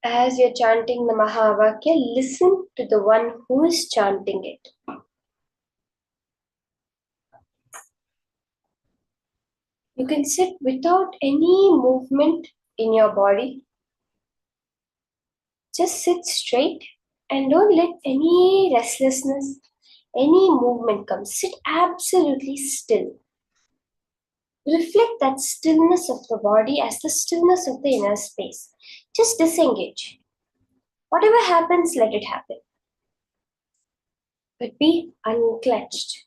As you're chanting the Mahavakya, listen to the one who is chanting it. You can sit without any movement in your body. Just sit straight and don't let any restlessness, any movement come. Sit absolutely still. Reflect that stillness of the body as the stillness of the inner space. Just disengage. Whatever happens, let it happen. But be unclenched.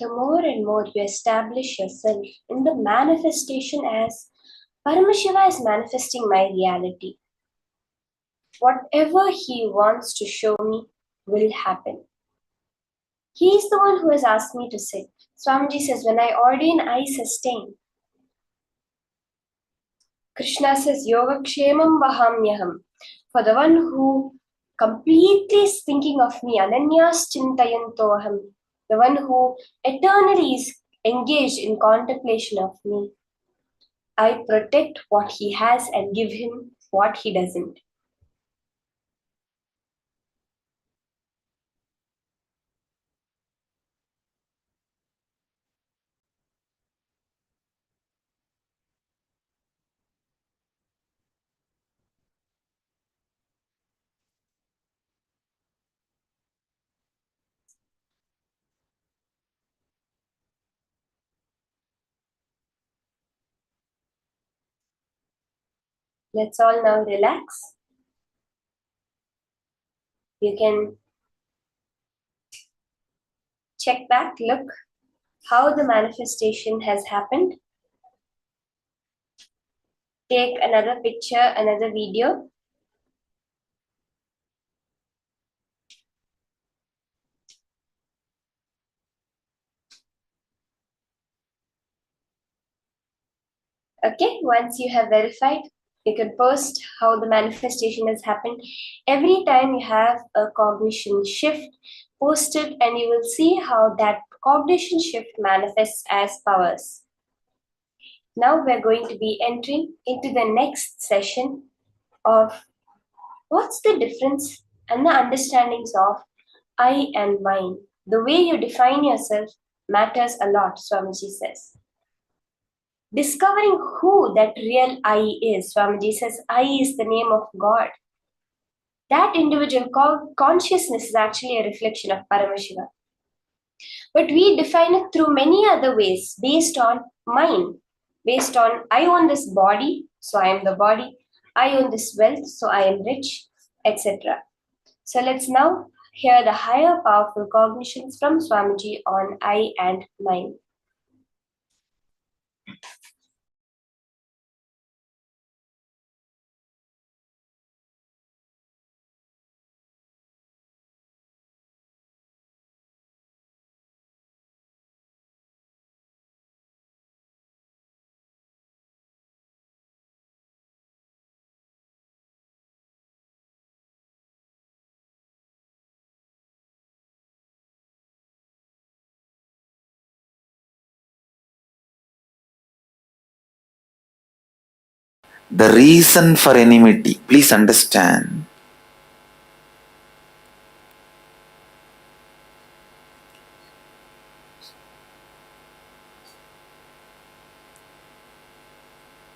The more and more you establish yourself in the manifestation as Paramashiva is manifesting my reality. Whatever he wants to show me will happen. He is the one who has asked me to sit. Swamiji says, when I ordain, I sustain. Krishna says, Yoga Kshemam Vahamyaham. For the one who completely is thinking of me, Ananyas Chintayantoham. The one who eternally is engaged in contemplation of me. I protect what he has and give him what he doesn't. Let's all now relax. You can check back, look how the manifestation has happened. Take another picture, another video. Okay, once you have verified, you can post how the manifestation has happened. Every time you have a cognition shift, post it and you will see how that cognition shift manifests as powers. Now we're going to be entering into the next session of what's the difference and the understandings of I and mine. The way you define yourself matters a lot, Swamiji says. Discovering who that real I is. Swamiji says I is the name of God. That individual consciousness is actually a reflection of Paramashivam. But we define it through many other ways based on mind. Based on I own this body, so I am the body. I own this wealth, so I am rich, etc. So let's now hear the higher powerful cognitions from Swamiji on I and mine. The reason for enmity, please understand.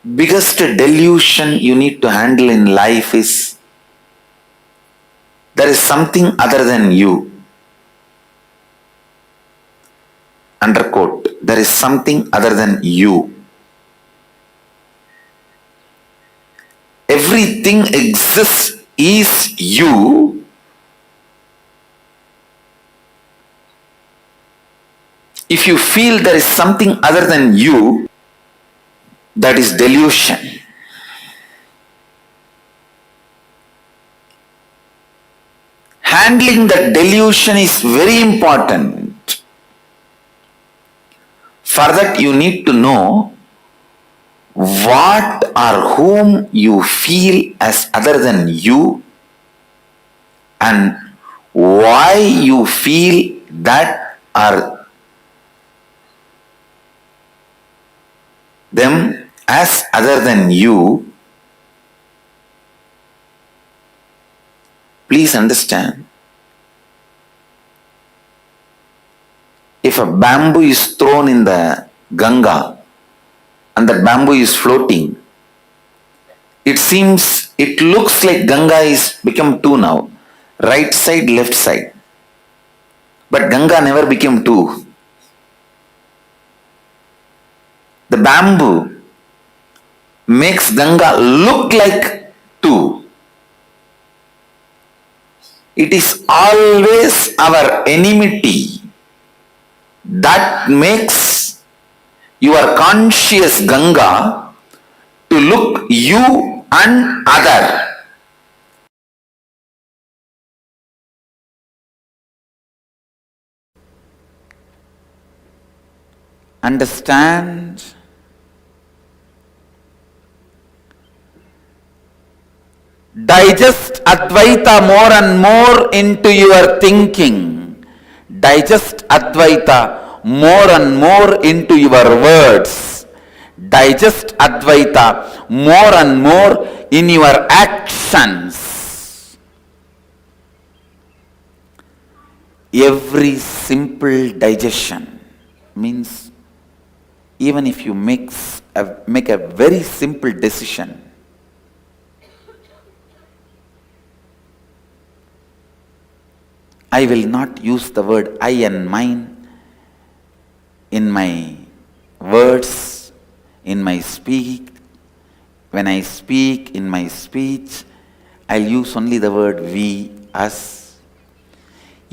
Biggest delusion you need to handle in life is there is something other than you. Underquote, there is something other than you. Everything exists is you. If you feel there is something other than you, that is delusion. Handling the delusion is very important. For that you need to know what or whom you feel as other than you and why you feel that or them as other than you. Please understand. If a bamboo is thrown in the Ganga and that bamboo is floating, it looks like Ganga is become two now, right side, left side. But Ganga never became two. The bamboo makes Ganga look like two. It is always our enmity that makes your conscious Ganga to look you and other. Understand? Digest Advaita more and more into your thinking. Digest Advaita more and more into your words. Digest Advaita more and more in your actions. Every simple digestion means even if you make a very simple decision, I will not use the word I and mine in my words, in my speak. When I speak in my speech, I'll use only the word we, us.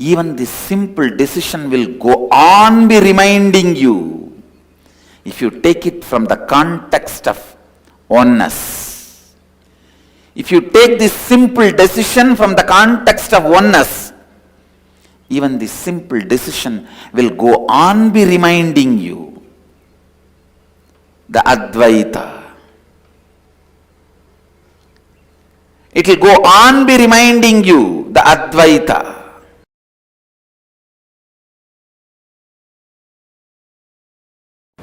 even the simple decision will go on be reminding you. If you take it from the context of oneness, if you take this simple decision from the context of oneness, even the simple decision will go on be reminding you the Advaita. It will go on be reminding you the Advaita.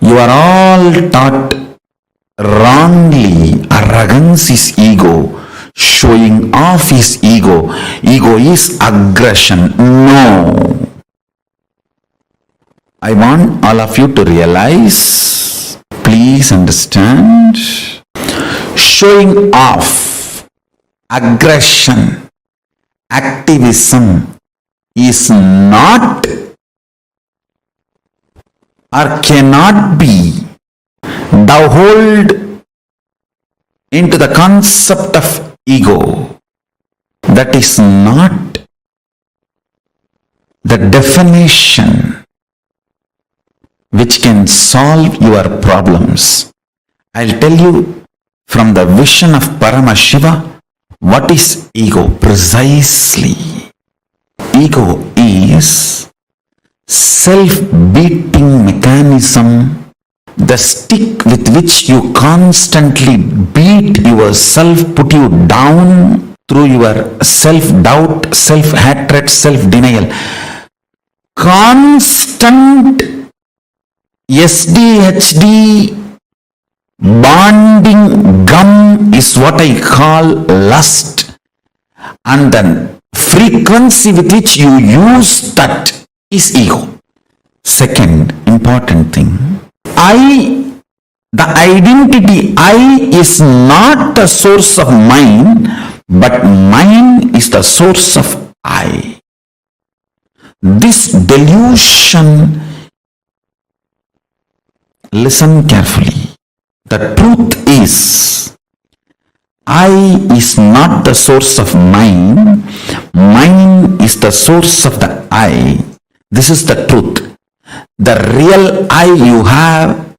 You are all taught wrongly. Arrogance is ego. Showing off is ego. Ego is aggression. No. I want all of you to realize, please understand, showing off, aggression, activism is not or cannot be thou hold into the concept of ego. That is not the definition which can solve your problems. I'll tell you from the vision of Paramashiva what is ego precisely. Ego is self-beating mechanism, the stick with which you constantly beat yourself, put you down through your self-doubt, self-hatred, self-denial. Constant SDHD bonding gum is what I call lust, and the frequency with which you use that is ego. Second important thing, I, the identity I is not the source of mine, but mine is the source of I. This delusion, listen carefully. The truth is, I is not the source of mine, mine is the source of the I. This is the truth. The real I you have,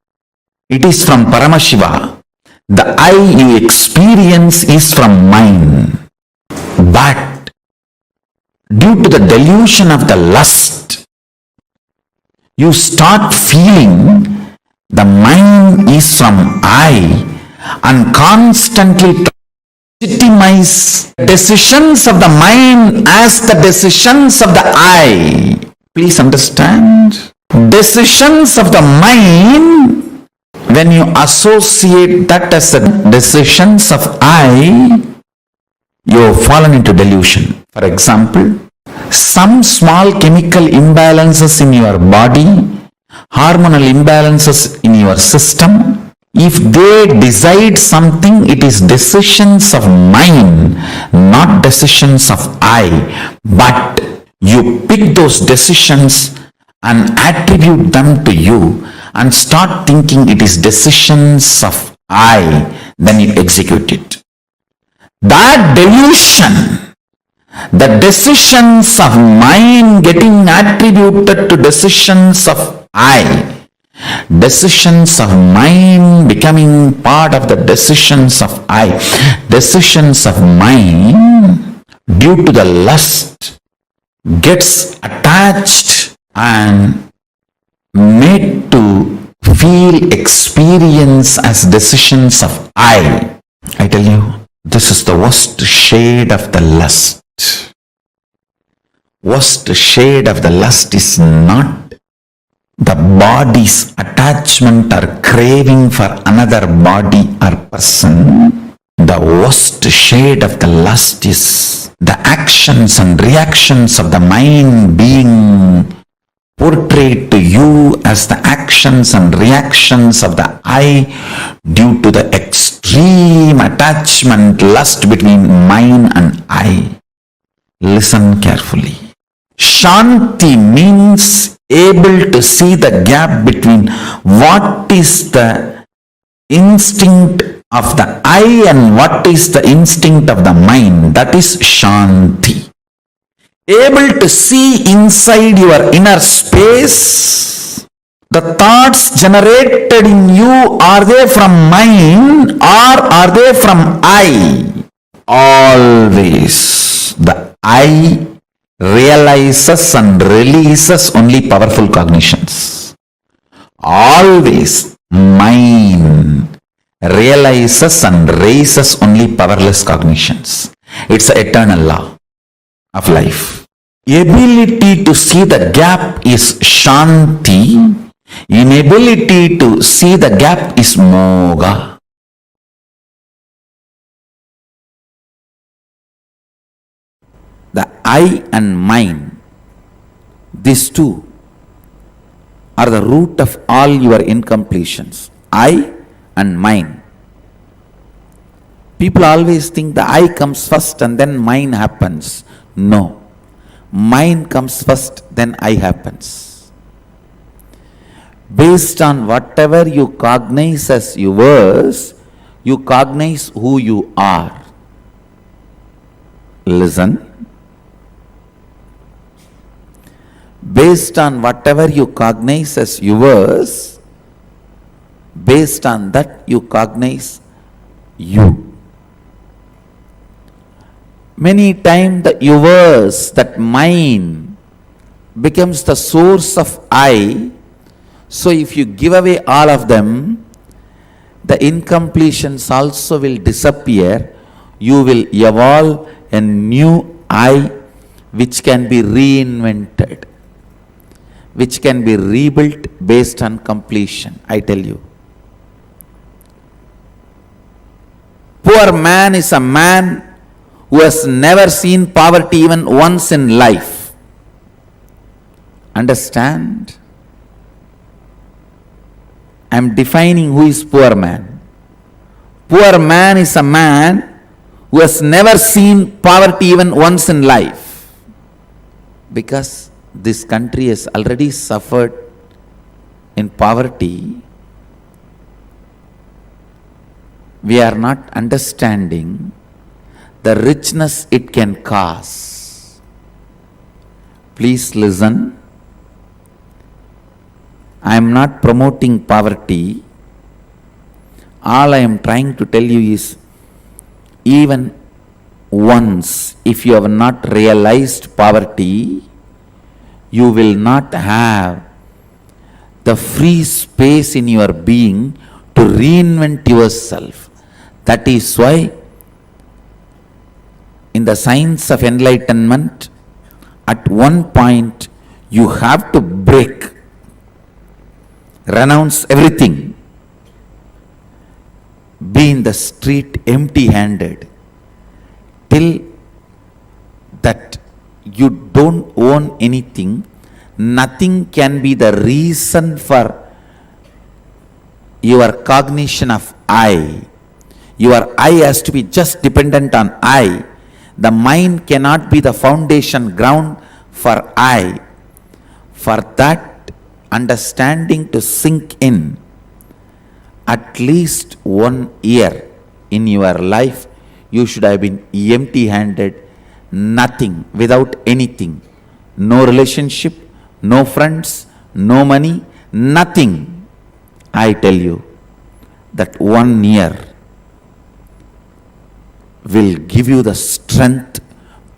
it is from Paramashiva. The I you experience is from mine. But due to the delusion of the lust, you start feeling the mine is from I and constantly legitimize decisions of the mind as the decisions of the I. Please understand. Decisions of the mind, when you associate that as the decisions of I, you have fallen into delusion. For example, some small chemical imbalances in your body, hormonal imbalances in your system, if they decide something, it is decisions of mine, not decisions of I. But you pick those decisions and attribute them to you and start thinking it is decisions of I, then you execute it. That delusion, the decisions of mine getting attributed to decisions of I, decisions of mine becoming part of the decisions of I, decisions of mine due to the lust gets attached and made to feel experience as decisions of I. I tell you, this is the worst shade of the lust. Worst shade of the lust is not the body's attachment or craving for another body or person. The worst shade of the lust is the actions and reactions of the mind being portrayed to you as the actions and reactions of the I due to the extreme attachment, lust between mine and I. Listen carefully. Shanti means able to see the gap between what is the instinct of the I and what is the instinct of the mind. That is Shanti. able to see inside your inner space? The thoughts generated in you, are they from mine or are they from I? Always the I realizes and releases only powerful cognitions. Always mine realizes and raises only powerless cognitions. It's an eternal law of life. Ability to see the gap is Shanti. Inability to see the gap is Moga. The I and mine, these two are the root of all your incompletions. I and mine. People always think the I comes first and then mine happens. No. Mine comes first, then I happens. Based on whatever you cognize as yours, you cognize who you are. Listen. Based on whatever you cognize as yours, based on that you cognize you. Many times the yours, that mine, becomes the source of I. So if you give away all of them, the incompletions also will disappear. You will evolve a new I which can be reinvented, which can be rebuilt based on completion. I tell you. Poor man is a man who has never seen poverty even once in life. Understand? I am defining who is poor man. Poor man is a man who has never seen poverty even once in life. Because this country has already suffered in poverty. We are not understanding the richness it can cause. Please listen. I am not promoting poverty. All I am trying to tell you is, even once, if you have not realized poverty, you will not have the free space in your being to reinvent yourself. That is why in the science of enlightenment, at one point you have to break, renounce everything, be in the street empty-handed, till that you don't own anything. Nothing can be the reason for your cognition of I. Your I has to be just dependent on I. The mind cannot be the foundation ground for I. For that understanding to sink in, at least 1 year in your life, you should have been empty-handed, nothing, without anything. No relationship, no friends, no money, nothing. I tell you that 1 year will give you the strength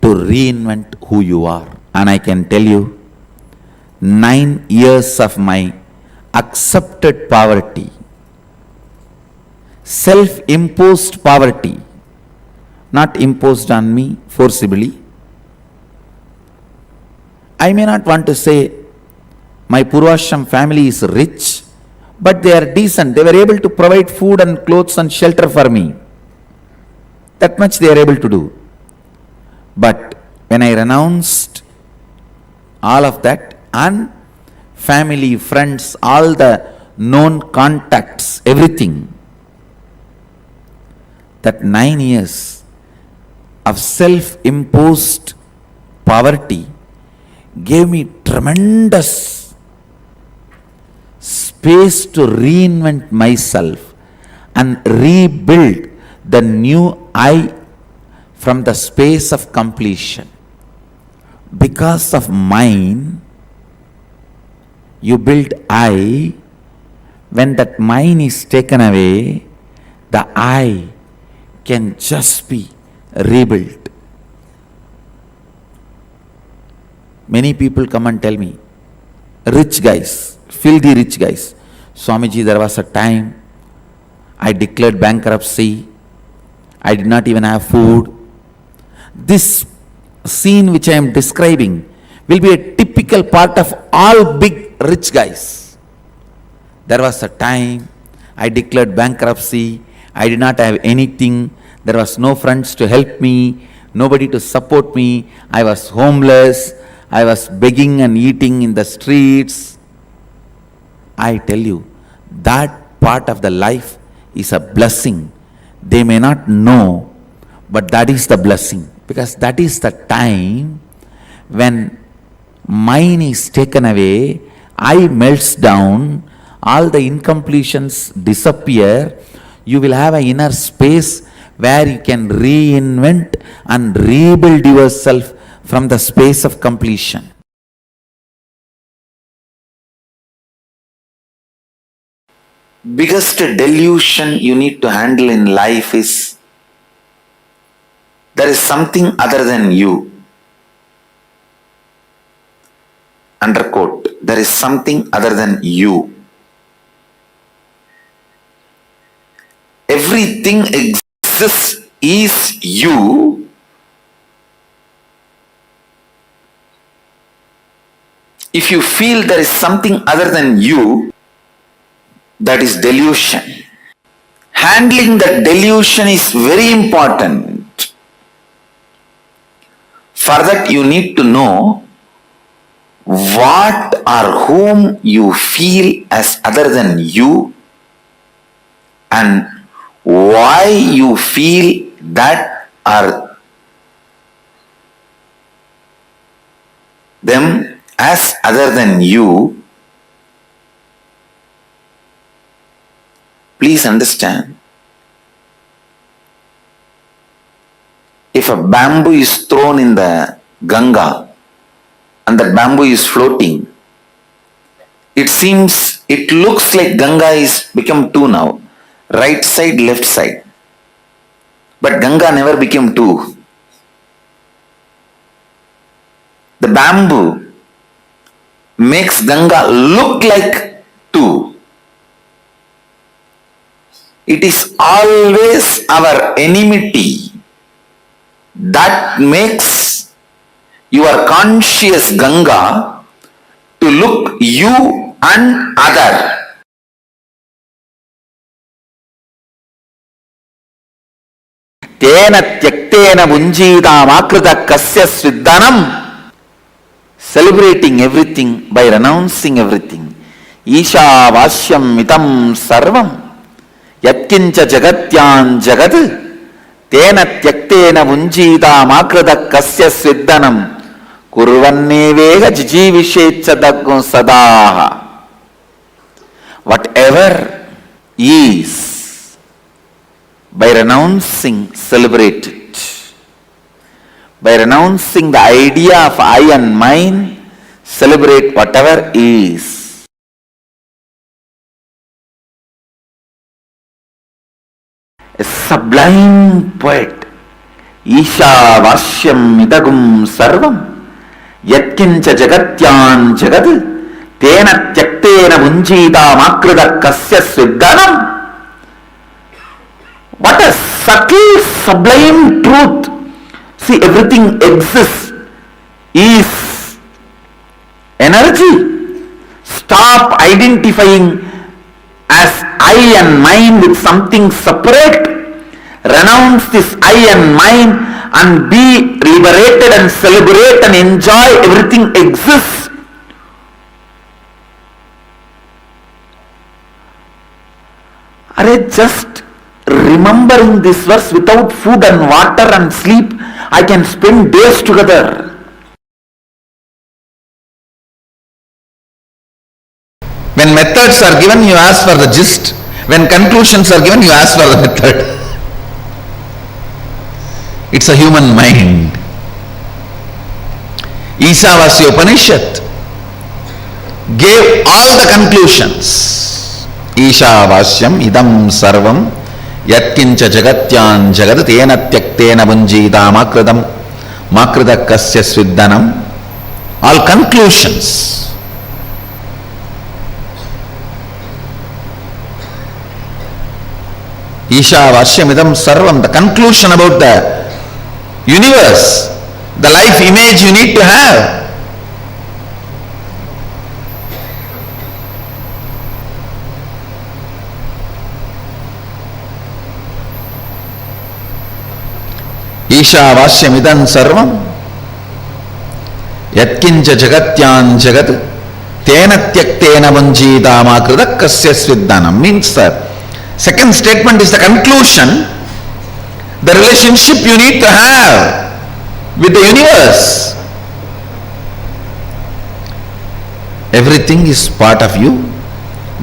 to reinvent who you are. And I can tell you, 9 years of my accepted poverty, self-imposed poverty, not imposed on me forcibly. I may not want to say my Purvashram family is rich, but they are decent. They were able to provide food and clothes and shelter for me. That much they are able to do. But when I renounced all of that, and family, friends, all the known contacts, everything, that 9 years of self-imposed poverty gave me tremendous space to reinvent myself and rebuild the new I from the space of completion. Because of mine, you build I. When that mine is taken away, the I can just be rebuilt. Many people come and tell me, rich guys, filthy rich guys, Swamiji, there was a time I declared bankruptcy. I did not even have food. This scene which I am describing will be a typical part of all big rich guys. There was a time I declared bankruptcy. I did not have anything. There was no friends to help me, nobody to support me. I was homeless. I was begging and eating in the streets. I tell you, that part of the life is a blessing. They may not know, but that is the blessing. Because that is the time when mine is taken away, I melts down, all the incompletions disappear, you will have an inner space where you can reinvent and rebuild yourself from the space of completion. Biggest delusion you need to handle in life is there is something other than you. Underquote, there is something other than you. Everything exists is you. If you feel there is something other than you, that is delusion. Handling that delusion is very important. For that you need to know what or whom you feel as other than you and why you feel that or them as other than you. Please understand, if a bamboo is thrown in the Ganga and the bamboo is floating, it looks like Ganga is become two now. Right side, left side. But Ganga never became two. The bamboo makes Ganga look like two. It is always our enmity that makes your conscious Ganga to look you and other. Tena tyaktena munjidamakrita kasya sviddanam. Celebrating everything by renouncing everything. Isha vasyam mitam sarvam. Yatkincha jagatyan jagat. Tena tyaktena munjidamakrita kasya sviddanam. Kurvannevega jijivishecha sadaha. Whatever is, by renouncing, celebrate it. By renouncing the idea of I and mine, celebrate whatever is. A sublime poet, Isha Vasyam Idagum Sarvam, Yatkincha Jagatyan Jagat, Tena Tyaktena Munjita Makrita Kasya Sviddanam. What a subtle, sublime truth. See, everything exists, is energy. Stop identifying as I and mine with something separate. Renounce this I and mine and be liberated and celebrate and enjoy everything exists. Just remembering this verse, without food and water and sleep, I can spend days together. When methods are given, you ask for the gist. When conclusions are given, you ask for the method. It's a human mind. Ishavasya Upanishad gave all the conclusions. Ishavasyam idam sarvam yatkincha jagatyan jagad tena tyaktena bunjita makridam kasya sviddanam. All conclusions. Ishavasyam idam sarvam, the conclusion about the universe, the life image you need to have. Ishavasyam idam sarvam yatkincha jagatyan jagat tena tyaktena bunjita makrida kasya sviddanam. Means that second statement is the conclusion, the relationship you need to have with the universe. Everything is part of you,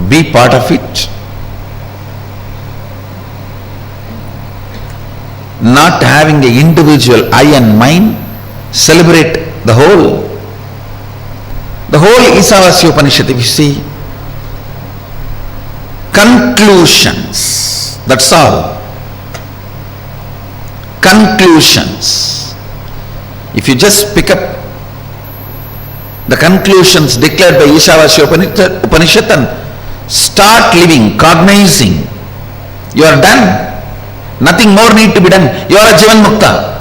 be part of it. Not having an individual I and mine, celebrate the whole. The whole Ishavasya Upanishad, if you see, conclusions, that's all. Conclusions. If you just pick up the conclusions declared by Ishavasya Upanishad and start living, cognizing, you are done. Nothing more need to be done. You are a Jivan Mukta.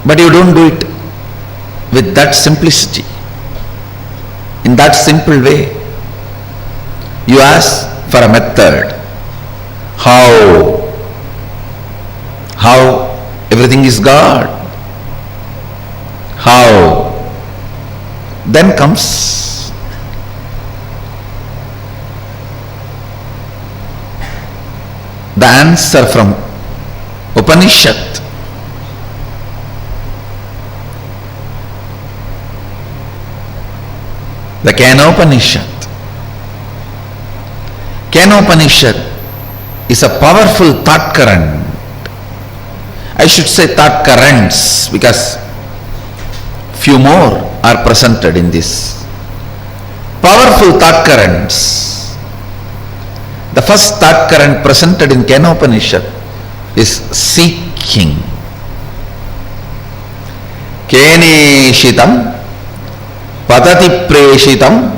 But you don't do it with that simplicity, in that simple way. You ask for a method. How everything is God. How? Then comes the answer from Upanishad. The Kenopanishad. Kenopanishad is a powerful thought current. I should say thought currents, because few more are presented in this. Powerful thought currents. The first thought current presented in Kenopanishad is seeking. Keneshitam patati preshitam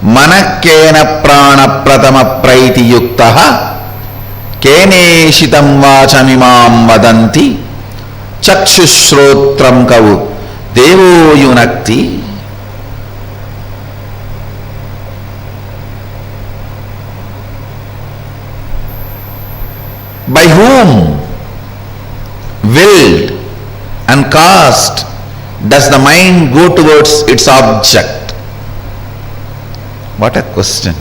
manakena prana pratama praiti yuktaha keneshitam vachamimam vadanti chakshushrotram kavu devo yunakti. By whom, willed and caused, does the mind go towards its object? What a question.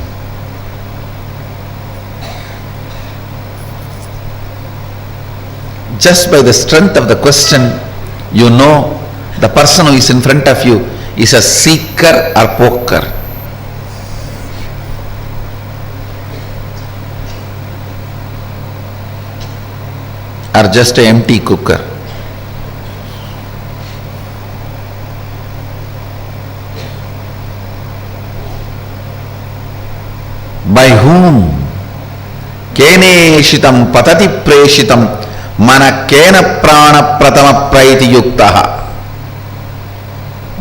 Just by the strength of the question, you know the person who is in front of you is a seeker or poker. Or just an empty cooker. By whom? Keneshitam patati preshitam mana kena prana pratama praiti yuktaha.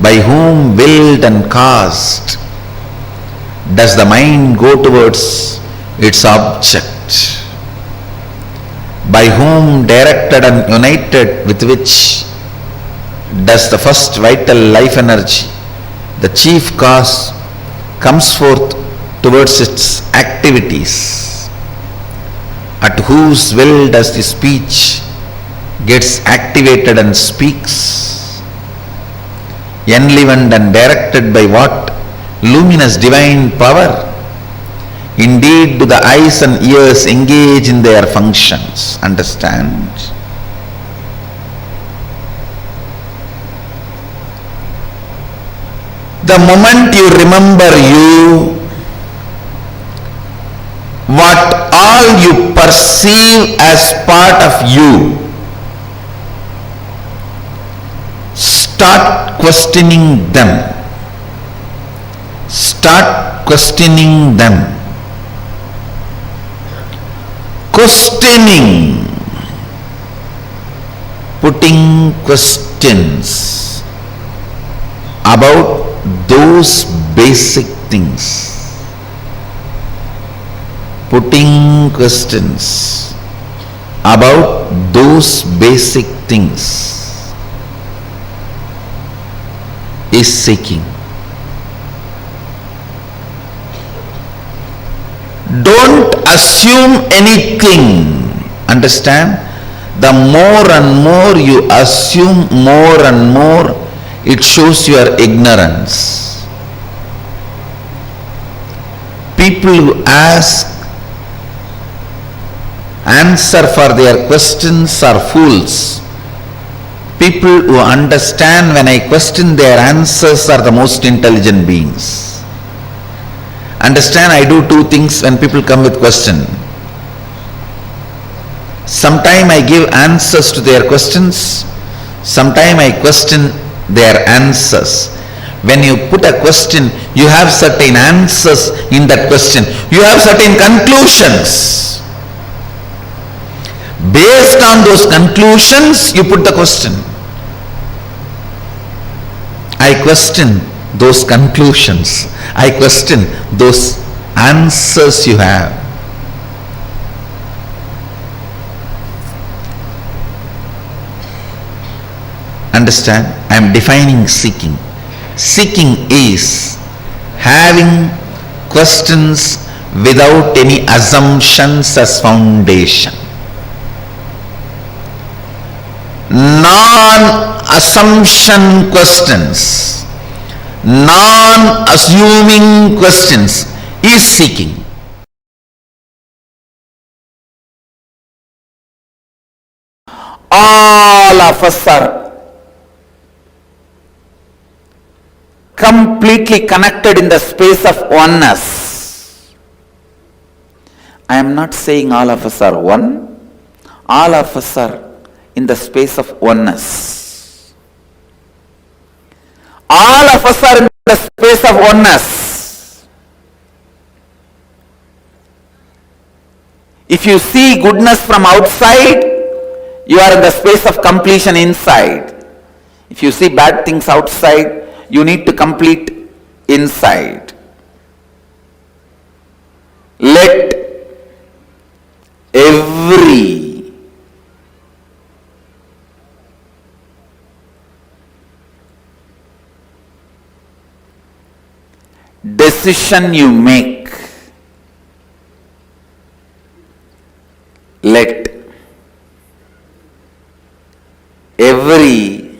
By whom, willed and caused, does the mind go towards its object? By whom, directed and united with which, does the first vital life energy, the chief cause, comes forth towards its activities? At whose will does the speech gets activated and speaks? Enlivened and directed by what luminous divine power? Indeed, do the eyes and ears engage in their functions? Understand? The moment you remember you, what all you perceive as part of you, start questioning them. Start questioning them. Questioning, putting questions about those basic things. Putting questions about those basic things is seeking. Don't assume anything. Understand? The more and more you assume, more and more it shows your ignorance. People who ask answer for their questions are fools. People who understand when I question their answers are the most intelligent beings. Understand, I do two things when people come with question. Sometime I give answers to their questions, sometime I question their answers. When you put a question, you have certain answers in that question. You have certain conclusions. Based on those conclusions, you put the question. I question those conclusions. I question those answers you have. Understand? I am defining seeking. Seeking is having questions without any assumptions as foundation. Non-assumption questions, non-assuming questions is seeking. All of us are completely connected in the space of oneness. I am not saying all of us are one. All of us are in the space of oneness. All of us are in the space of oneness. If you see goodness from outside, you are in the space of completion inside. If you see bad things outside, you need to complete inside. Let every decision you make, let every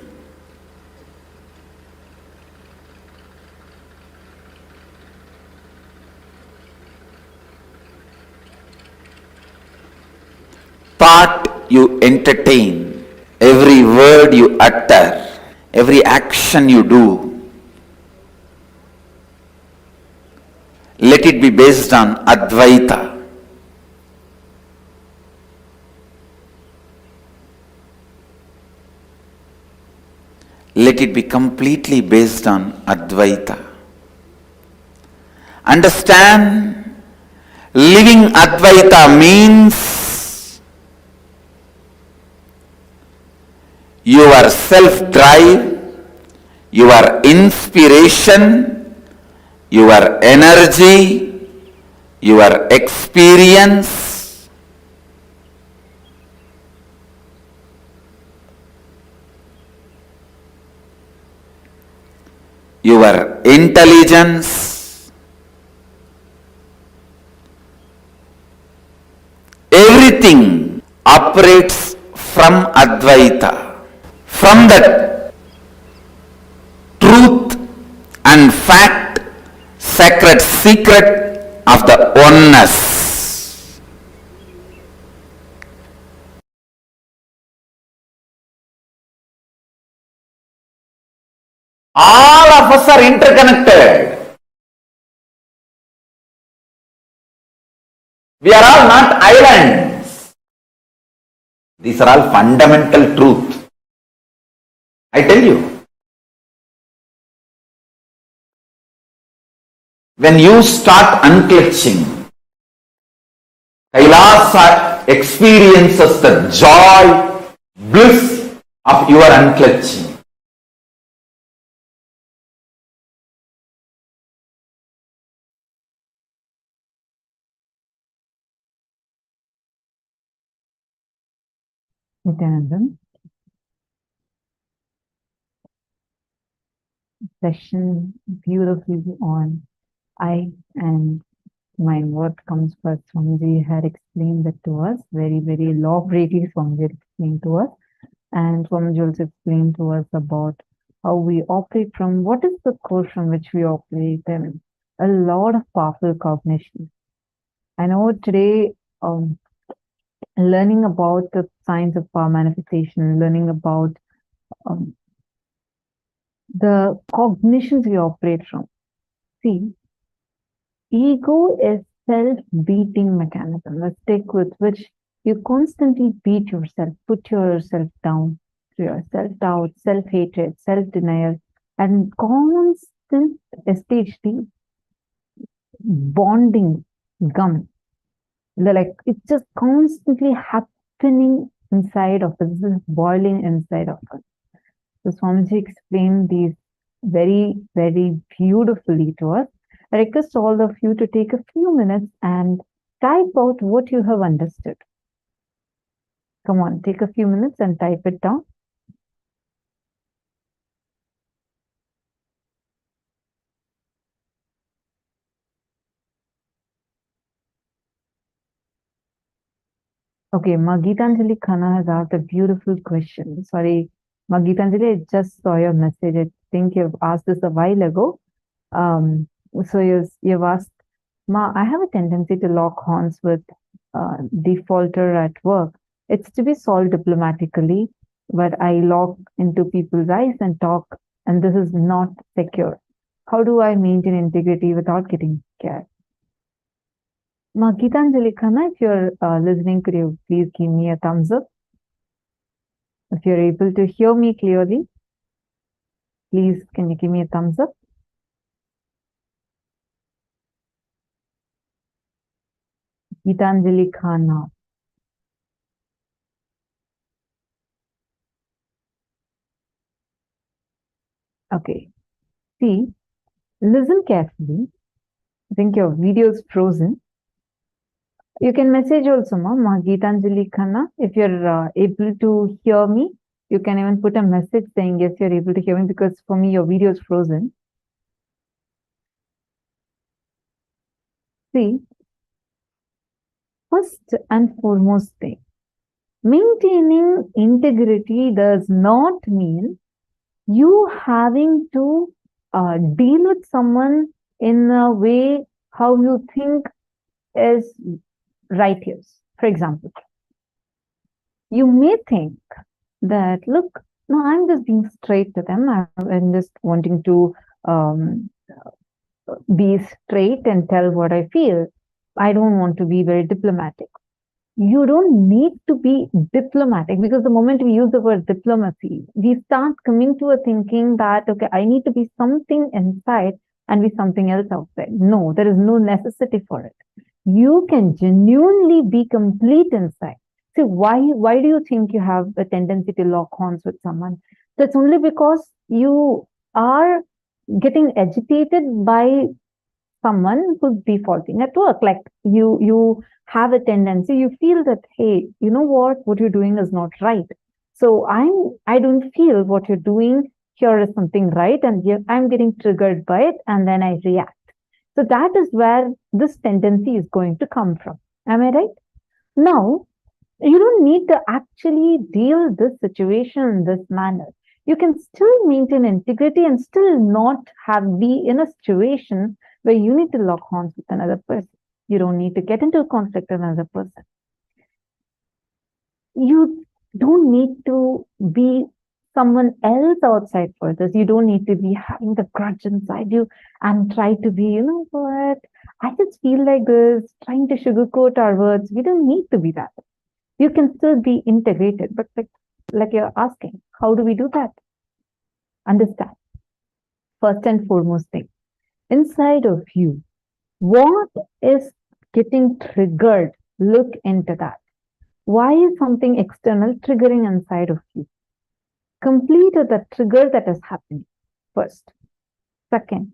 thought you entertain, every word you utter, every action you do, let it be based on Advaita. Let it be completely based on Advaita. Understand, living Advaita means your self-drive, your inspiration, your energy, your experience, your intelligence, everything operates from Advaita, from the truth and fact, sacred secret of the oneness. All of us are interconnected. We are all not islands. These are all fundamental truth. I tell you, when you start unclutching, Kailasa experiences the joy, bliss of your unclutching. Nithyananda, session beautifully on I and mind. What comes first? Swamiji had explained that to us, very, very elaborately. Swamiji had explained to us, and Swamiji also explained to us about how we operate from, what is the core from which we operate, and a lot of powerful cognition. I know today, learning about the science of power manifestation, learning about the cognitions we operate from. See, ego is self-beating mechanism, the stick with which you constantly beat yourself, put yourself down through your self-doubt, self-hatred, self-denial, and constant STHD bonding gum. Like it's just constantly happening inside of us, this is boiling inside of us. So Swamiji explained these very, very beautifully to us. I request all of you to take a few minutes and type out what you have understood. Come on, take a few minutes and type it down. Okay, Magitanjali Khanna has asked a beautiful question. Sorry, Magitanjali, I just saw your message. I think you've asked this a while ago. So you've asked, Ma, I have a tendency to lock horns with defaulter at work. It's to be solved diplomatically, but I lock into people's eyes and talk, and this is not secure. How do I maintain integrity without getting scared? Ma, Gitanjali Khanna, if you're listening, could you please give me a thumbs up? If you're able to hear me clearly, please can you give me a thumbs up? Gitanjali Khanna. Okay. See, listen carefully. I think your video is frozen. You can message also, Ma Gitanjali Khanna. If you're able to hear me, you can even put a message saying, yes, you're able to hear me, because for me, your video is frozen. See, first and foremost thing, maintaining integrity does not mean you having to deal with someone in a way how you think is righteous. For example, you may think that, look, no, I'm just being straight to them. I'm just wanting to be straight and tell what I feel. I don't want to be very diplomatic. You don't need to be diplomatic, because the moment we use the word diplomacy, we start coming to a thinking that, okay, I need to be something inside and be something else outside. No, there is no necessity for it. You can genuinely be complete inside. See, why do you think you have a tendency to lock horns with someone? That's only because you are getting agitated by someone who's defaulting at work. Like you have a tendency, you feel that, hey, you know what you're doing is not right. So I don't feel what you're doing here is something right, and I'm getting triggered by it, and then I react. So that is where this tendency is going to come from. Am I right? Now, you don't need to actually deal this situation in this manner. You can still maintain integrity and still not be in a situation where you need to lock horns with another person. You don't need to get into a conflict with another person. You don't need to be someone else outside for this. You don't need to be having the grudge inside you and try to be, you know what, I just feel like this, trying to sugarcoat our words. We don't need to be that. You can still be integrated, but like you're asking, how do we do that? Understand. First and foremost thing, inside of you, what is getting triggered? Look into that. Why is something external triggering inside of you? Complete the trigger that is happening first. Second,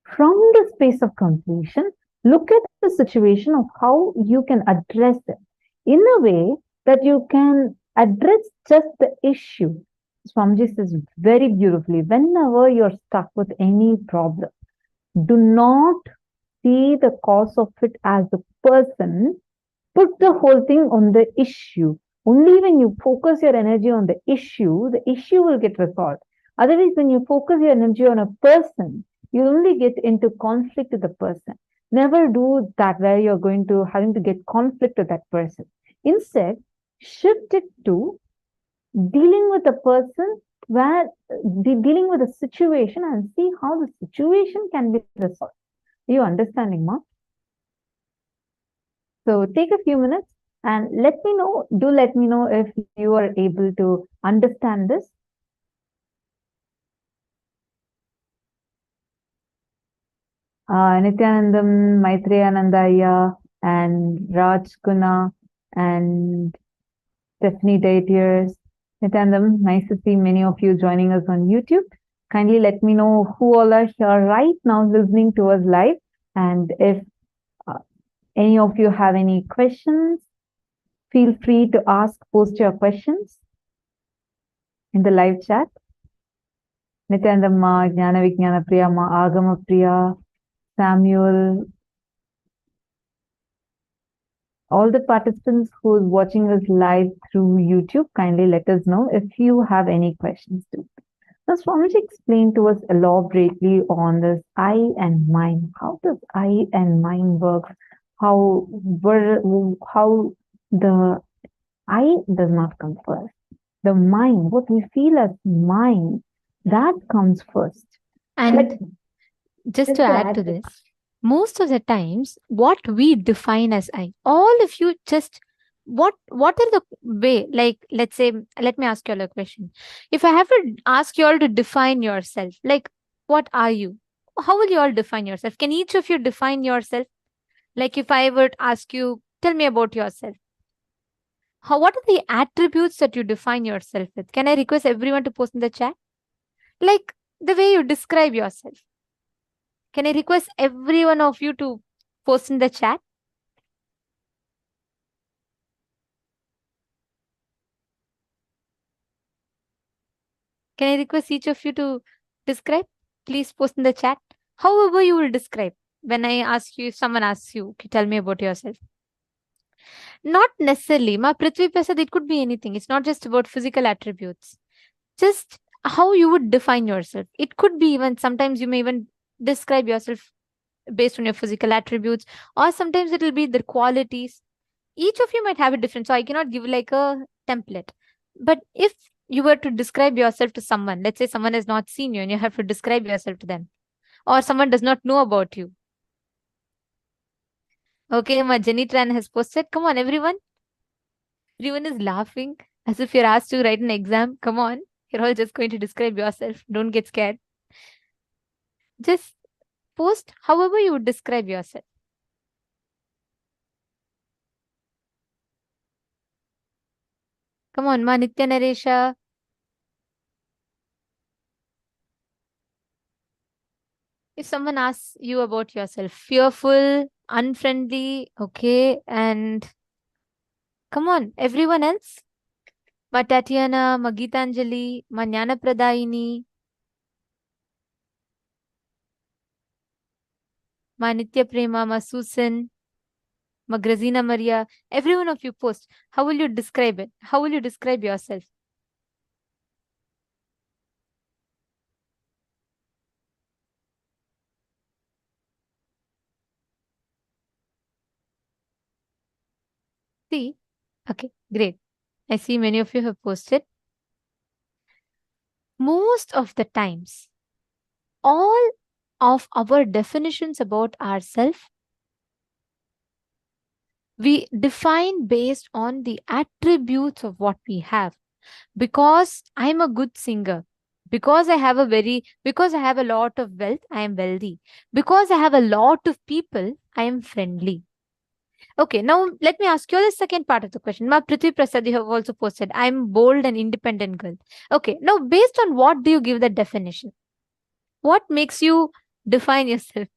from the space of completion, look at the situation of how you can address it in a way that you can address just the issue. Swamiji says very beautifully, whenever you're stuck with any problem, do not see the cause of it as the person. Put the whole thing on the issue. Only when you focus your energy on the issue will get resolved. Otherwise, when you focus your energy on a person, you only get into conflict with the person. Never do that where you're going to having to get conflict with that person. Instead, shift it to dealing with the person, where dealing with the situation, and see how the situation can be resolved. Are you understanding, Ma? So take a few minutes and let me know, let me know if you are able to understand this. Nithyanandam, Maitreyanandaya, and Raj Guna, and Stephanie Daitiers. Nithyanandam, nice to see many of you joining us on YouTube. Kindly let me know who all are here right now listening to us live, and if any of you have any questions, feel free to post your questions in the live chat. Nithyanandamma, Jnana Vijnana Priya, Ma Agama Priya, Samuel, all the participants who are watching us live through YouTube, kindly let us know if you have any questions too. Now, Swamiji explained to us elaborately on this I and mind. How does I and mind work? How the I does not come first. The mind, what we feel as mind, that comes first. And just to add to this, most of the times, what we define as I, all of you just, what are the way, like, let's say, let me ask you all a question. If I have to ask you all to define yourself, like, what are you? How will you all define yourself? Can each of you define yourself? Like, if I were to ask you, tell me about yourself. What are the attributes that you define yourself with? Can I request everyone to post in the chat? Like, the way you describe yourself. Can I request every one of you to post in the chat? Can I request each of you to describe? Please post in the chat. However you will describe. When I ask you, if someone asks you, okay, tell me about yourself. Not necessarily. Ma Prithvi Prasad, it could be anything. It's not just about physical attributes. Just how you would define yourself. It could be even, sometimes you may even describe yourself based on your physical attributes, or sometimes it will be the qualities. Each of you might have a different, so I cannot give like a template. But if you were to describe yourself to someone, let's say someone has not seen you and you have to describe yourself to them, or someone does not know about you. Okay, my Jenny Tran has posted. Come on, everyone. Everyone is laughing as if you're asked to write an exam. Come on, you're all just going to describe yourself. Don't get scared. Just post however you would describe yourself. Come on, Ma Nitya Naresha. If someone asks you about yourself, fearful, unfriendly, okay, and come on, everyone else. Ma Tatiana, Ma Geetanjali, Ma Jnana Pradayini, Ma Nitya Prema, Ma Susan, Ma Grazina Maria. Every one of you post. How will you describe it? How will you describe yourself? See? Okay, great. I see many of you have posted. most of the times, all of our definitions about ourselves, we define based on the attributes of what we have. Because I'm a good singer, because I have a lot of wealth, I am wealthy. Because I have a lot of people, I am friendly. Okay, now let me ask you the second part of the question. Ma Prithvi Prasad, you have also posted, I'm bold and independent girl. Okay, now based on what do you give the definition? What makes you define yourself?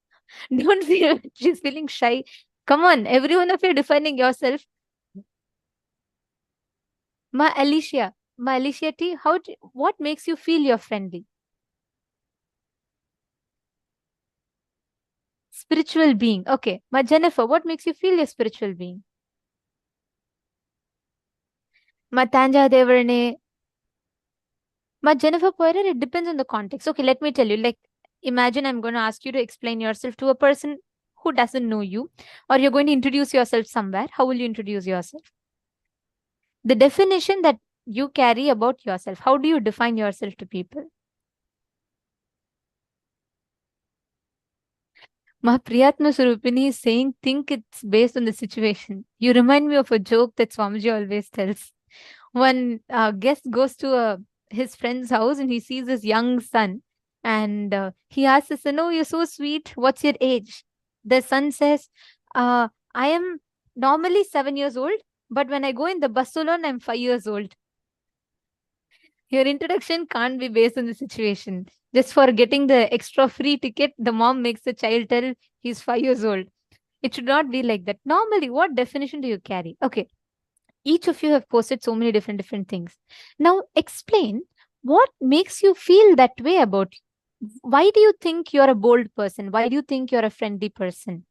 Don't feel she's feeling shy. Come on, every one of you defining yourself. Ma Alicia T, what makes you feel you're friendly? Spiritual being. Okay. Ma Jennifer, what makes you feel a spiritual being? Ma Tanja Devarne. Ma Jennifer Poirier, it depends on the context. Okay, let me tell you. Like, imagine I'm going to ask you to explain yourself to a person who doesn't know you, or you're going to introduce yourself somewhere. How will you introduce yourself? The definition that you carry about yourself. How do you define yourself to people? Ma Priyatma Surupini is saying, think it's based on the situation. You remind me of a joke that Swamiji always tells. One guest goes to his friend's house and he sees his young son. And he asks his son, oh, you're so sweet. What's your age? The son says, I am normally 7 years old, but when I go in the bus alone, I'm 5 years old. Your introduction can't be based on the situation. Just for getting the extra free ticket, the mom makes the child tell he's 5 years old. It should not be like that. Normally, what definition do you carry? Okay. Each of you have posted so many different things. Now, explain what makes you feel that way about you. Why do you think you're a bold person? Why do you think you're a friendly person?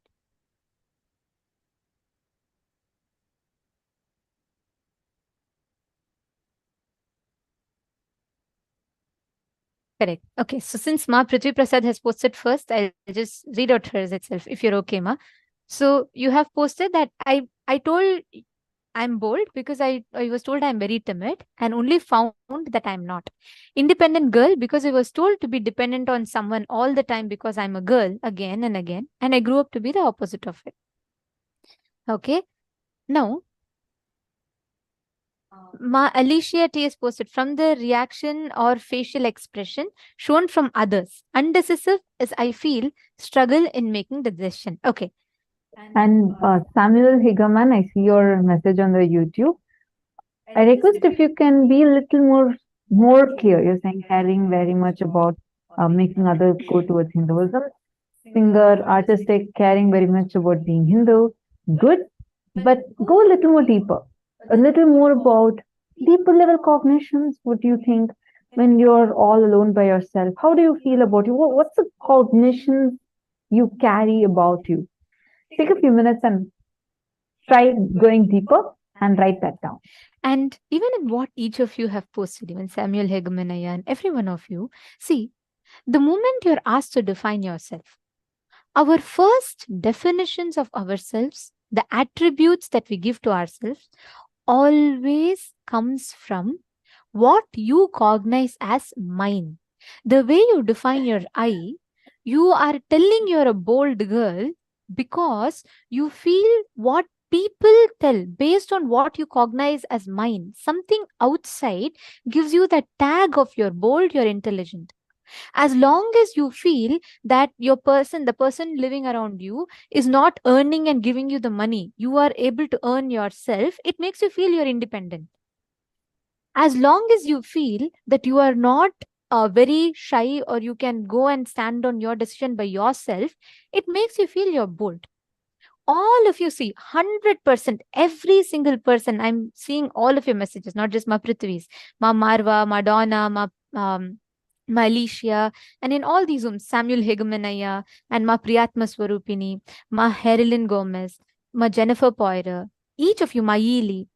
Correct. Okay. So since Ma Prithvi Prasad has posted first, I'll just read out hers itself, if you're okay, Ma. So you have posted that I told I'm bold because I was told I'm very timid and only found that I'm not. Independent girl because I was told to be dependent on someone all the time because I'm a girl again and again. And I grew up to be the opposite of it. Okay. Now, Ma Alicia T has posted from the reaction or facial expression shown from others. Undecisive is, I feel, struggle in making the decision. Okay. And Samuel Higaman, I see your message on the YouTube. I request if you can be a little more clear. You're saying caring very much about making others go towards Hinduism. Singer, artistic, caring very much about being Hindu. Good, but go a little more deeper. A little more about deeper level cognitions. What do you think when you're all alone by yourself? How do you feel about you? What's the cognition you carry about you? Take a few minutes and try going deeper and write that down. And even in what each of you have posted, even Samuel Hegemanaya and every one of you, see, the moment you're asked to define yourself, our first definitions of ourselves, the attributes that we give to ourselves, always comes from what you cognize as mine. The way you define your I, you are telling you're a bold girl because you feel what people tell based on what you cognize as mine. Something outside gives you that tag of you're bold, you're intelligent. As long as you feel that the person living around you is not earning and giving you the money, you are able to earn yourself, it makes you feel you're independent. As long as you feel that you are not very shy or you can go and stand on your decision by yourself, it makes you feel you're bold. All of you see 100%, every single person, I'm seeing all of your messages, not just Ma Prithvi's, Ma Marva, Madonna, Ma Alicia, and in all these rooms, Samuel Hegemanaya and Ma Priyatma Swarupini, Ma Herilyn Gomez, Ma Jennifer Poirier, each of you, Ma Yili,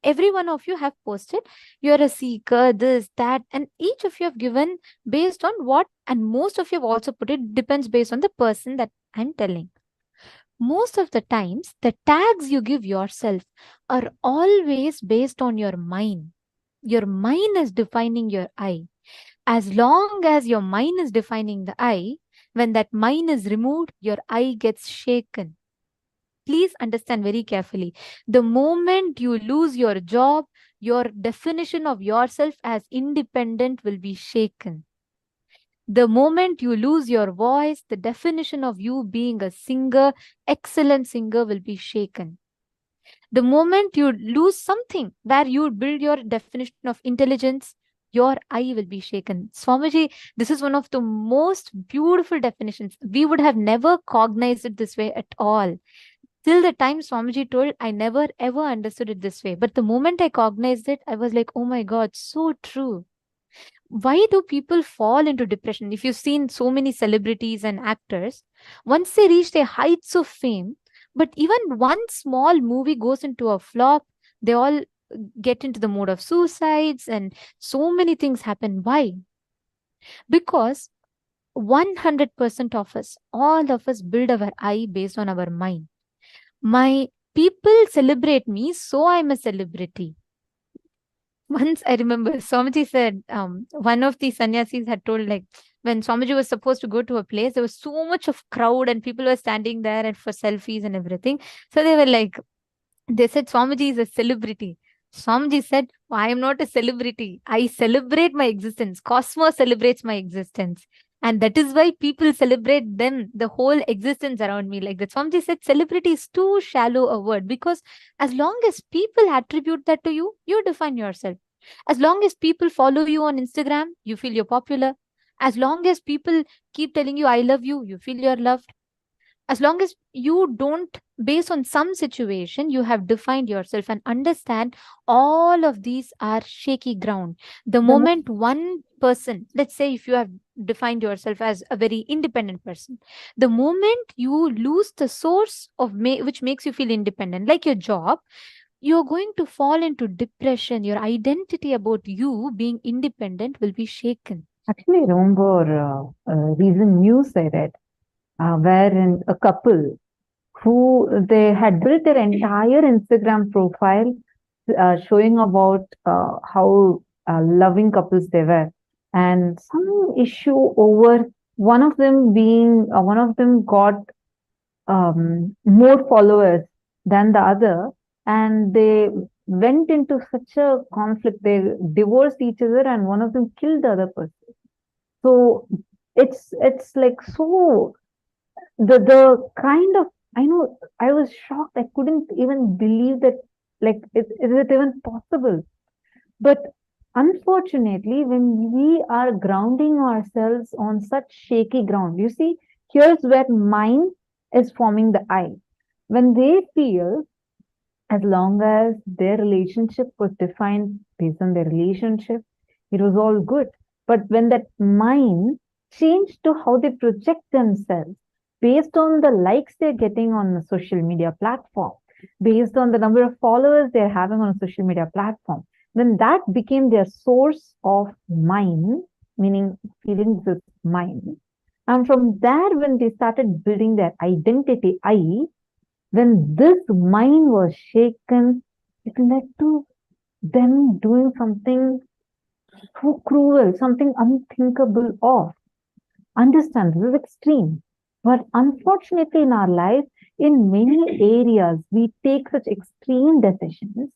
every one of you have posted, you're a seeker, this, that, and each of you have given based on what, and most of you have also put it, depends based on the person that I'm telling. Most of the times, the tags you give yourself are always based on your mind. Your mind is defining your I. As long as your mind is defining the I, when that mind is removed, your I gets shaken. Please understand very carefully. The moment you lose your job, your definition of yourself as independent will be shaken. The moment you lose your voice, the definition of you being a singer, excellent singer, will be shaken. The moment you lose something where you build your definition of intelligence, your I will be shaken. Swamiji, this is one of the most beautiful definitions. We would have never cognized it this way at all. Till the time Swamiji told, I never ever understood it this way. But the moment I cognized it, I was like, oh my God, so true. Why do people fall into depression? If you've seen so many celebrities and actors, once they reach their heights of fame, but even one small movie goes into a flop, they all get into the mode of suicides and so many things happen. Why? Because 100% of us, all of us build our I based on our mind. My people celebrate me, so I'm a celebrity. Once I remember Swamiji said, one of the sannyasis had told, like, when Swamiji was supposed to go to a place, there was so much of crowd and people were standing there and for selfies and everything. So they were like, they said Swamiji is a celebrity. Swamiji said, I am not a celebrity. I celebrate my existence. Cosmos celebrates my existence. And that is why people celebrate them, the whole existence around me. Like that Swamiji said, celebrity is too shallow a word, because as long as people attribute that to you, you define yourself. As long as people follow you on Instagram, you feel you're popular. As long as people keep telling you, I love you, you feel you're loved. As long as you don't, based on some situation, you have defined yourself, and understand all of these are shaky ground. The moment one person, let's say if you have defined yourself as a very independent person, the moment you lose the source of which makes you feel independent, like your job, you're going to fall into depression. Your identity about you being independent will be shaken. Actually, I remember recent news I read, wherein a couple who they had built their entire Instagram profile showing about how loving couples they were, and some issue over one of them got more followers than the other, and they went into such a conflict. They divorced each other, and one of them killed the other person. So it's like, so the kind of, I know, I was shocked. I couldn't even believe that, like, is it even possible? But unfortunately, when we are grounding ourselves on such shaky ground, you see, here's where mind is forming the I. When they feel, as long as their relationship was defined based on their relationship, it was all good. But when that mind changed to how they project themselves, based on the likes they're getting on a social media platform, based on the number of followers they're having on a social media platform, when that became their source of mind, meaning feelings is mind, and from there, when they started building their identity, I, when this mind was shaken, it led to them doing something so cruel, something unthinkable of. Understand, this is extreme. But unfortunately, in our life, in many areas, we take such extreme decisions,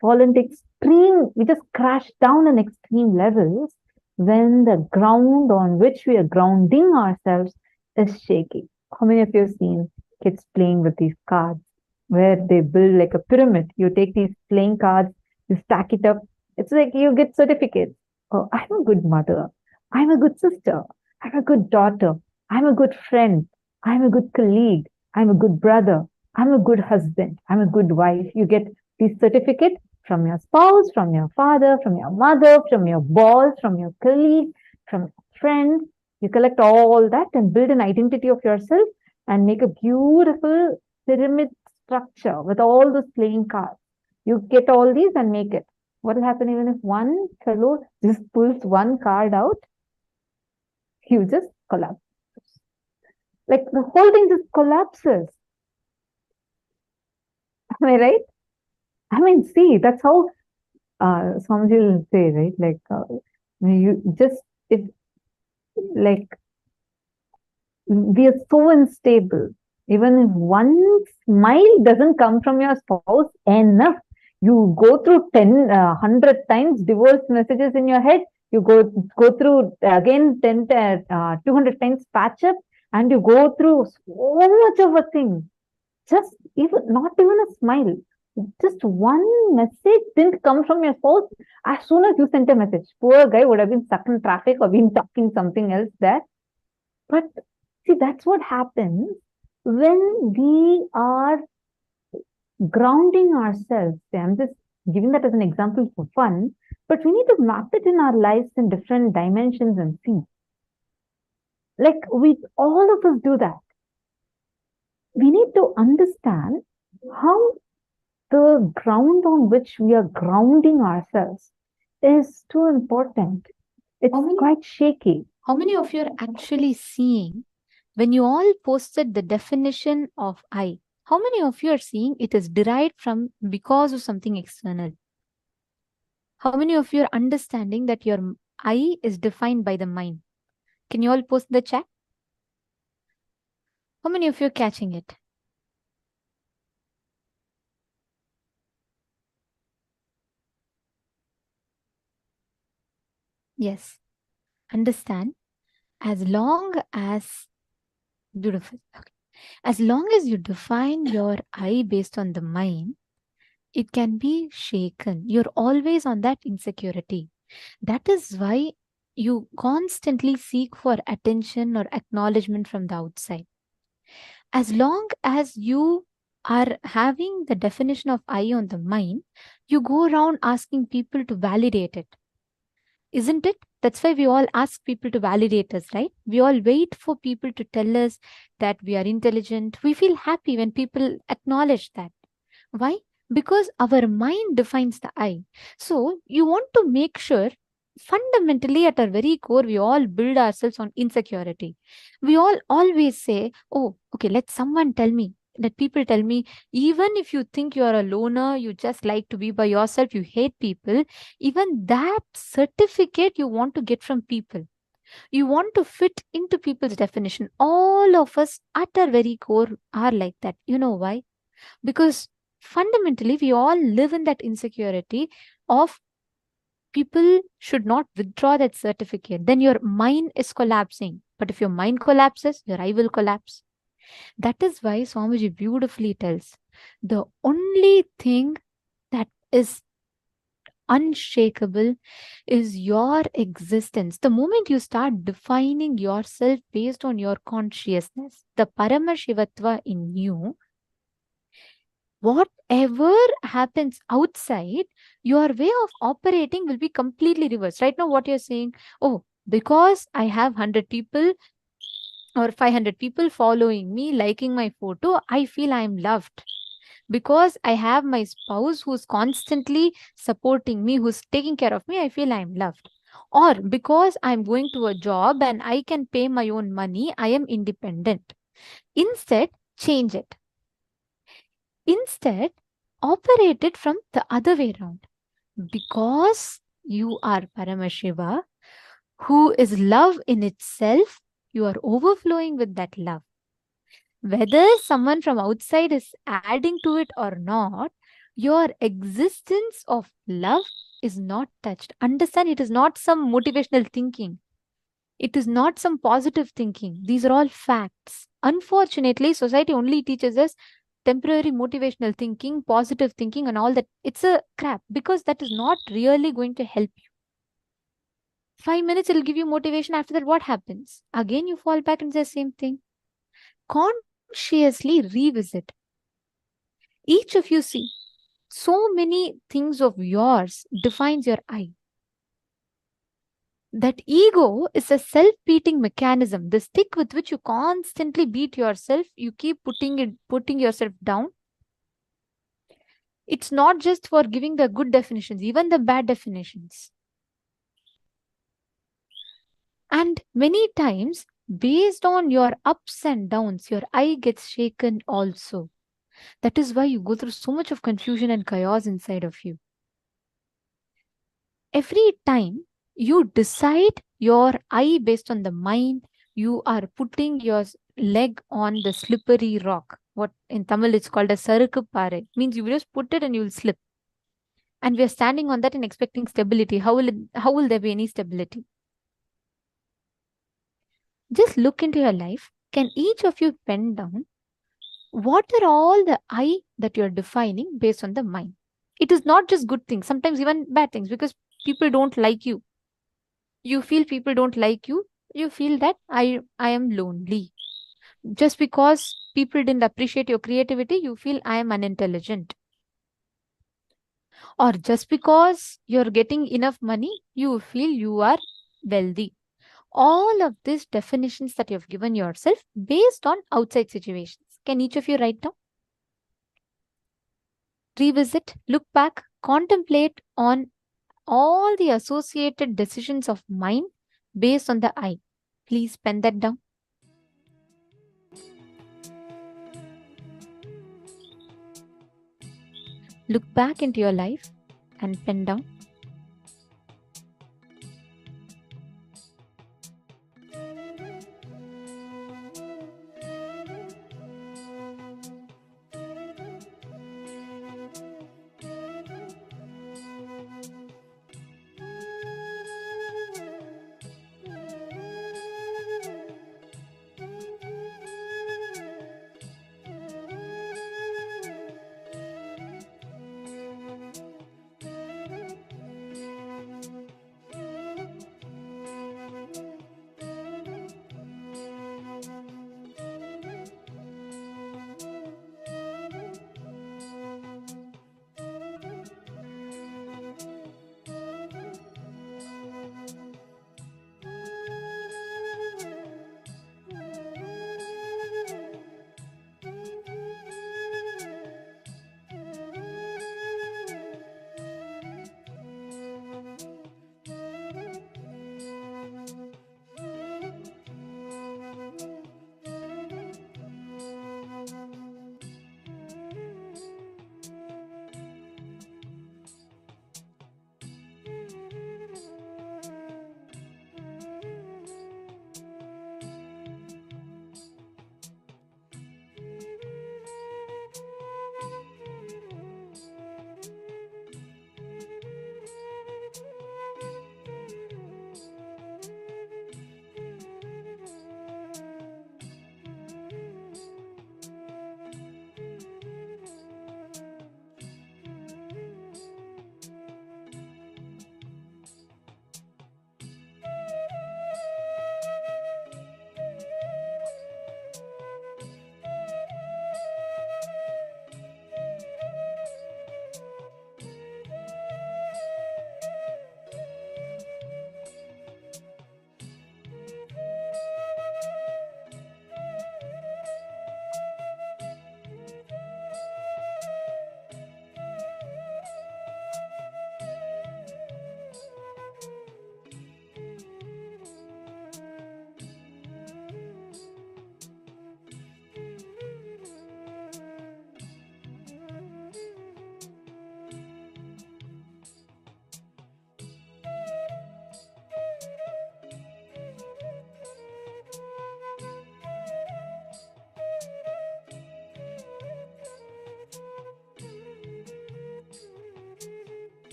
fall into extreme, we just crash down on extreme levels when the ground on which we are grounding ourselves is shaky. How many of you have seen kids playing with these cards where they build like a pyramid? You take these playing cards, you stack it up. It's like you get certificates. Oh, I'm a good mother. I'm a good sister. I'm a good daughter. I'm a good friend. I'm a good colleague. I'm a good brother. I'm a good husband. I'm a good wife. You get these certificates from your spouse, from your father, from your mother, from your boss, from your colleague, from your friend. You collect all that and build an identity of yourself and make a beautiful pyramid structure with all those playing cards. You get all these and make it. What will happen even if one fellow just pulls one card out? You just collapse. Like the whole thing just collapses. Am I right? I mean, see, that's how Swamiji will say, right, like, you just, like, we are so unstable. Even if one smile doesn't come from your spouse, enough. You go through 100 times divorce messages in your head. You go through again 200 times patch up, and you go through so much of a thing. Just not even a smile. Just one message didn't come from your spouse. As soon as you sent a message, poor guy would have been stuck in traffic or been talking something else there. But see, that's what happens when we are grounding ourselves. I'm just giving that as an example for fun, but we need to map it in our lives in different dimensions and see. Like, all of us do that. We need to understand how the ground on which we are grounding ourselves is too important. It's quite shaky. How many of you are actually seeing when you all posted the definition of I? How many of you are seeing it is derived from because of something external? How many of you are understanding that your I is defined by the mind? Can you all post in the chat? How many of you are catching it? Yes. Understand, as long as, beautiful. Okay. As long as you define your I based on the mind, it can be shaken. You're always on that insecurity. That is why you constantly seek for attention or acknowledgement from the outside. As long as you are having the definition of I on the mind, you go around asking people to validate it. Isn't it? That's why we all ask people to validate us, right? We all wait for people to tell us that we are intelligent. We feel happy when people acknowledge that. Why? Because our mind defines the I. So you want to make sure, fundamentally at our very core, we all build ourselves on insecurity. We all always say, oh, okay, let someone tell me. Let people tell me, even if you think you are a loner, you just like to be by yourself, you hate people, even that certificate you want to get from people. You want to fit into people's definition. All of us at our very core are like that. You know why? Because fundamentally, we all live in that insecurity of people should not withdraw that certificate. Then your mind is collapsing. But if your mind collapses, your eye will collapse. That is why Swamiji beautifully tells, the only thing that is unshakable is your existence. The moment you start defining yourself based on your consciousness, the Paramashivatva in you, whatever happens outside, your way of operating will be completely reversed. Right now, what you're saying, oh, because I have 100 people or 500 people following me, liking my photo, I feel I'm loved. Because I have my spouse who's constantly supporting me, who's taking care of me, I feel I'm loved. Or because I'm going to a job and I can pay my own money, I am independent. Instead, change it. Instead, operate it from the other way around. Because you are Paramashiva, who is love in itself, you are overflowing with that love. Whether someone from outside is adding to it or not, your existence of love is not touched. Understand, it is not some motivational thinking. It is not some positive thinking. These are all facts. Unfortunately, society only teaches us temporary motivational thinking, positive thinking, and all that. It's a crap because that is not really going to help you. 5 minutes, it'll give you motivation. After that, what happens? Again, you fall back and say the same thing. Consciously revisit. Each of you see, so many things of yours defines your I. That ego is a self-beating mechanism. The stick with which you constantly beat yourself, you keep putting yourself down. It's not just for giving the good definitions, even the bad definitions. And many times, based on your ups and downs, your I gets shaken also. That is why you go through so much of confusion and chaos inside of you. Every time you decide your I based on the mind, you are putting your leg on the slippery rock. What in Tamil it's called a sarukku pare. Means you just put it and you will slip. And we are standing on that and expecting stability. How will there be any stability? Just look into your life. Can each of you pen down what are all the I that you're defining based on the mind? It is not just good things, sometimes even bad things, because people don't like you. You feel people don't like you. You feel that I am lonely. Just because people didn't appreciate your creativity, you feel I am unintelligent. Or just because you're getting enough money, you feel you are wealthy. All of these definitions that you've given yourself based on outside situations. Can each of you write down? Revisit, look back, contemplate on all the associated decisions of mind based on the I. Please pen that down. Look back into your life and pen down.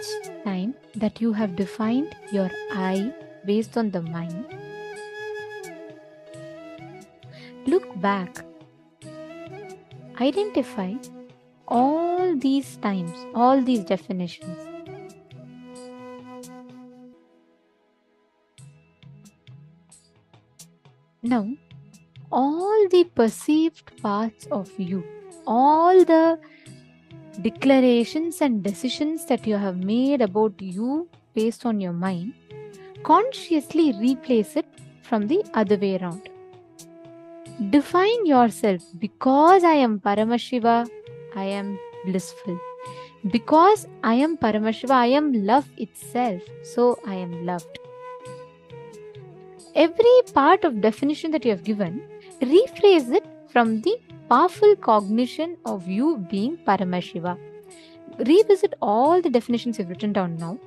each time that you have defined your I based on the mind, look back. Identify all these times, all these definitions. Now, all the perceived parts of you, all the declarations and decisions that you have made about you based on your mind, consciously replace it from the other way around. Define yourself: because I am Paramashiva, I am blissful. Because I am Paramashiva, I am love itself, so I am loved. Every part of definition that you have given, rephrase it from the powerful cognition of you being Paramashiva. Revisit all the definitions you've written down now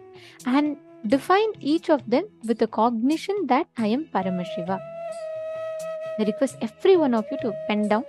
and define each of them with the cognition that I am Paramashiva. I request every one of you to pen down.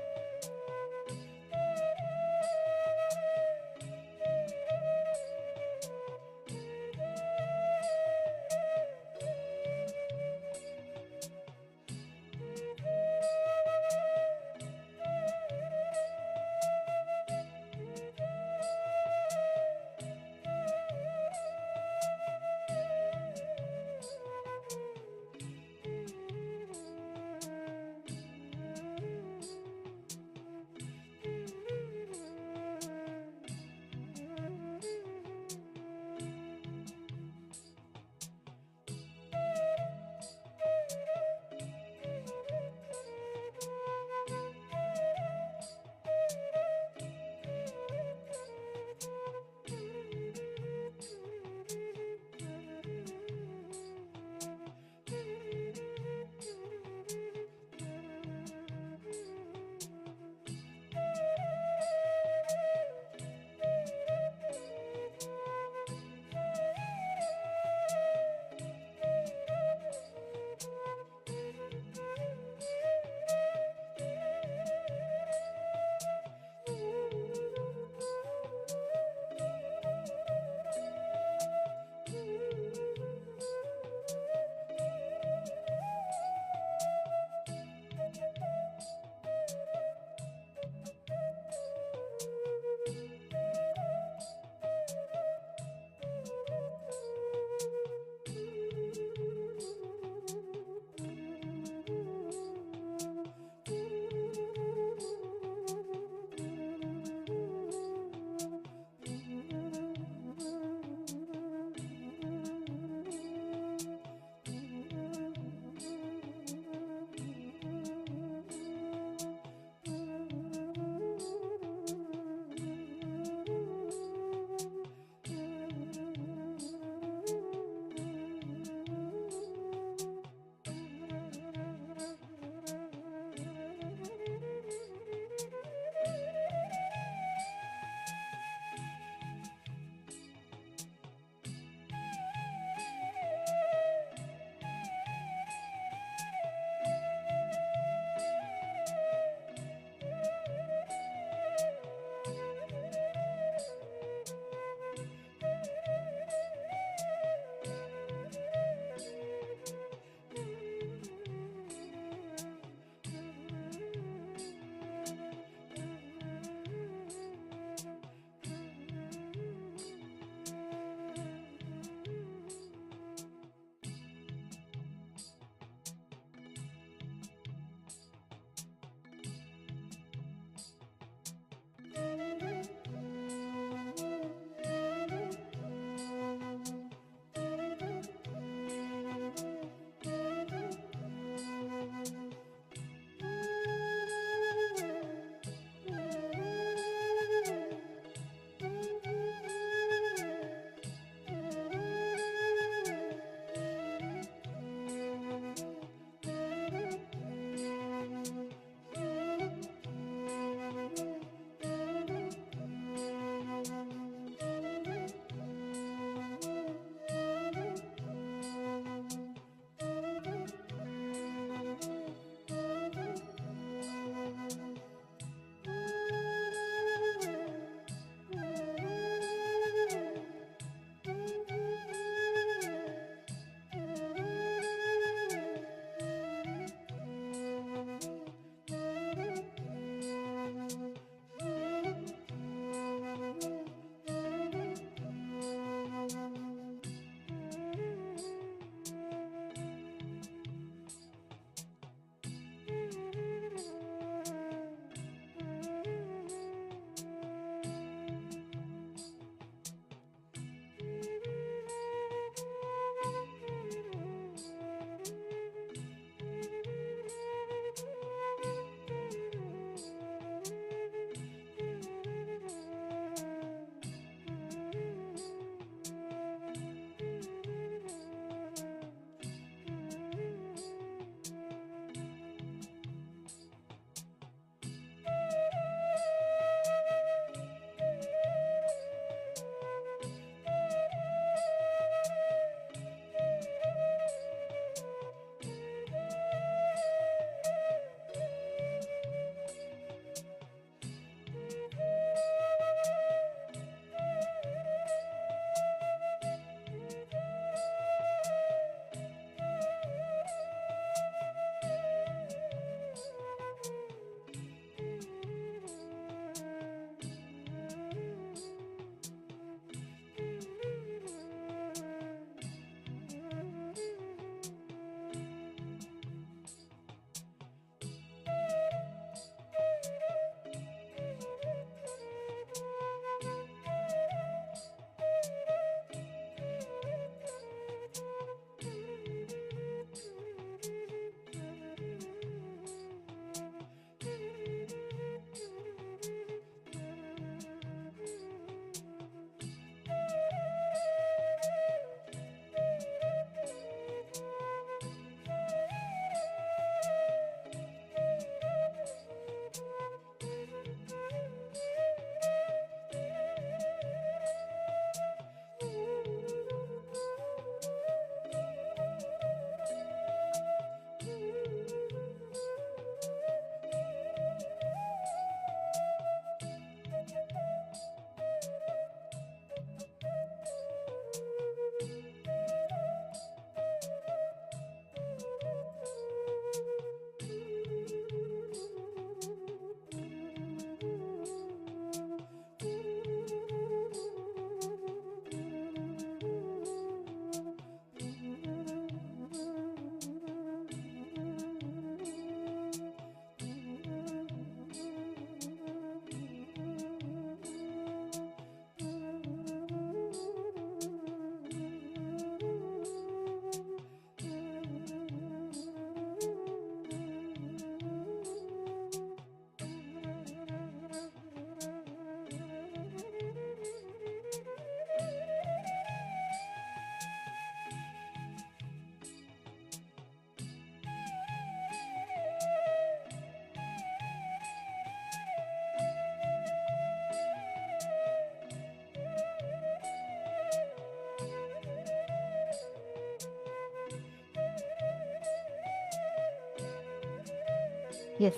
Yes.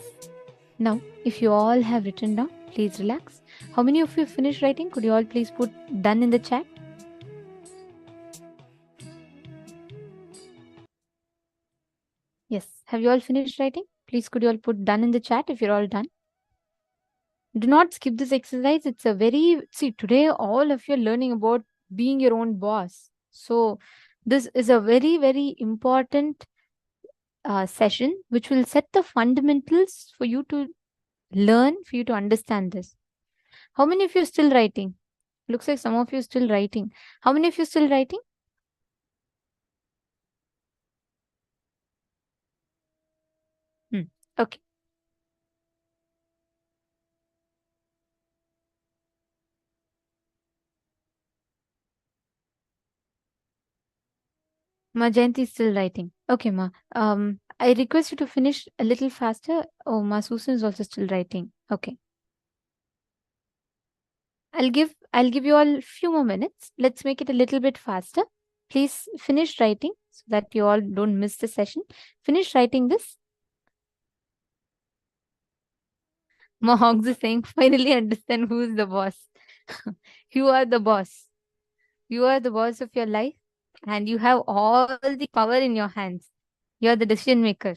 Now, if you all have written down, please relax. How many of you finished writing? Could you all please put done in the chat? Yes. Have you all finished writing? Please could you all put done in the chat if you're all done? Do not skip this exercise. It's a very, see, today all of you are learning about being your own boss. So this is a very, very important session which will set the fundamentals for you to learn, for you to understand this. How many of you are still writing? Looks like some of you are still writing. How many of you are still writing? Okay. Ma Jayanti is still writing. Okay, Ma. I request you to finish a little faster. Oh, Ma Susan is also still writing. Okay. I'll give you all a few more minutes. Let's make it a little bit faster. Please finish writing so that you all don't miss the session. Finish writing this. Ma Hogs is saying, finally understand who is the boss. You are the boss. You are the boss of your life and you have all the power in your hands. You are the decision maker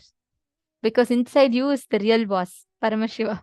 because inside you is the real boss, Paramashiva.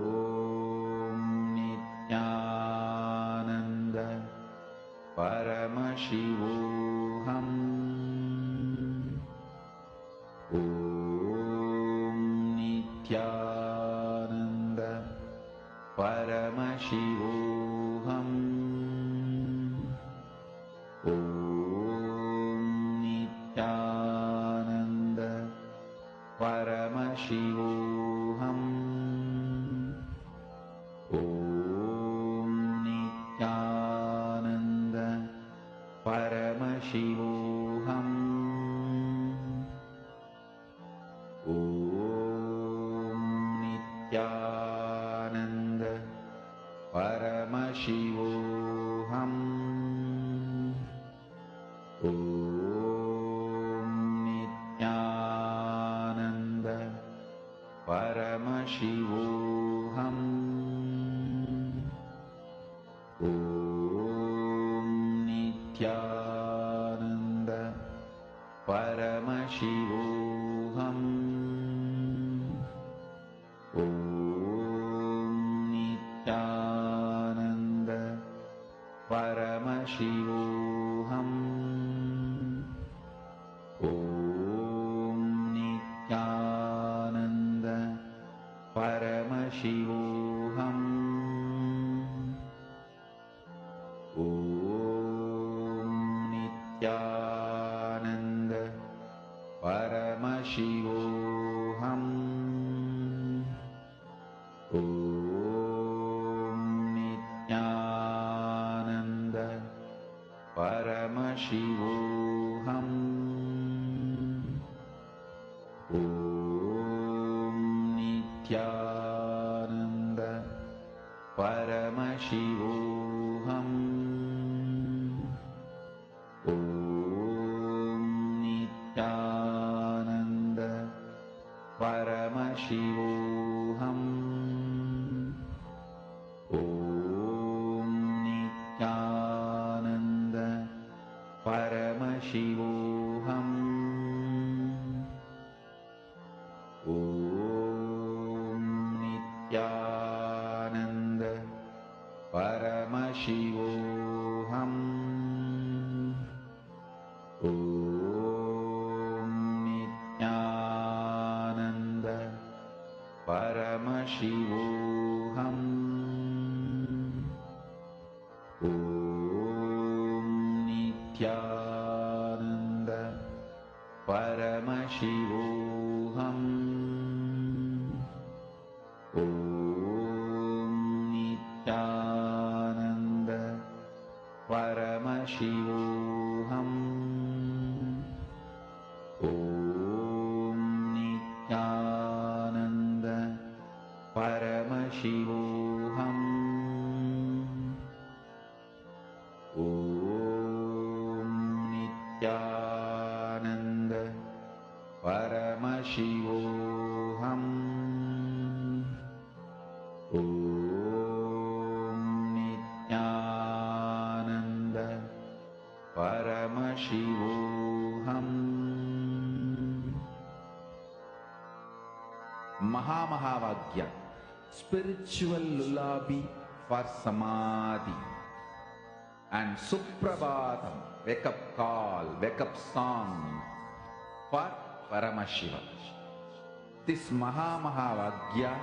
Paramashivoham. Om Nithyananda Paramashivoham. Om Nithyananda Paramashivoham. Om Nithyananda Paramashivoham. Om Nithyananda Paramashivoham. Om Nithyananda Paramashivoham. Om Nithyananda Paramashivoham. Om Nithyananda Paramashivoham. Om Nithyananda Paramashivoham. Om Nithyananda Paramashivoham. Om Nithyananda Paramashivoham. Om Nithyananda Paramashivoham. Om Nithyananda Paramashivoham. Om Nithyananda Paramashivoham. Om Nithyananda Paramashivoham. Om Nithyananda Paramashivoham. Om Nithyananda Paramashivoham. Om Nithyananda Paramashivoham. Om Nithyananda Paramashivoham. Om Nithyananda Paramashivoham. Mahamahavagya, spiritual lullaby for samadhi, and Suprabhatam, wake up call, wake up song for Paramashiva. This Mahamahavagya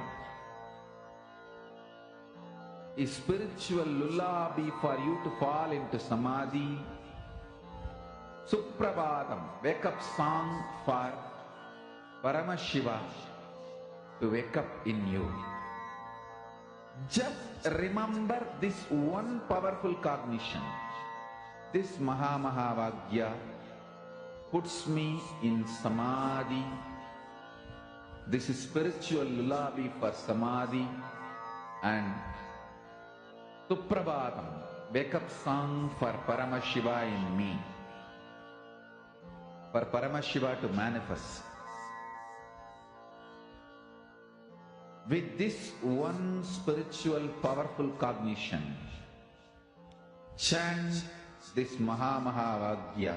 is spiritual lullaby for you to fall into samadhi. Suprabhatam, wake up song for Paramashiva to wake up in you. Just remember this one powerful cognition. This Mahamahavagya puts me in samadhi. This is spiritual lullaby for samadhi, and Suprabhatam, wake up song for Paramashiva in me. For Paramashiva to manifest. With this one spiritual powerful cognition, chant this Mahamahavagya.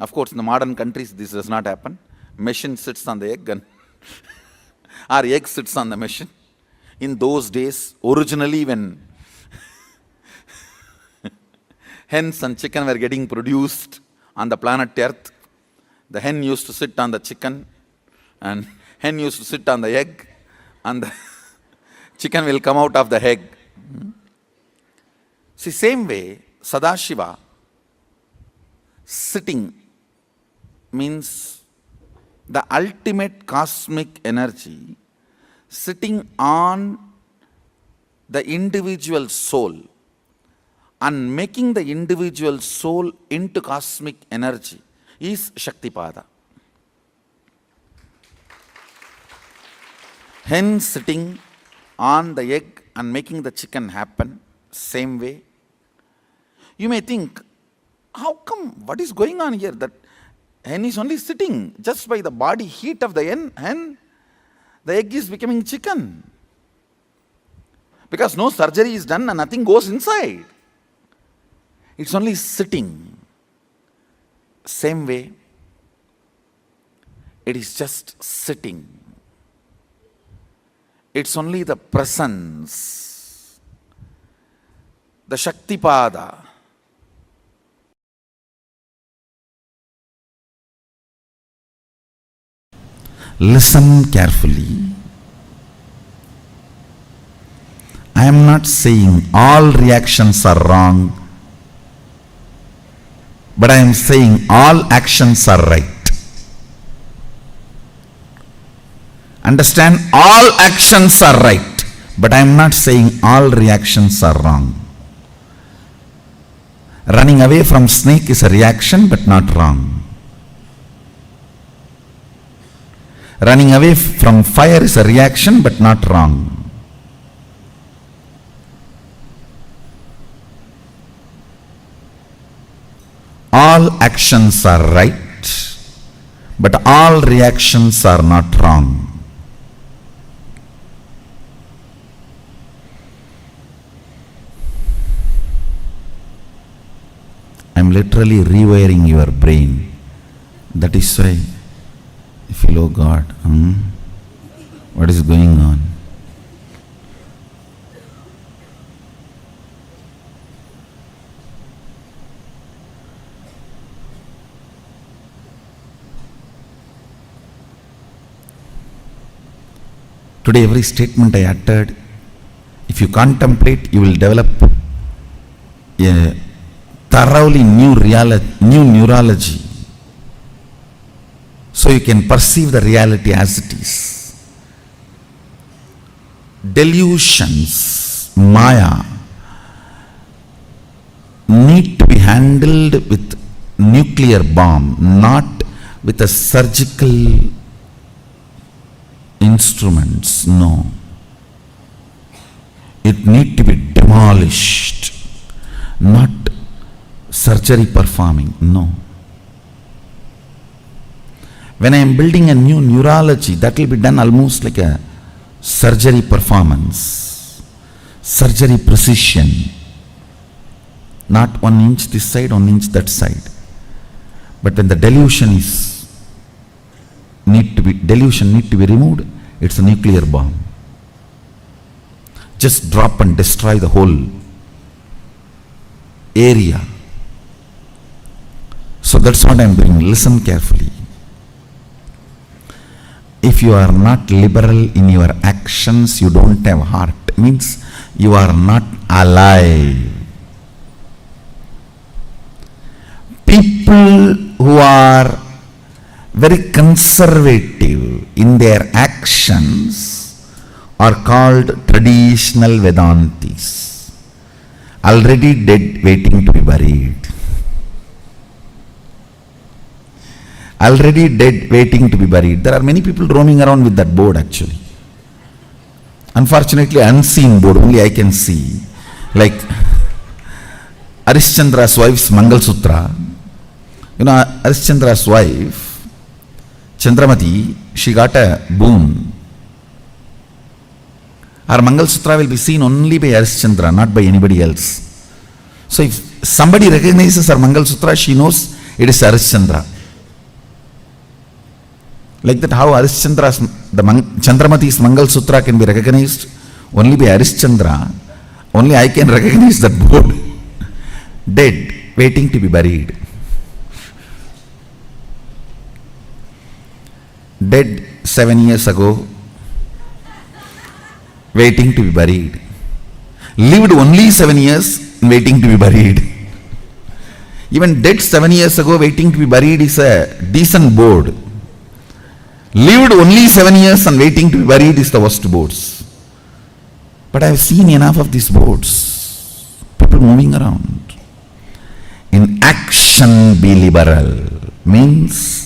Of course, in the modern countries, this does not happen. Machine sits on the egg and or egg sits on the machine. In those days, originally when hens and chicken were getting produced on the planet Earth, the hen used to sit on the chicken and hen used to sit on the egg and the chicken will come out of the egg. See, same way, Sadashiva sitting means the ultimate cosmic energy sitting on the individual soul and making the individual soul into cosmic energy is Shaktipada. Hen sitting on the egg and making the chicken happen, same way. You may think, how come, what is going on here? That hen is only sitting just by the body heat of the hen, the egg is becoming chicken. Because no surgery is done and nothing goes inside. It's only sitting. Same way, it is just sitting. It's only the presence, the Shaktipada. Listen carefully. I am not saying all reactions are wrong, but I am saying all actions are right. Understand? All actions are right, but I am not saying all reactions are wrong. Running away from snake is a reaction, but not wrong. Running away from fire is a reaction, but not wrong. All actions are right, but all reactions are not wrong. I am literally rewiring your brain. That is why you feel, oh God, what is going on? Today, every statement I uttered, if you contemplate, you will develop a thoroughly new neurology. So you can perceive the reality as it is. Delusions, Maya, need to be handled with nuclear bomb, not with a surgical instruments. No. It need to be demolished, not surgery performing. No. When I am building a new neurology, that will be done almost like a surgery performance, surgery precision, not 1 inch this side, 1 inch that side. But when the delusion need to be removed, it's a nuclear bomb. Just drop and destroy the whole area. So that's what I am doing. Listen carefully. If you are not liberal in your actions, you don't have heart. Means you are not alive. People who are very conservative in their actions are called traditional Vedantis. Already dead, waiting to be buried. Already dead, waiting to be buried. There are many people roaming around with that board actually. Unfortunately, unseen board, only I can see. Like Arishchandra's wife's Mangal Sutra. You know, Arishchandra's wife, Chandramati, she got a boon. Her Mangal Sutra will be seen only by Arishchandra, not by anybody else. So if somebody recognizes her Mangal Sutra, she knows it is Harishchandra. Like that, how Harishchandra's, the Chandramati's Mangal Sutra can be recognized only by Harishchandra. Only I can recognize that board. Dead, waiting to be buried. Dead 7 years ago, waiting to be buried. Lived only 7 years, waiting to be buried. Even dead 7 years ago, waiting to be buried is a decent board. Lived only 7 years and waiting to be buried is the worst boards. But I have seen enough of these boards. People moving around. In action be liberal means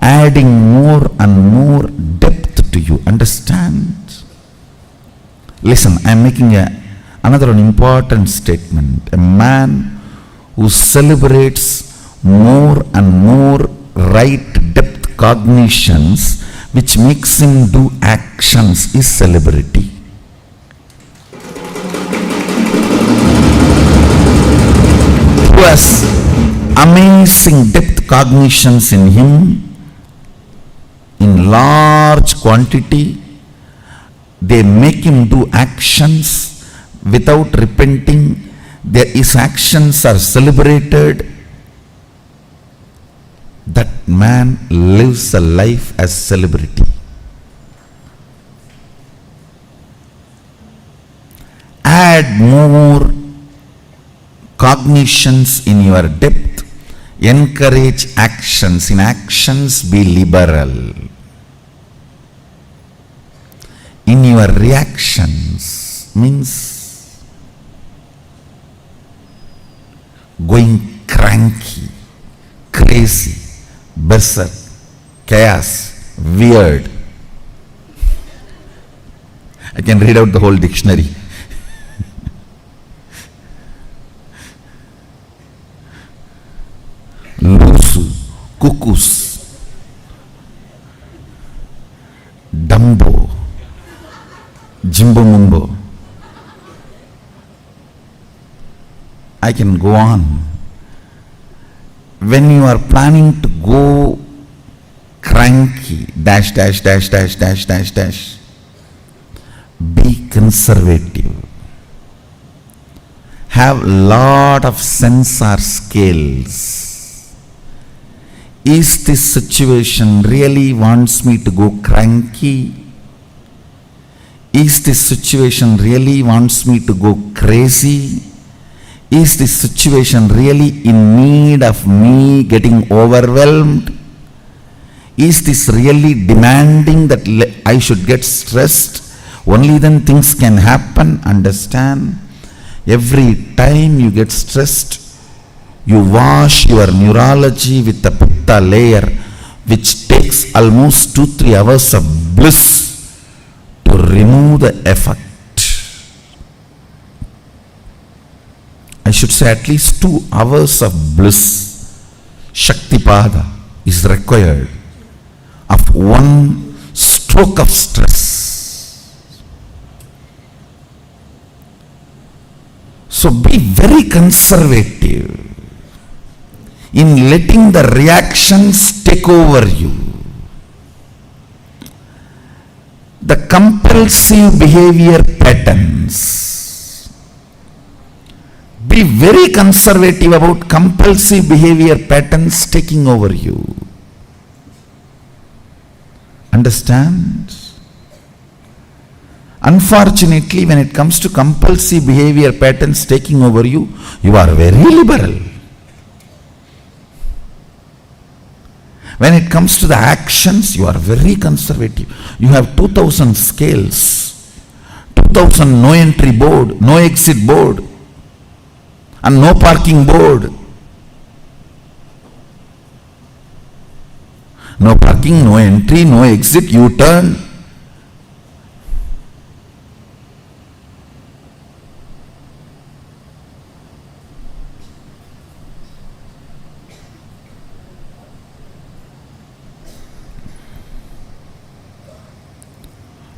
adding more and more depth to you. Understand? Listen, I am making another important statement. A man who celebrates more and more right depth cognitions which makes him do actions is celebrity. Who has amazing depth cognitions in him in large quantity, they make him do actions without repenting. His actions are celebrated. That man lives a life as celebrity. Add more cognitions in your depth. Encourage actions. In actions be liberal. In your reactions means going cranky, crazy, berserk, chaos, weird. I can read out the whole dictionary. Lusu, cuckoos, Dumbo, Jimbo Mumbo. I can go on. When you are planning to go cranky, dash, dash, dash, dash, dash, dash, dash, be conservative. Have lot of sensor scales. Is this situation really wants me to go cranky? Is this situation really wants me to go crazy? Is this situation really in need of me getting overwhelmed? Is this really demanding that I should get stressed? Only then things can happen. Understand? Every time you get stressed, you wash your neurology with the pitta layer, which takes almost 2-3 hours of bliss to remove the effect. I should say at least 2 hours of bliss, Shaktipada, is required of one stroke of stress. So be very conservative in letting the reactions take over you. The compulsive behavior patterns. Be very conservative about compulsive behavior patterns taking over you. Understand? Unfortunately, when it comes to compulsive behavior patterns taking over you, you are very liberal. When it comes to the actions, you are very conservative. You have 2000 scales, 2000 no entry board, no exit board, and no parking board. No parking, no entry, no exit, U-turn.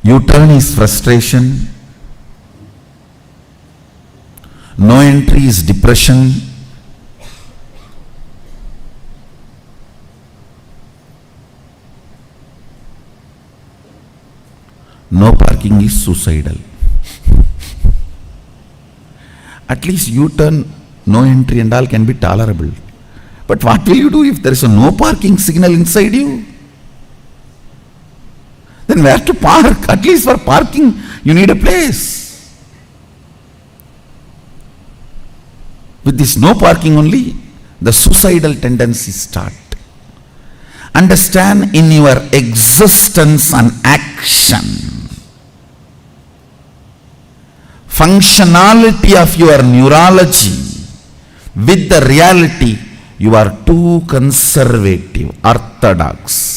U-turn is frustration. No entry is depression. no parking is suicidal. At least U-turn, no entry and all can be tolerable. But what will you do if there is a no parking signal inside you? Then where to park? At least for parking, you need a place. With this no parking only, the suicidal tendencies start. Understand in your existence and action, functionality of your neurology with the reality, you are too conservative, orthodox.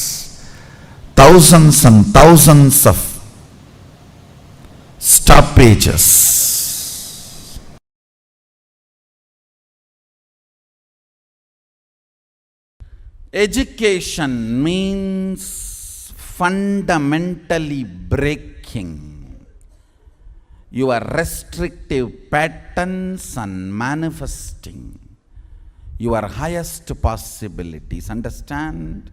Thousands and thousands of stoppages. Education means fundamentally breaking your restrictive patterns and manifesting your highest possibilities. Understand?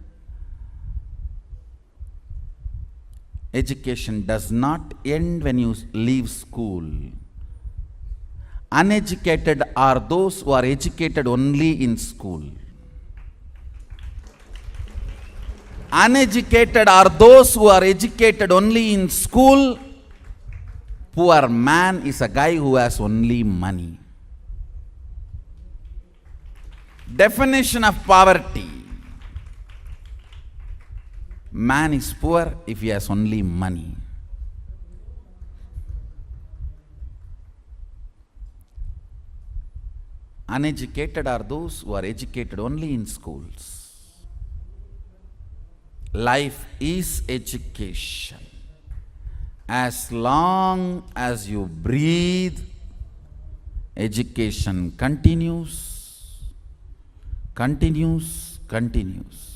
Education does not end when you leave school. Uneducated are those who are educated only in school. Uneducated are those who are educated only in school. Poor man is a guy who has only money. Definition of poverty. Man is poor if he has only money. Uneducated are those who are educated only in schools. Life is education. As long as you breathe, education continues, continues, continues.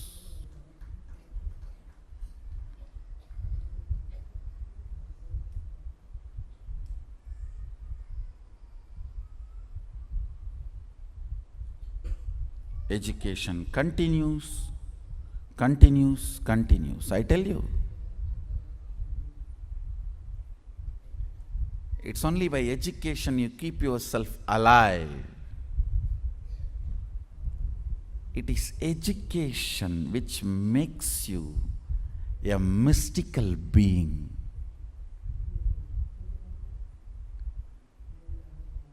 Education continues, continues, continues. I tell you, it's only by education you keep yourself alive. It is education which makes you a mystical being.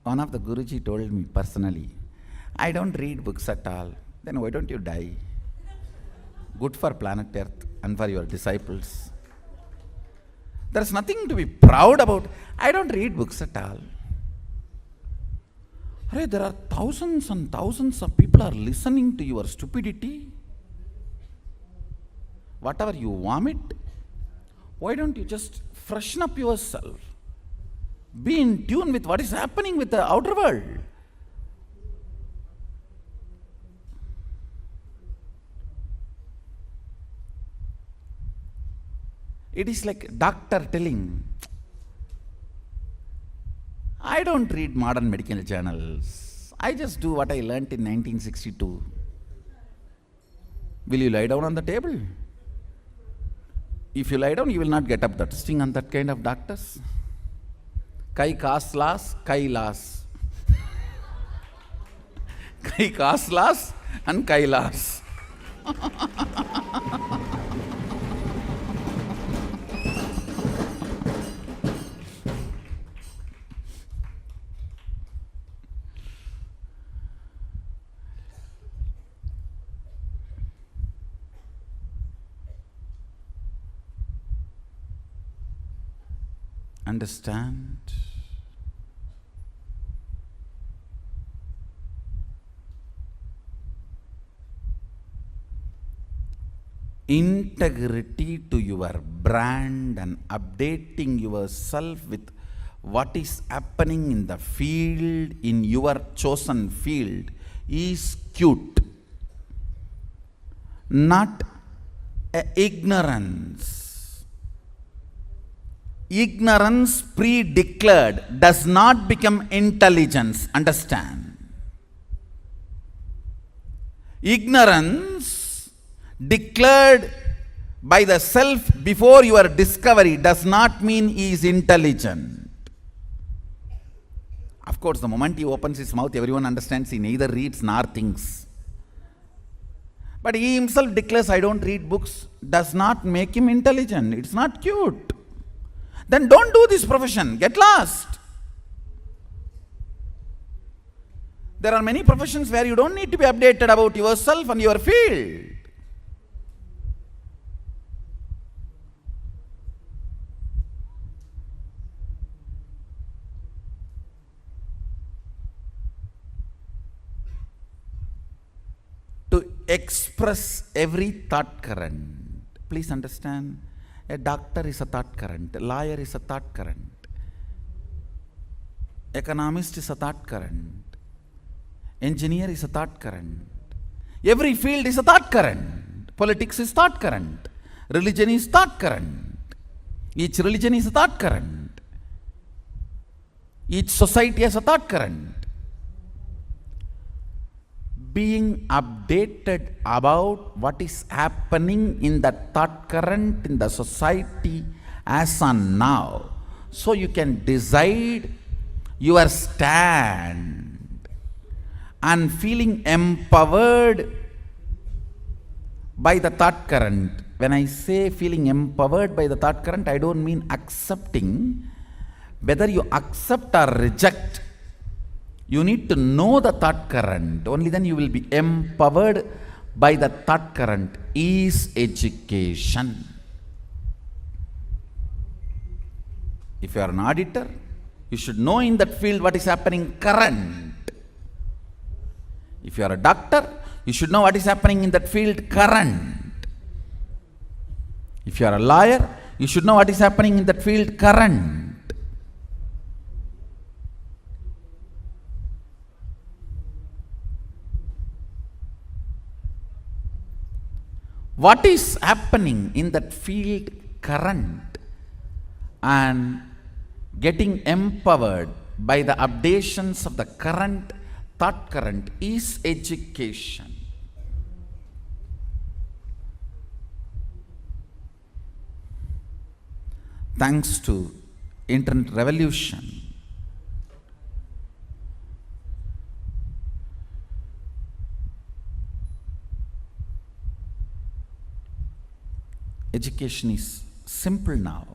One of the Guruji told me personally, I don't read books at all. Then why don't you die? Good for planet Earth and for your disciples. There's nothing to be proud about. I don't read books at all. There are thousands and thousands of people are listening to your stupidity. Whatever you vomit, why don't you just freshen up yourself? Be in tune with what is happening with the outer world. It is like doctor telling, I don't read modern medical journals. I just do what I learnt in 1962. Will you lie down on the table? If you lie down, you will not get up. That sting on that kind of doctors. KAILÄSA. KAILÄSA and KAILÄSA. Understand? Integrity to your brand and updating yourself with what is happening in the field, in your chosen field, is cute. Not ignorance. Ignorance pre-declared does not become intelligence. Understand? Ignorance declared by the self before your discovery does not mean he is intelligent. Of course, the moment he opens his mouth, everyone understands he neither reads nor thinks. But he himself declares, I don't read books, does not make him intelligent. It's not cute. Then don't do this profession. Get lost. There are many professions where you don't need to be updated about yourself and your field. To express every thought current, please understand, a doctor is a thought current, a lawyer is a thought current, economist is a thought current, engineer is a thought current. Every field is a thought current. Politics is thought current. Religion is thought current. Each religion is a thought current. Each society has a thought current. Being updated about what is happening in that thought current in the society as on now, so you can decide your stand, and feeling empowered by the thought current. When I say feeling empowered by the thought current, I don't mean accepting. Whether you accept or reject, you need to know the thought current. Only then you will be empowered by the thought current. Is education. If you are an auditor, you should know in that field what is happening current. If you are a doctor, you should know what is happening in that field current. If you are a lawyer, you should know what is happening in that field current. What is happening in that field current and getting empowered by the updations of the current thought current is education. Thanks to internet revolution, education is simple now.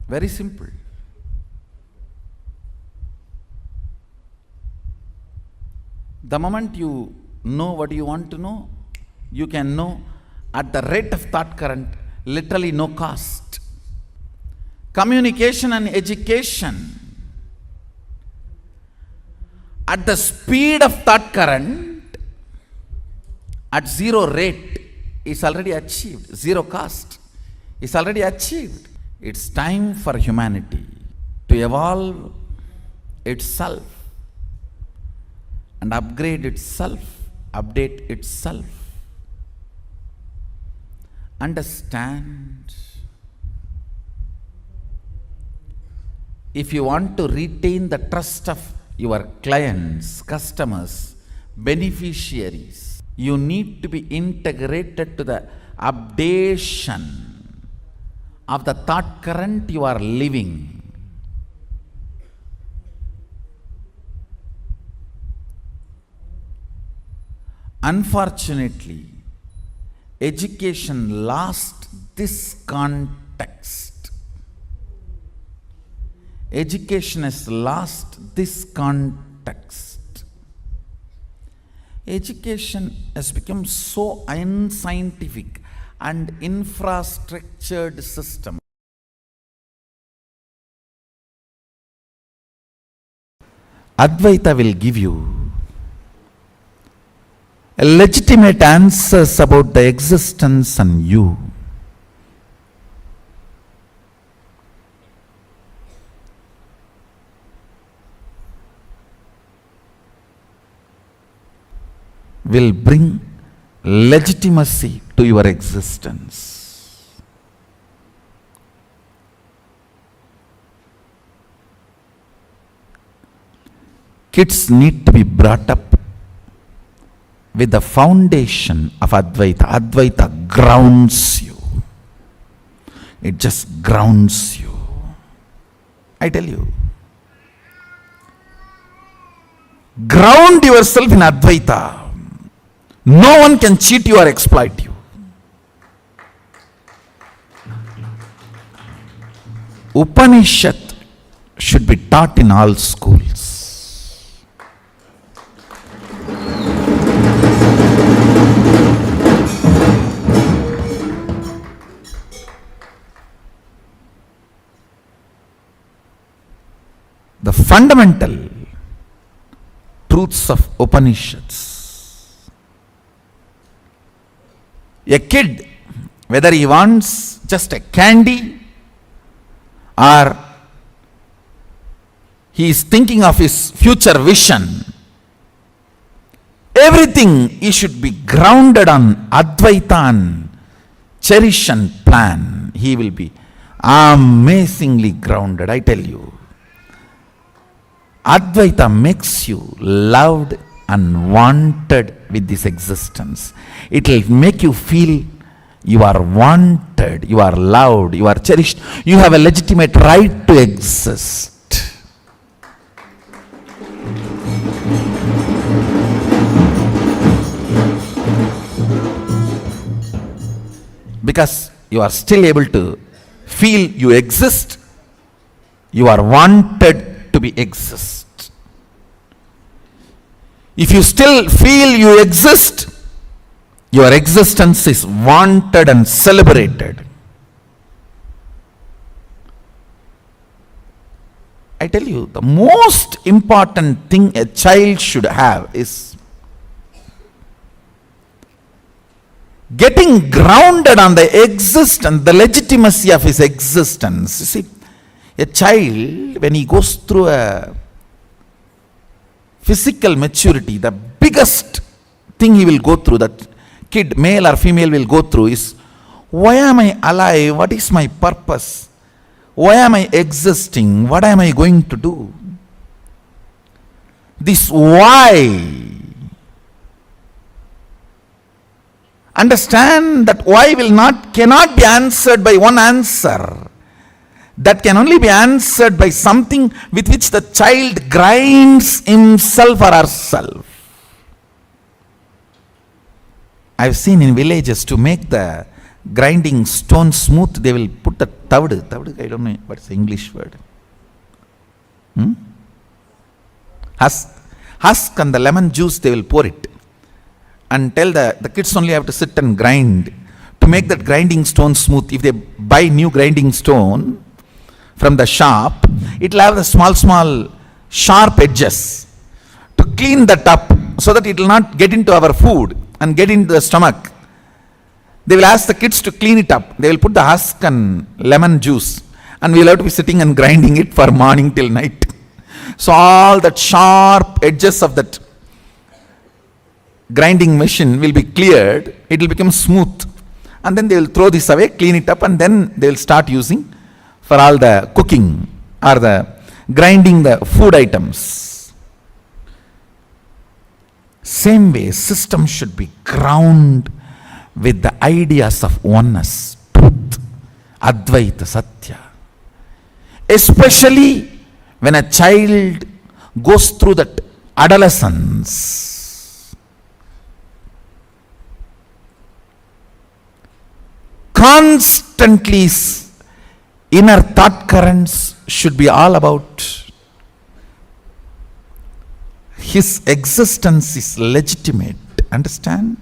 Very simple. The moment you know what you want to know, you can know at the rate of thought current, literally no cost. Communication and education at the speed of thought current, at zero rate, is already achieved. Zero cost is already achieved. It's time for humanity to evolve itself and upgrade itself, update itself. Understand, if you want to retain the trust of your clients, customers, beneficiaries, you need to be integrated to the updation of the thought current you are living. Unfortunately, education lost this context. Education has lost this context. Education has become so unscientific and infrastructured system. Advaita will give you legitimate answers about the existence and you. Will bring legitimacy to your existence. Kids need to be brought up with the foundation of Advaita. Advaita grounds you. It just grounds you. I tell you. Ground yourself in Advaita. No one can cheat you or exploit you. Upanishad should be taught in all schools. The fundamental truths of Upanishads. A kid, whether he wants just a candy or he is thinking of his future vision, everything he should be grounded on Advaita and cherish and plan. He will be amazingly grounded, I tell you. Advaita makes you loved and wanted with this existence. It will make you feel you are wanted, you are loved, you are cherished, you have a legitimate right to exist. Because you are still able to feel you exist, you are wanted to be exist. If you still feel you exist, your existence is wanted and celebrated. I tell you, the most important thing a child should have is getting grounded on the existence, the legitimacy of his existence. You see, a child, when he goes through a physical maturity, the biggest thing he will go through, that kid, male or female, will go through is, why am I alive? What is my purpose? Why am I existing? What am I going to do? This why. Understand that why cannot be answered by one answer. That can only be answered by something with which the child grinds himself or herself. I've seen in villages, to make the grinding stone smooth, they will put a tavd. Tavd, I don't know what's the English word. Husk and the lemon juice, they will pour it. And tell the kids only have to sit and grind. To make that grinding stone smooth, if they buy new grinding stone from the shop, it will have the small sharp edges. To clean that up, so that it will not get into our food and get into the stomach, they will ask the kids to clean it up. They will put the husk and lemon juice, and we will have to be sitting and grinding it for morning till night. So all that sharp edges of that grinding machine will be cleared, it will become smooth, and then they will throw this away, clean it up, and then they will start using for all the cooking or the grinding the food items. Same way, system should be grounded with the ideas of oneness, truth, Advaita, Satya. Especially when a child goes through that adolescence. Constantly inner thought currents should be all about his existence is legitimate. Understand?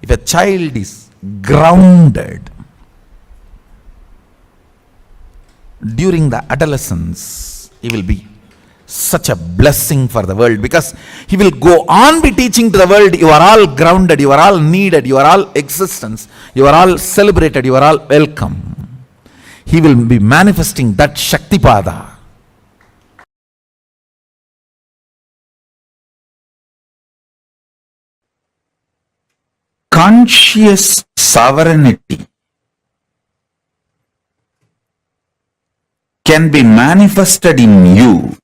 If a child is grounded during the adolescence, he will be such a blessing for the world, because he will go on be teaching to the world, you are all grounded, you are all needed, you are all existence, you are all celebrated, you are all welcome. He will be manifesting that Shaktipada. Conscious sovereignty can be manifested in you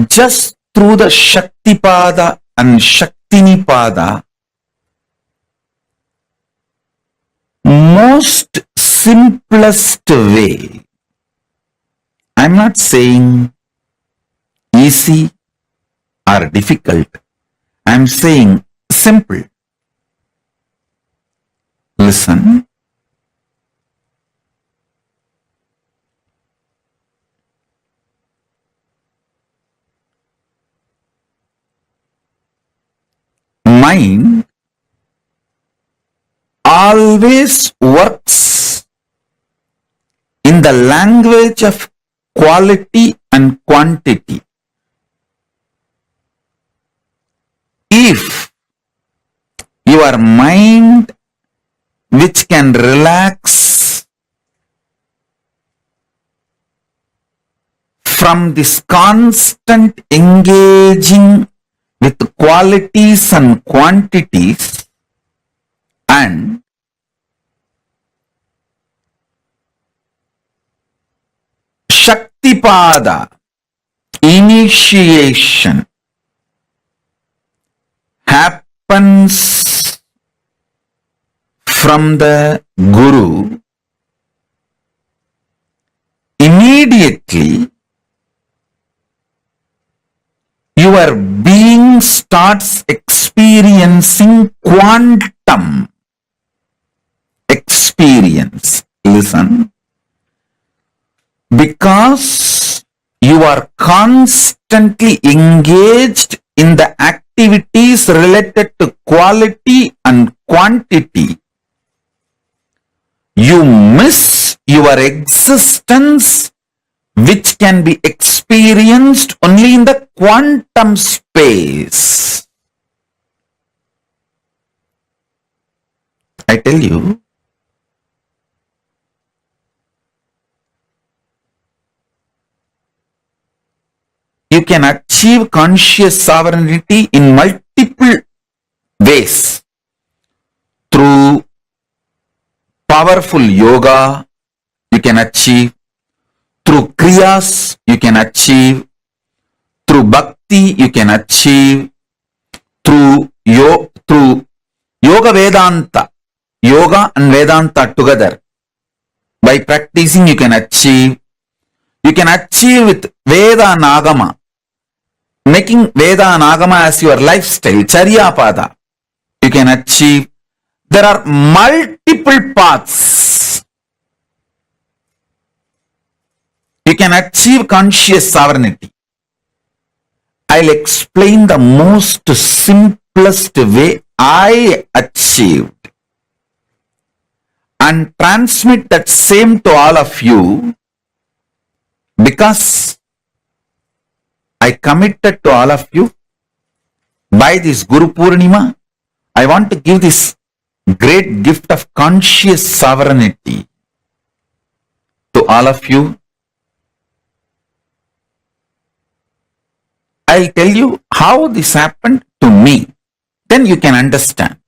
just through the Shaktipada and Shaktinipada, most simplest way. I'm not saying easy or difficult. I'm saying simple. Listen. Mind always works in the language of quality and quantity. If your mind, which can relax from this constant engaging with qualities and quantities, and Shaktipada, initiation, happens from the Guru, immediately your being starts experiencing quantum experience. Listen. Because you are constantly engaged in the activities related to quality and quantity, you miss your existence, which can be experienced only in the quantum space. I tell you, you can achieve conscious sovereignty in multiple ways. Through powerful yoga, you can achieve. Through kriyas, you can achieve. Through bhakti, you can achieve. Through yoga Vedanta, yoga and Vedanta together. By practicing, you can achieve. You can achieve with Veda and Agama. Making Veda and Agama as your lifestyle, Charyapada, you can achieve. There are multiple paths. You can achieve conscious sovereignty. I'll explain the most simplest way I achieved and transmit that same to all of you, because I committed to all of you by this Guru Purnima. I want to give this great gift of conscious sovereignty to all of you. I'll tell you how this happened to me. Then you can understand.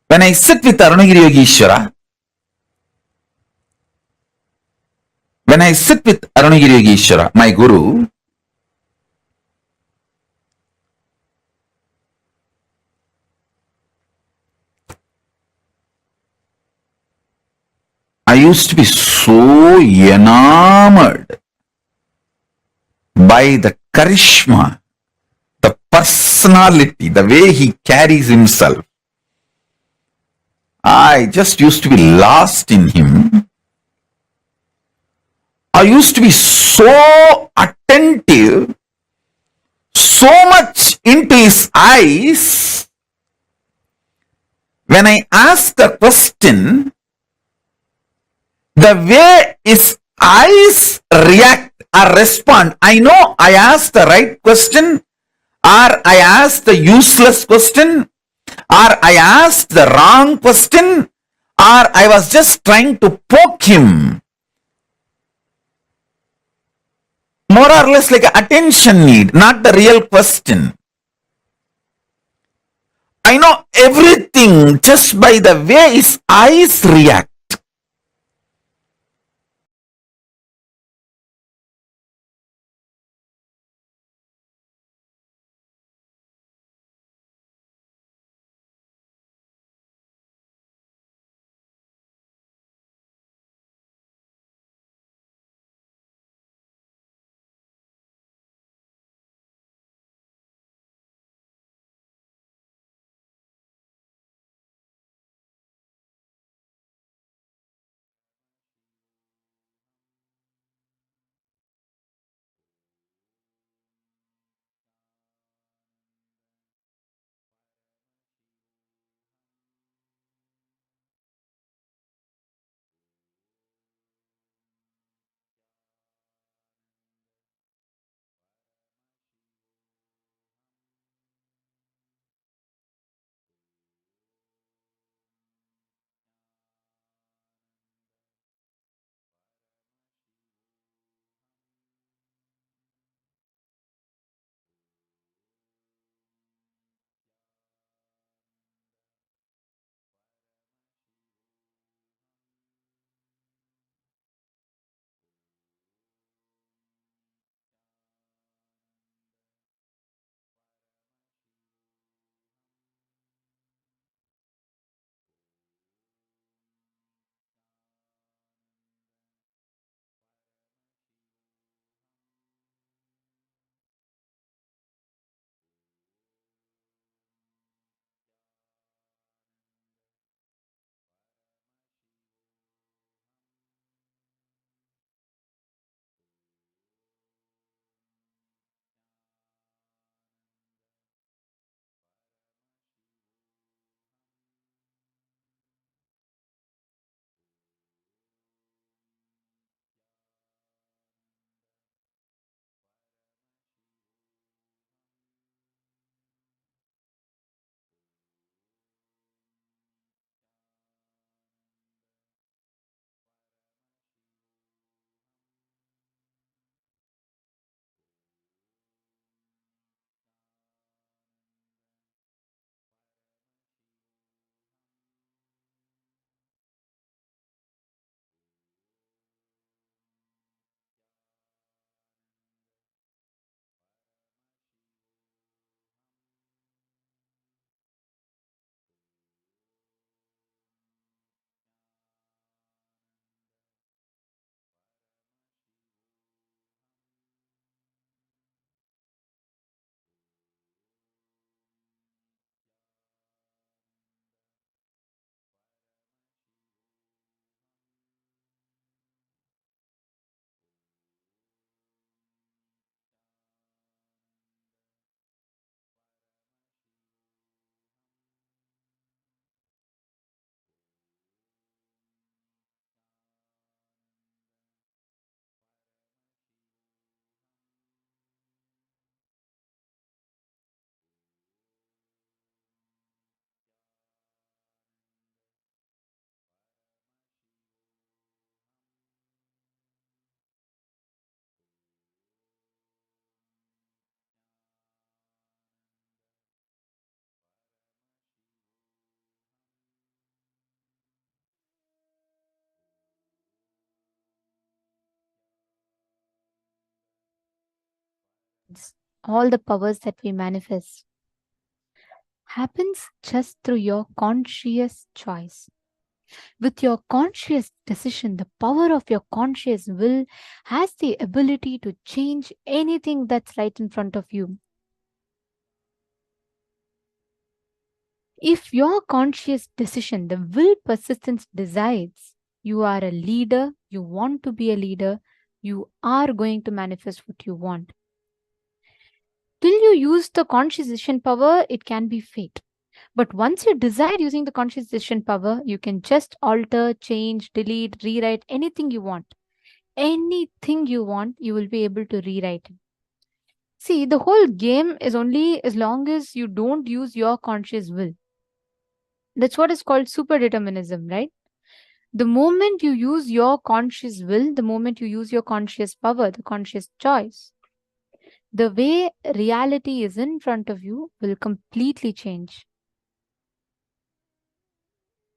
When I sit with Arunagiri Yogeshwara, my Guru, I used to be so enamored by the charisma, the personality, the way he carries himself. I just used to be lost in him. I used to be so attentive, so much into his eyes. When I asked a question, the way his eyes react or respond, I know I asked the right question, or I asked the useless question, or I asked the wrong question, or I was just trying to poke him. More or less like an attention need, not the real question. I know everything just by the way his eyes react. all the powers that we manifest, happens just through your conscious choice. With your conscious decision, the power of your conscious will has the ability to change anything that's right in front of you. If your conscious decision, the will persistence decides, you are a leader, you want to be a leader, you are going to manifest what you want. Till you use the conscious decision power, it can be fate. But once you decide using the conscious decision power, you can just alter, change, delete, rewrite anything you want. Anything you want, you will be able to rewrite it. See, the whole game is only as long as you don't use your conscious will. That's what is called super determinism, right? The moment you use your conscious will, the moment you use your conscious power, the conscious choice, the way reality is in front of you will completely change.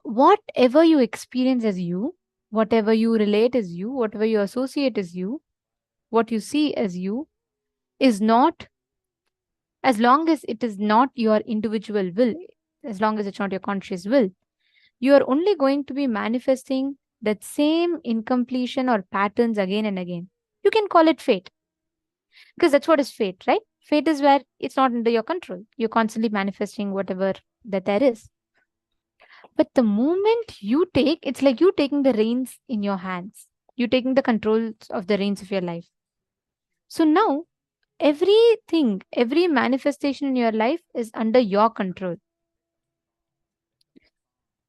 Whatever you experience as you, whatever you relate as you, whatever you associate as you, what you see as you, is not, as long as it is not your individual will, as long as it's not your conscious will, you are only going to be manifesting that same incompletion or patterns again and again. You can call it fate, because that's what is fate, right? Fate is where it's not under your control. You're constantly manifesting whatever that there is. But the moment you take, it's like you taking the reins in your hands. You're taking the controls of the reins of your life. So now, everything, every manifestation in your life is under your control.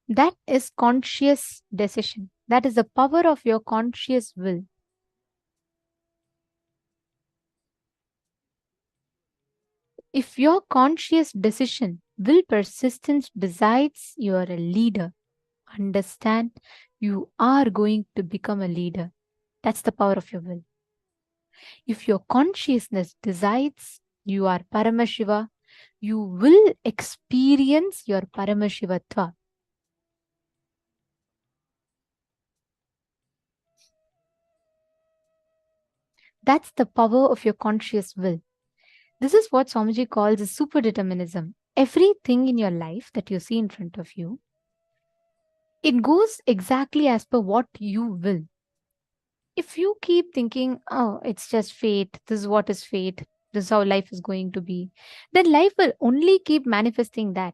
That is conscious decision. That is the power of your conscious will. If your conscious decision, will persistence decides you are a leader, understand you are going to become a leader. That's the power of your will. If your consciousness decides you are Paramashiva, you will experience your Paramashivatva. That's the power of your conscious will. This is what Swamiji calls a super determinism. Everything in your life that you see in front of you, it goes exactly as per what you will. If you keep thinking, oh, it's just fate, this is what is fate, this is how life is going to be, then life will only keep manifesting that.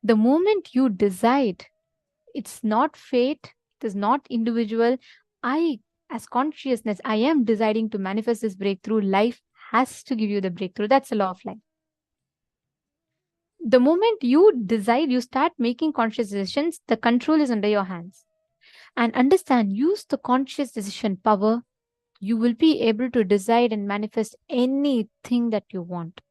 The moment you decide it's not fate, it is not individual, as consciousness, I am deciding to manifest this breakthrough, life has to give you the breakthrough. That's the law of life. The moment you decide, you start making conscious decisions, the control is under your hands. And understand, use the conscious decision power, you will be able to decide and manifest anything that you want.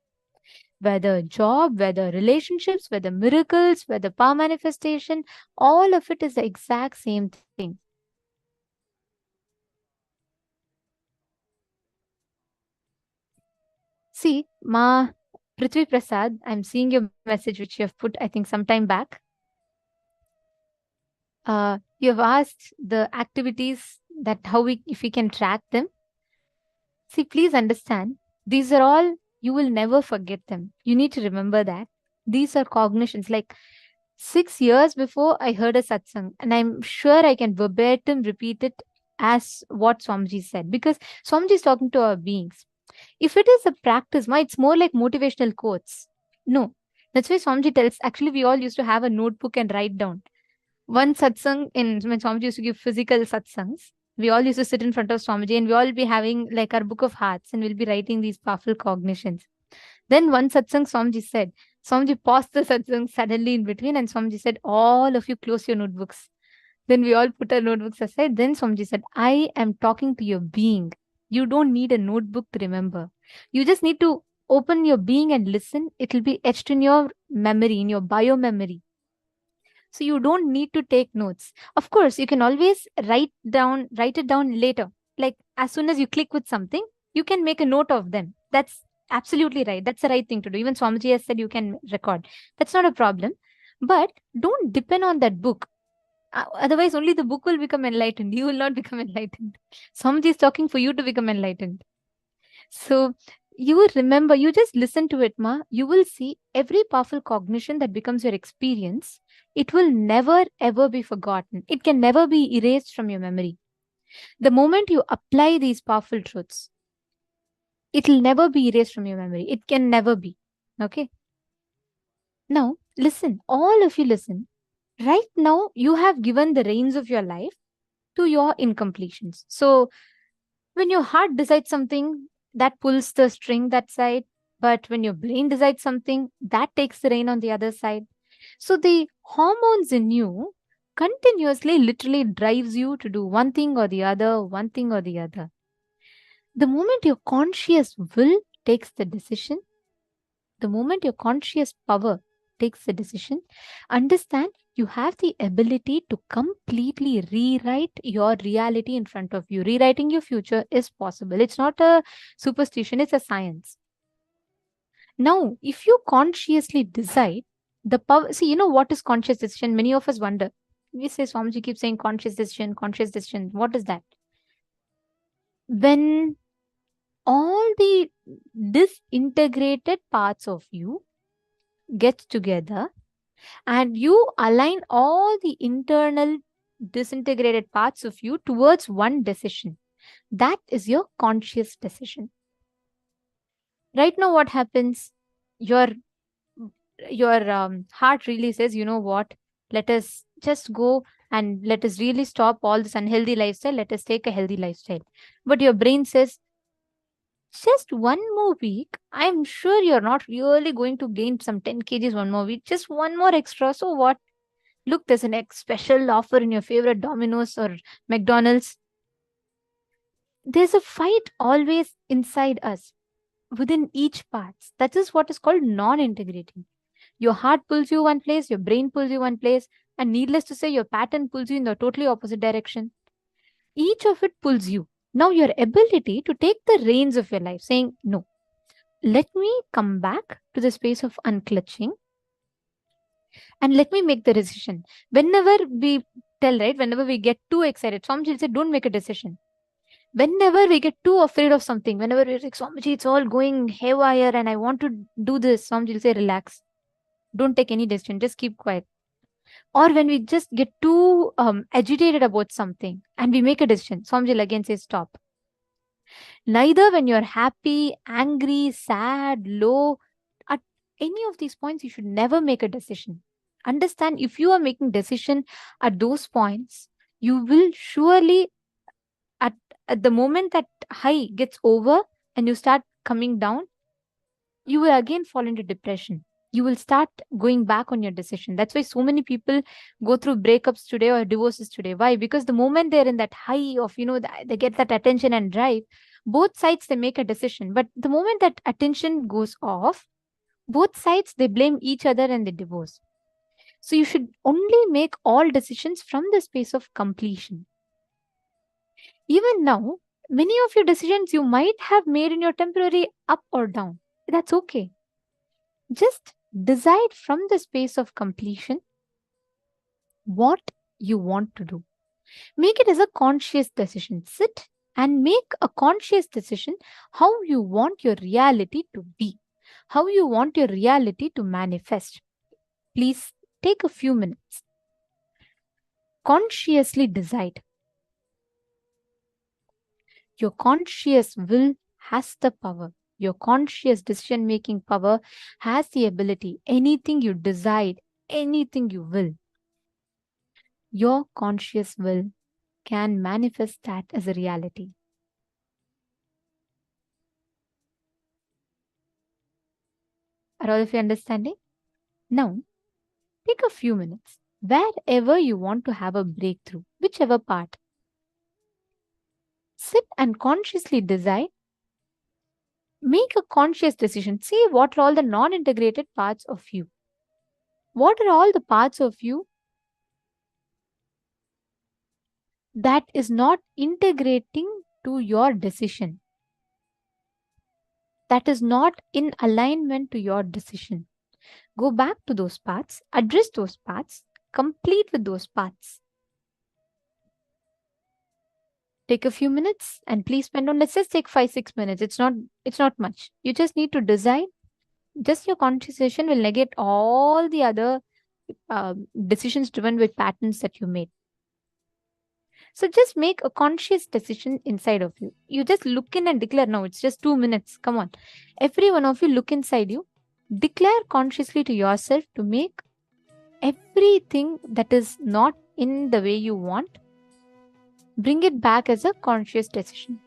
Whether job, whether relationships, whether miracles, whether power manifestation, all of it is the exact same thing. See, Ma Prithvi Prasad, I'm seeing your message which you have put, I think, some time back. You have asked the activities that if we can track them. See, please understand, these are all, you will never forget them. You need to remember that. These are cognitions. Like 6 years before, I heard a satsang, and I'm sure I can verbatim repeat it as what Swamiji said, because Swamiji is talking to our beings. If it is a practice, it's more like motivational quotes. No, that's why Swamiji tells, actually, we all used to have a notebook and write down. One satsang, when Swamiji used to give physical satsangs, we all used to sit in front of Swamiji and we all be having like our book of hearts and we'll be writing these powerful cognitions. Then one satsang, Swamiji said, Swamiji paused the satsang suddenly in between and Swamiji said, all of you close your notebooks. Then we all put our notebooks aside. Then Swamiji said, I am talking to your being. You don't need a notebook to remember. You just need to open your being and listen. It will be etched in your memory, in your bio memory. So you don't need to take notes. Of course, you can always write it down later. Like as soon as you click with something, you can make a note of them. That's absolutely right. That's the right thing to do. Even Swamiji has said you can record. That's not a problem. But don't depend on that book. Otherwise, only the book will become enlightened. You will not become enlightened. Swamiji is talking for you to become enlightened. So you will remember, you just listen to it, ma. You will see every powerful cognition that becomes your experience. It will never ever be forgotten. It can never be erased from your memory. The moment you apply these powerful truths, it will never be erased from your memory. It can never be. Okay. Now, listen, all of you listen. Right now, you have given the reins of your life to your incompletions. So, when your heart decides something, that pulls the string that side. But when your brain decides something, that takes the rein on the other side. So, the hormones in you continuously literally drives you to do one thing or the other, one thing or the other. The moment your conscious will takes the decision, the moment your conscious power takes the decision, understand you have the ability to completely rewrite your reality in front of you. Rewriting your future is possible. It's not a superstition, it's a science. Now, if you consciously decide the power, see, you know what is conscious decision? Many of us wonder. We say, Swamiji keeps saying conscious decision, conscious decision. What is that? When all the disintegrated parts of you get together and you align all the internal disintegrated parts of you towards one decision, that is your conscious decision. Right now, what happens? Your heart really says, you know what? Let us just go and let us really stop all this unhealthy lifestyle. Let us take a healthy lifestyle. But your brain says, just one more week, I'm sure you're not really going to gain some 10 kgs one more week, just one more extra. So what? Look, there's an special offer in your favorite Domino's or McDonald's. There's a fight always inside us, within each part. That is what is called non-integrating. Your heart pulls you one place, your brain pulls you one place, and needless to say, your pattern pulls you in the totally opposite direction. Each of it pulls you. Now, your ability to take the reins of your life, saying, no, let me come back to the space of unclutching and let me make the decision. Whenever we tell, right, whenever we get too excited, Swamiji will say, don't make a decision. Whenever we get too afraid of something, whenever we're like, Swamiji, it's all going haywire and I want to do this, Swamiji will say, relax. Don't take any decision, just keep quiet. Or when we just get too agitated about something and we make a decision, Swamiji will again say, stop. Neither when you're happy, angry, sad, low, at any of these points, you should never make a decision. Understand, if you are making decision at those points, you will surely, at the moment that high gets over and you start coming down, you will again fall into depression. You will start going back on your decision. That's why so many people go through breakups today or divorces today. Why? Because the moment they're in that high of, they get that attention and drive, both sides, they make a decision. But the moment that attention goes off, both sides, they blame each other and they divorce. So you should only make all decisions from the space of completion. Even now, many of your decisions you might have made in your temporary up or down. That's okay. Just decide from the space of completion what you want to do. Make it as a conscious decision. Sit and make a conscious decision how you want your reality to be, how you want your reality to manifest. Please take a few minutes. Consciously decide. Your conscious will has the power. Your conscious decision-making power has the ability. Anything you decide, anything you will, your conscious will can manifest that as a reality. Are all of you understanding? Now, take a few minutes. Wherever you want to have a breakthrough, whichever part, sit and consciously decide. Make a conscious decision. See what are all the non-integrated parts of you. What are all the parts of you that is not integrating to your decision, that is not in alignment to your decision? Go back to those parts, address those parts, complete with those parts. Take a few minutes and please spend on, let's just take 5-6 minutes. It's not much. You just need to decide. Just your concentration will negate all the other decisions driven with patterns that you made. So just make a conscious decision inside of you. You just look in and declare, no, it's just 2 minutes. Come on. Every one of you look inside you. Declare consciously to yourself to make everything that is not in the way you want, bring it back as a conscious decision.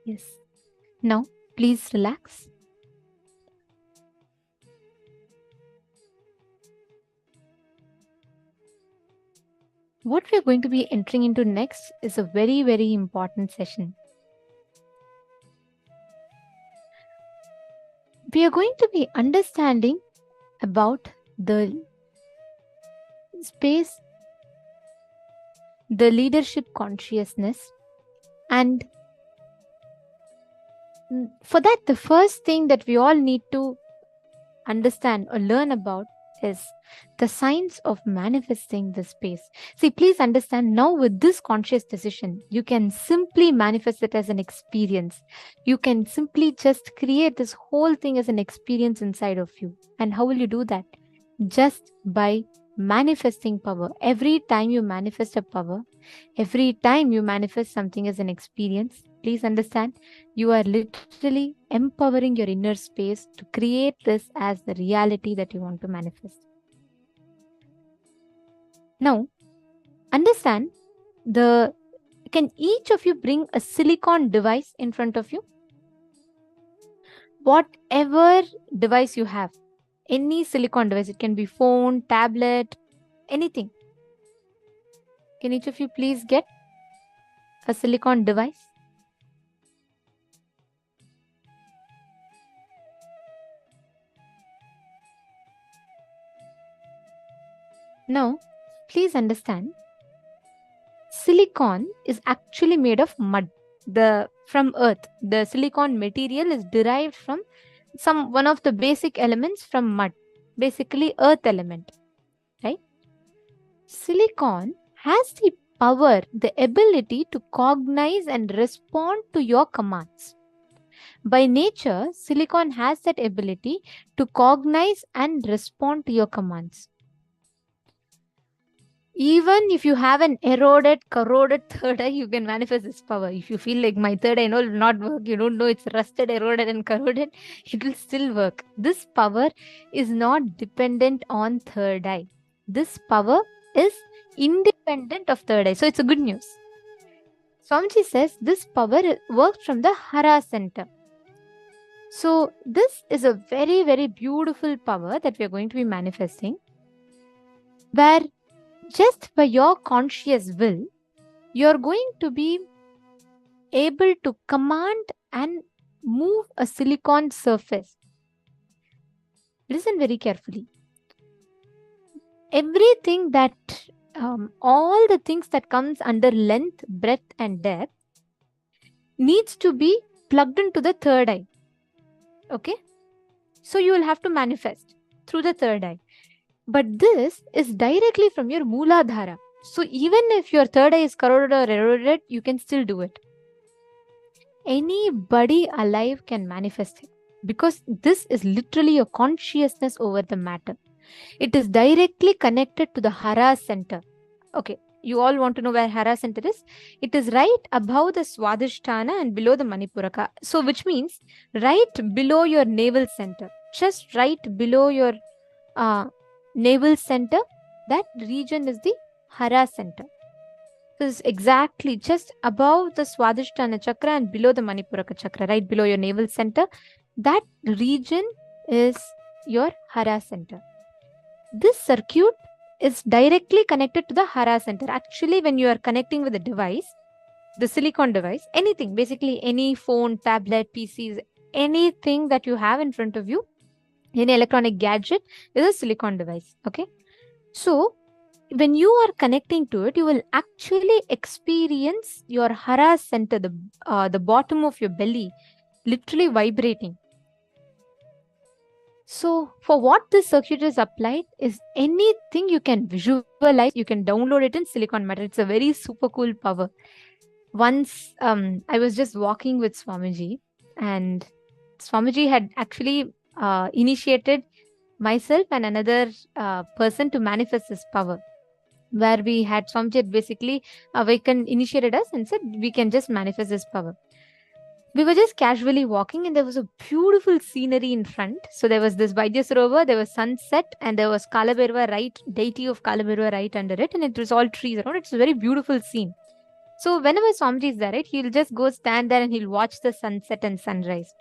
Yes. Now, please relax. What we are going to be entering into next is a very, very important session. We are going to be understanding about the space, the leadership consciousness, and for that, the first thing that we all need to understand or learn about is the science of manifesting the space. See, please understand now with this conscious decision, you can simply manifest it as an experience. You can simply just create this whole thing as an experience inside of you. And how will you do that? Just by manifesting power. Every time you manifest a power, every time you manifest something as an experience, please understand, you are literally empowering your inner space to create this as the reality that you want to manifest. Now, understand, can each of you bring a silicon device in front of you? Whatever device you have, any silicon device, it can be phone, tablet, anything. Can each of you please get a silicon device? Now, please understand, silicon is actually made of mud. From earth, the silicon material is derived from one of the basic elements from mud, basically earth element, right? Silicon has the power, the ability to cognize and respond to your commands. By nature, silicon has that ability to cognize and respond to your commands. Even if you have an eroded, corroded third eye, you can manifest this power. If you feel like my third eye will not work, you don't know it's rusted, eroded, and corroded, it will still work. This power is not dependent on third eye. This power is independent of third eye. So it's a good news. Swamiji says this power works from the Hara center. So this is a very, very beautiful power that we are going to be manifesting, where just by your conscious will, you're going to be able to command and move a silicon surface. Listen very carefully. Everything that, all the things that comes under length, breadth, and depth needs to be plugged into the third eye. Okay? So you will have to manifest through the third eye. But this is directly from your Mooladhara. So even if your third eye is corroded or eroded, you can still do it. Anybody alive can manifest it, because this is literally a consciousness over the matter. It is directly connected to the Hara center. Okay, you all want to know where Hara center is? It is right above the Swadhisthana and below the Manipuraka. So which means right below your navel center, just right below your navel center, that region is the Hara center. This is exactly just above the Swadhisthana chakra and below the Manipuraka chakra, right below your navel center. That region is your Hara center. This circuit is directly connected to the Hara center. Actually, when you are connecting with the device, the silicon device, anything, basically any phone, tablet, PCs, anything that you have in front of you, any electronic gadget is a silicon device. Okay, so when you are connecting to it, you will actually experience your Hara center, the bottom of your belly, literally vibrating. So for what this circuit is applied is anything you can visualize, you can download it in silicon matter. It's a very super cool power. Once I was just walking with Swamiji, and Swamiji had actually initiated myself and another person to manifest this power, where we had Swamiji basically initiated us and said we can just manifest this power. We were just casually walking and there was a beautiful scenery in front. So there was this Vaidya Sarovar, there was sunset, and there was Kalabhairava, right, deity of Kalabhairava right under it, and it was all trees around. It's a very beautiful scene. So whenever Swamiji is there, right, he'll just go stand there and he'll watch the sunset and sunrise.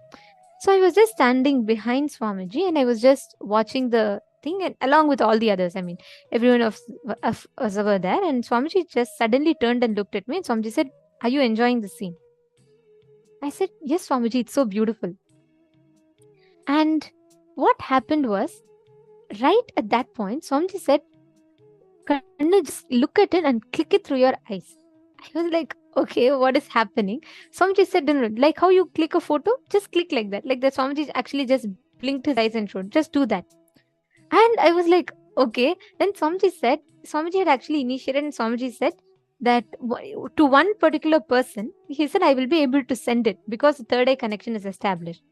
So I was just standing behind Swamiji and I was just watching the thing, and along with all the others. I mean, everyone of us were there, and Swamiji just suddenly turned and looked at me, and Swamiji said, "Are you enjoying the scene?" I said, "Yes, Swamiji, it's so beautiful." And what happened was, right at that point, Swamiji said, "Kanna, just look at it and click it through your eyes." I was like, okay, what is happening? Swamiji said, "No, no, like how you click a photo, just click like that." Like that, Swamiji actually just blinked his eyes and showed, "Just do that." And I was like, okay. Then Swamiji had actually initiated, and Swamiji said that to one particular person, he said, "I will be able to send it because the third eye connection is established."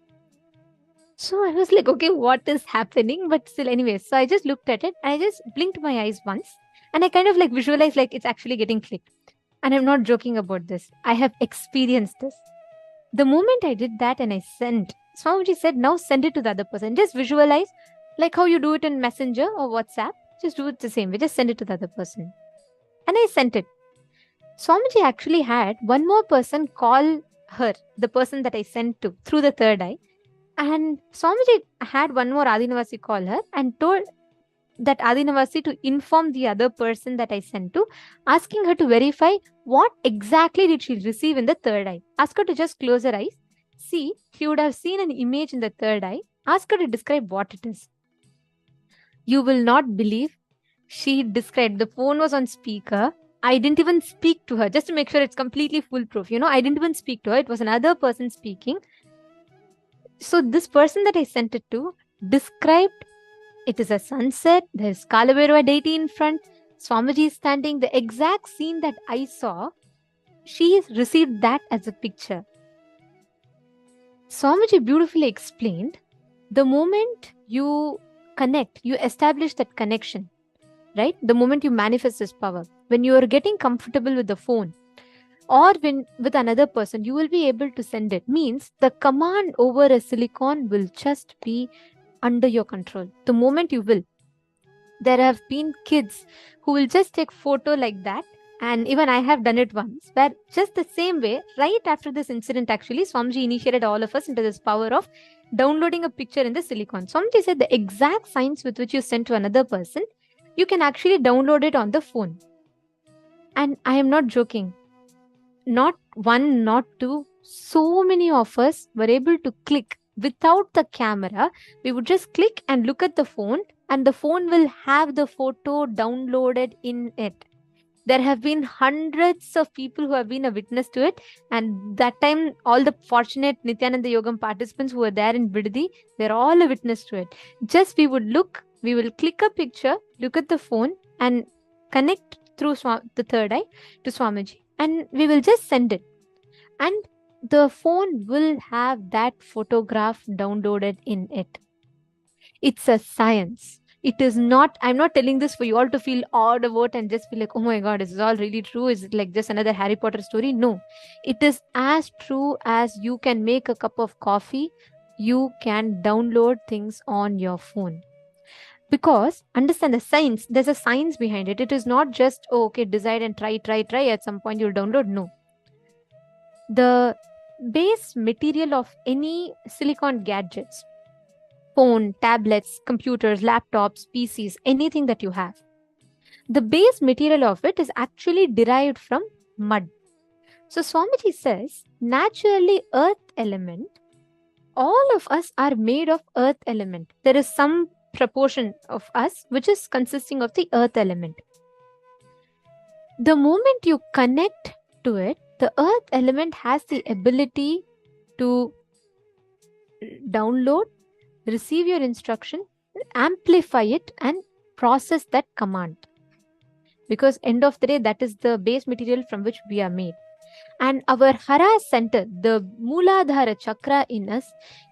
So I was like, okay, what is happening? But still, anyway, so I just looked at it. I just blinked my eyes once, and I kind of like visualized like it's actually getting clicked. And I'm not joking about this. I have experienced this. The moment I did that and I sent, Swamiji said, "Now send it to the other person. Just visualize like how you do it in Messenger or WhatsApp. Just do it the same way. Just send it to the other person." And I sent it. Swamiji actually had one more person call her, the person that I sent to, through the third eye. And Swamiji had one more Adinavasi call her and told that Adinavasi to inform the other person that I sent to, asking her to verify what exactly did she receive in the third eye. Ask her to just close her eyes. See, she would have seen an image in the third eye. Ask her to describe what it is. You will not believe. She described, the phone was on speaker. I didn't even speak to her, just to make sure it's completely foolproof. I didn't even speak to her. It was another person speaking. So this person that I sent it to described, it is a sunset, there's Kalabhairava deity in front, Swamiji is standing, the exact scene that I saw, she received that as a picture. Swamiji beautifully explained, the moment you connect, you establish that connection, right? The moment you manifest this power, when you are getting comfortable with the phone, or when with another person, you will be able to send it. Means the command over a silicon will just be under your control. The moment you will. There have been kids who will just take photo like that. And even I have done it once, where just the same way, right after this incident, actually, Swamiji initiated all of us into this power of downloading a picture in the silicon. Swamiji said the exact signs with which you send to another person, you can actually download it on the phone. And I am not joking. Not one, not two, so many of us were able to click without the camera. We would just click and look at the phone, and the phone will have the photo downloaded in it. There have been hundreds of people who have been a witness to it, and that time all the fortunate Nithyananda Yogam participants who were there in Bidadi, they're all a witness to it. Just we will click a picture, look at the phone, and connect through the third eye to Swamiji, and we will just send it, and the phone will have that photograph downloaded in it. It's a science. It is not, I'm not telling this for you all to feel awed about and just feel like, oh my God, is this all really true? Is it like just another Harry Potter story? No, it is as true as you can make a cup of coffee, you can download things on your phone. Because understand the science, there's a science behind it. It is not just, oh, okay, decide and try. At some point you'll download. No. The base material of any silicon gadgets, phone, tablets, computers, laptops, PCs, anything that you have, the base material of it is actually derived from mud. So Swamiji says, naturally earth element, all of us are made of earth element. There is some proportion of us which is consisting of the earth element. The moment you connect to it, the earth element has the ability to download, receive your instruction, amplify it, and process that command. Because end of the day, that is the base material from which we are made. And our Hara center, the Mooladhara chakra in us,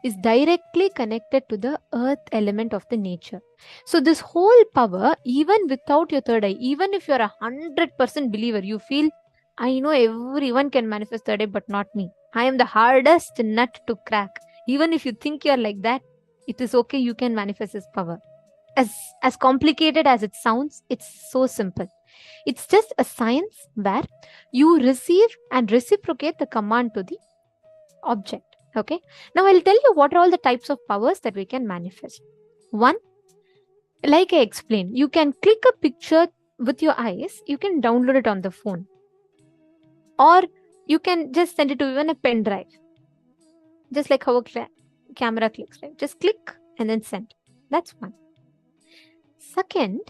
is directly connected to the earth element of the nature. So this whole power, even without your third eye, even if you're 100% believer, you feel, I know everyone can manifest third eye, but not me. I am the hardest nut to crack. Even if you think you're like that, it is okay, you can manifest this power. As complicated as it sounds, it's so simple. It's just a science where you receive and reciprocate the command to the object. Okay. Now I'll tell you what are all the types of powers that we can manifest. One, like I explained, you can click a picture with your eyes, you can download it on the phone, or you can just send it to even a pen drive, just like how a camera clicks, right? Just click and then send. That's one. Second,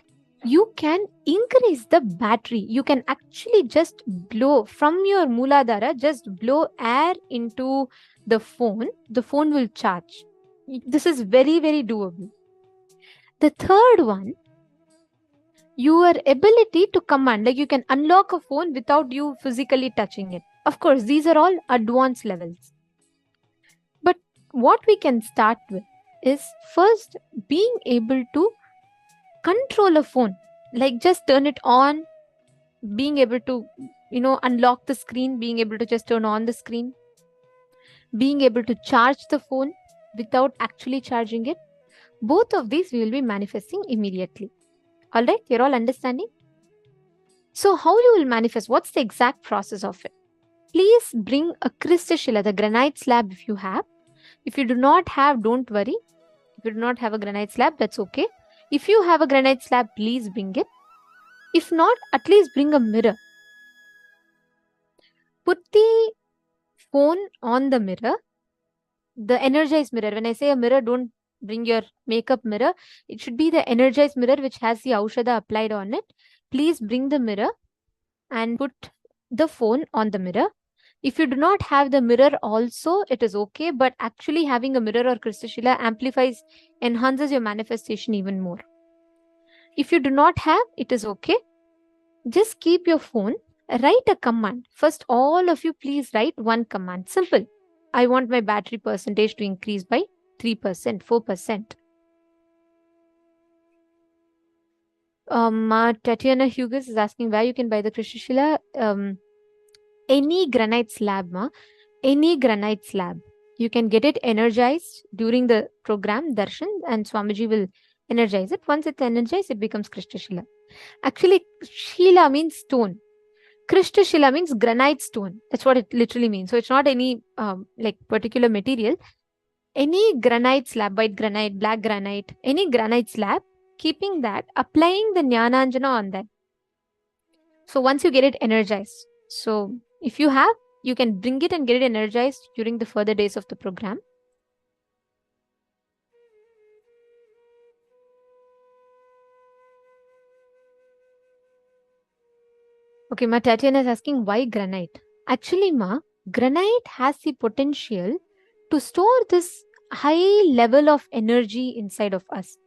you can increase the battery. You can actually just blow from your Mooladhara, just blow air into the phone will charge. This is very, very doable. The third one, your ability to command, like you can unlock a phone without you physically touching it. Of course, these are all advanced levels. But what we can start with is first being able to control a phone, like just turn it on, being able to, unlock the screen, being able to just turn on the screen, being able to charge the phone without actually charging it. Both of these we will be manifesting immediately. All right, you're all understanding? So how you will manifest? What's the exact process of it? Please bring a Kristashila, the granite slab if you have. If you do not have, don't worry. If you do not have a granite slab, that's okay. If you have a granite slab, please bring it. If not, at least bring a mirror. Put the phone on the mirror, the energized mirror. When I say a mirror, don't bring your makeup mirror. It should be the energized mirror which has the Aushadha applied on it. Please bring the mirror and put the phone on the mirror. If you do not have the mirror also, it is okay. But actually having a mirror or Kristashila amplifies, enhances your manifestation even more. If you do not have, it is okay. Just keep your phone, write a command. First, all of you please write one command. Simple. I want my battery percentage to increase by 3%, 4%. Tatiana Hughes is asking where you can buy the Kristashila. Any granite slab, any granite slab. You can get it energized during the program, Darshan, and Swamiji will energize it. Once it's energized, it becomes Kristashila. Actually, Shila means stone. Kristashila means granite stone. That's what it literally means. So it's not any like particular material. Any granite slab, white granite, black granite, any granite slab, keeping that, applying the Jnananjana on that. So once you get it energized, so if you have, you can bring it and get it energized during the further days of the program. Okay, Tatiana is asking why granite. Actually, granite has the potential to store this high level of energy inside of us.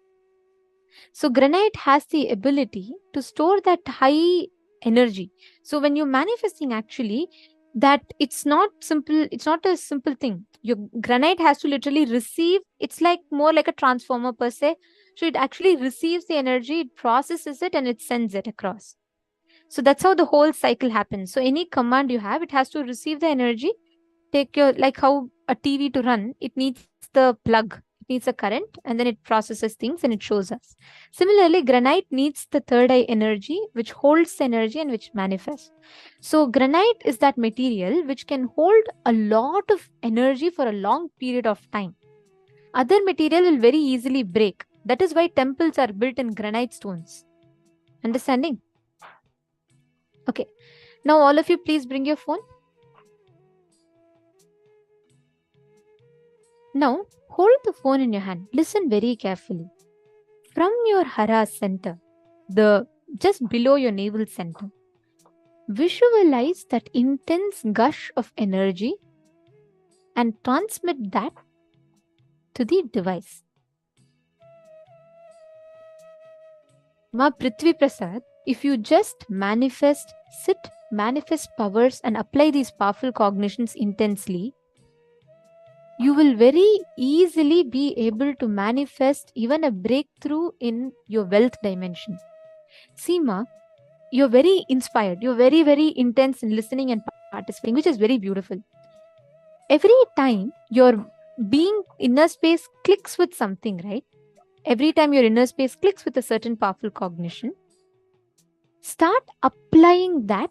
So granite has the ability to store that high energy. So when you're manifesting, actually, that it's not simple, it's not a simple thing. Your granite has to literally receive, it's like more like a transformer per se. So it actually receives the energy, it processes it, and it sends it across. So that's how the whole cycle happens. So any command you have, it has to receive the energy, take your, like how a TV to run, it needs the plug, it needs a current, and then it processes things and it shows us. Similarly, granite needs the third eye energy, which holds the energy and which manifests. So granite is that material which can hold a lot of energy for a long period of time. Other material will very easily break. That is why temples are built in granite stones. Understanding? Okay. Now all of you please bring your phone. Now hold the phone in your hand. Listen very carefully. From your Hara center, just below your navel center, visualize that intense gush of energy and transmit that to the device. Prithvi Prasad, if you just manifest powers and apply these powerful cognitions intensely, you will very easily be able to manifest even a breakthrough in your wealth dimension. Seema, you're very inspired. You're very, very intense in listening and participating, which is very beautiful. Every time your being inner space clicks with something, right? Every time your inner space clicks with a certain powerful cognition, Start applying that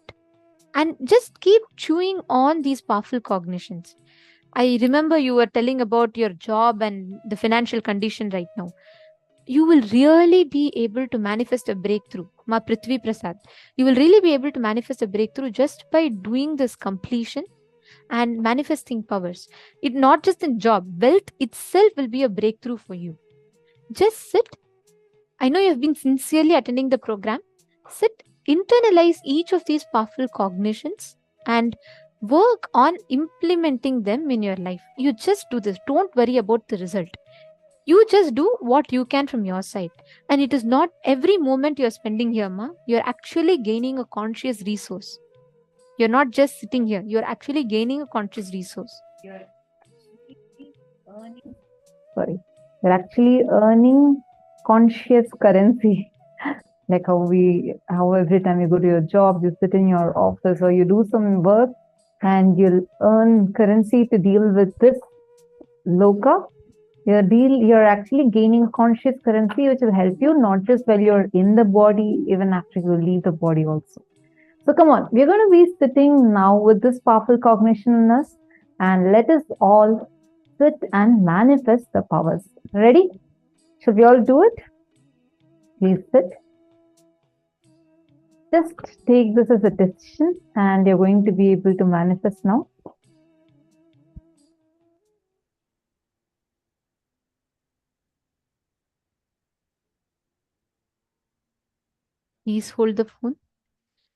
and just keep chewing on these powerful cognitions. I remember you were telling about your job and the financial condition right now. You will really be able to manifest a breakthrough. Ma Prithvi Prasad. You will really be able to manifest a breakthrough just by doing this completion and manifesting powers. It not just in job, wealth itself will be a breakthrough for you. Just sit. I know you have been sincerely attending the program. Sit, internalize each of these powerful cognitions and work on implementing them in your life. You just do this. Don't worry about the result. You just do what you can from your side. And it is not every moment you're spending here, ma. You're actually gaining a conscious resource. You're not just sitting here. You're actually gaining a conscious resource. You're actually earning conscious currency. Like how every time you go to your job, you sit in your office or you do some work and you'll earn currency to deal with this loka. You're actually gaining conscious currency which will help you not just while you're in the body, even after you leave the body also. So come on, we're going to be sitting now with this powerful cognition in us, and let us all sit and manifest the powers. Ready? Should we all do it? Please sit. Just take this as a decision and you're going to be able to manifest now. Please hold the phone.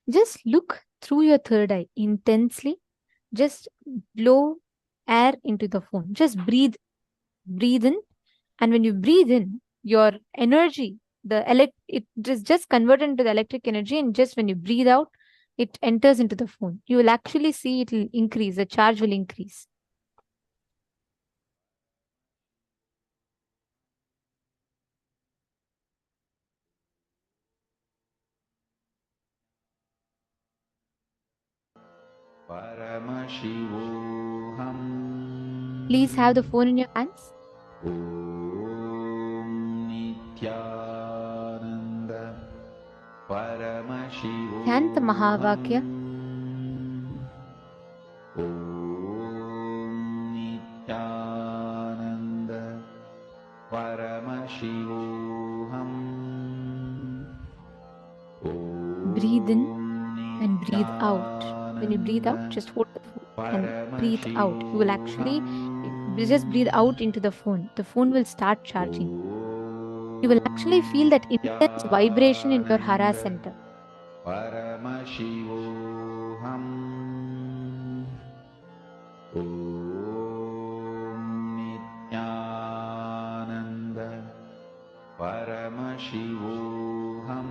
Just look through your third eye intensely. Just blow air into the phone. Just breathe in. And when you breathe in, your energy, it is just converted into the electric energy. And just when you breathe out, it enters into the phone. You will actually see it will increase. The charge will increase. Paramashivam. Please have the phone in your hands. Om Nithyananda Paramashivam. Chant the Mahavakya. Om Nithyananda Paramashivam. Breathe in and breathe out. When you breathe out, just hold the phone and breathe out. You will actually just breathe out into the phone. The phone will start charging. You will actually feel that intense vibration in your hara center. Paramashivam. Om Nithyananda Paramashivam.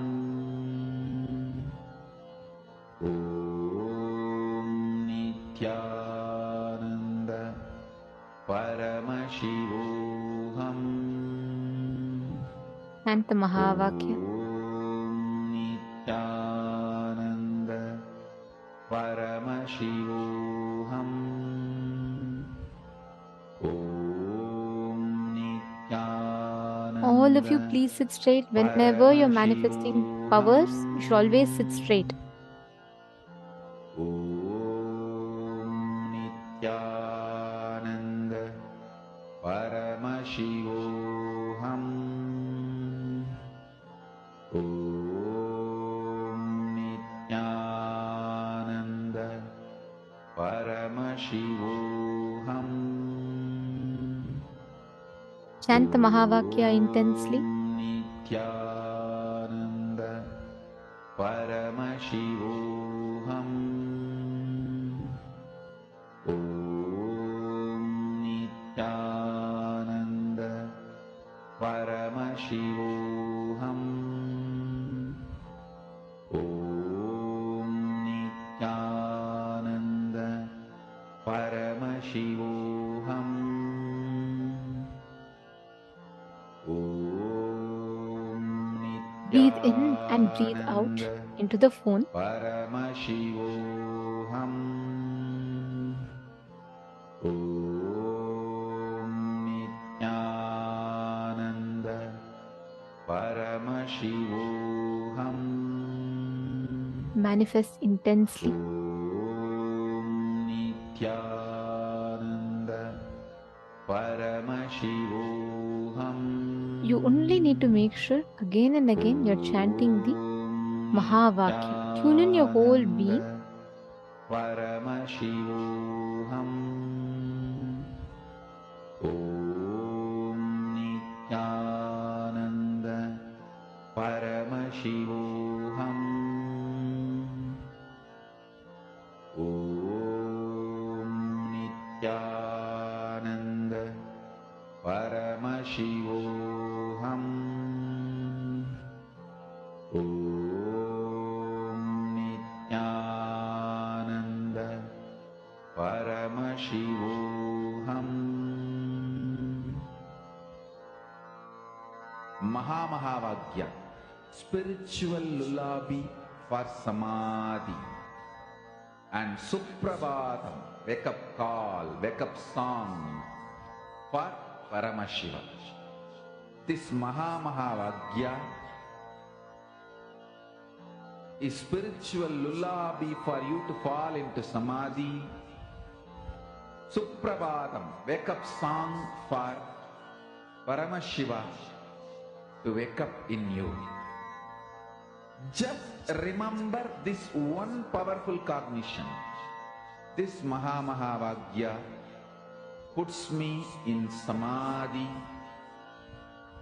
Om Nithyananda Paramashivam. Chant the Mahavakya. Om Nithyananda Paramashivam. Om Nithyananda. All of you, please sit straight. Whenever you're manifesting powers, you should always sit straight. Om Nithyananda Paramashivam. Om Nithyananda Paramashivam. Chant the Mahavakya intensely. Nithyananda Paramashivam. Om Nithyananda Paramashivam. Om Nithyananda Paramashivam. Breathe in and breathe out into the phone. Paramashivam. Om Nithyananda Paramashivam. manifests intensely. Nithyananda Paramashivam. You only need to make sure again and again you're chanting the Mahavakya. Tune in your whole being. Paramashivam. Om Nithyananda Paramashivam. Om Nithyananda Paramashivam. Om Nithyananda Paramashivam. Mahamagya, spiritual lullaby for samadhi, and Suprabhatam, wake up call, wake up song for Paramashivam. This Mahamagya is spiritual lullaby for you to fall into samadhi. Suprabhatam, wake up song for Paramashiva to wake up in you. Just remember this one powerful cognition. This Mahamagya puts me in samadhi.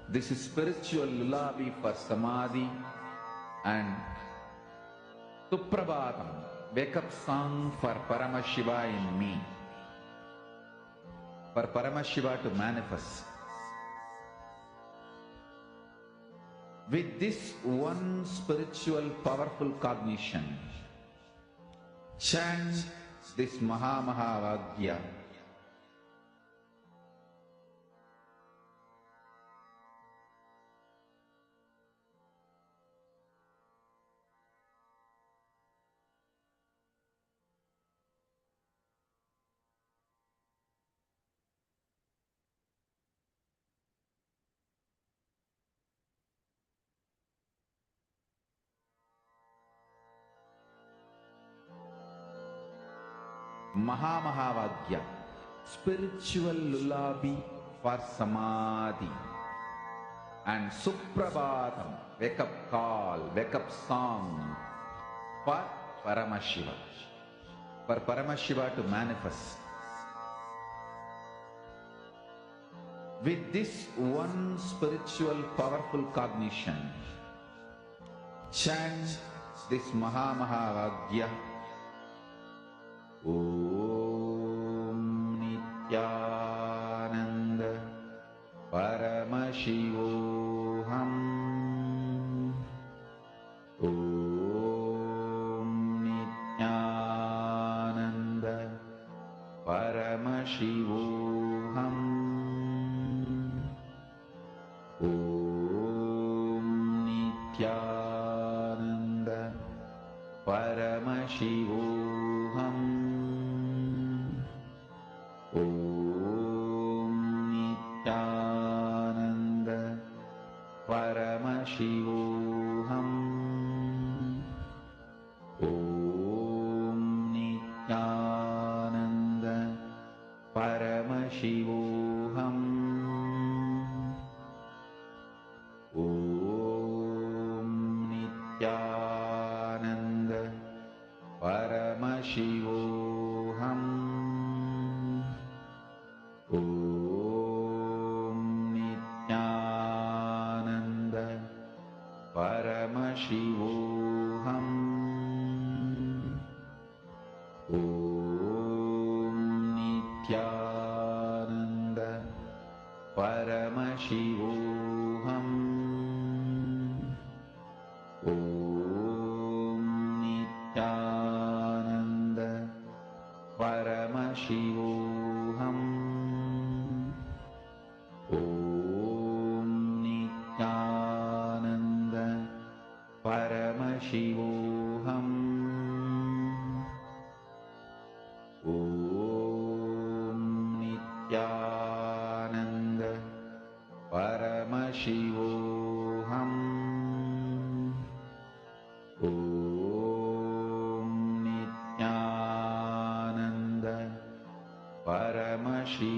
This is spiritual lullaby for samadhi, and Suprabhatam, wake up song for Paramashiva in me. For Paramashiva to manifest. With this one spiritual powerful cognition, chant this Mahamagya. Mahamagya, spiritual lullaby for samadhi, and Suprabhatam, wake up call, wake up song for Paramashiva. For Paramashiva to manifest. With this one spiritual powerful cognition, chant this Mahamagya. Om Nithyananda Paramashivam. Om Nithyananda Paramashivam. Om Nithyananda Paramashivam. Om Nithyananda Paramashivam. Om Nithyananda Paramashivam. Om Nithyananda Paramashivam. Om Nithyananda Paramashivam. Om Nithyananda Paramashivam. Om Nithyananda Paramashivam. Om Nithyananda Paramashivam. Om Nithyananda Paramashivam. Om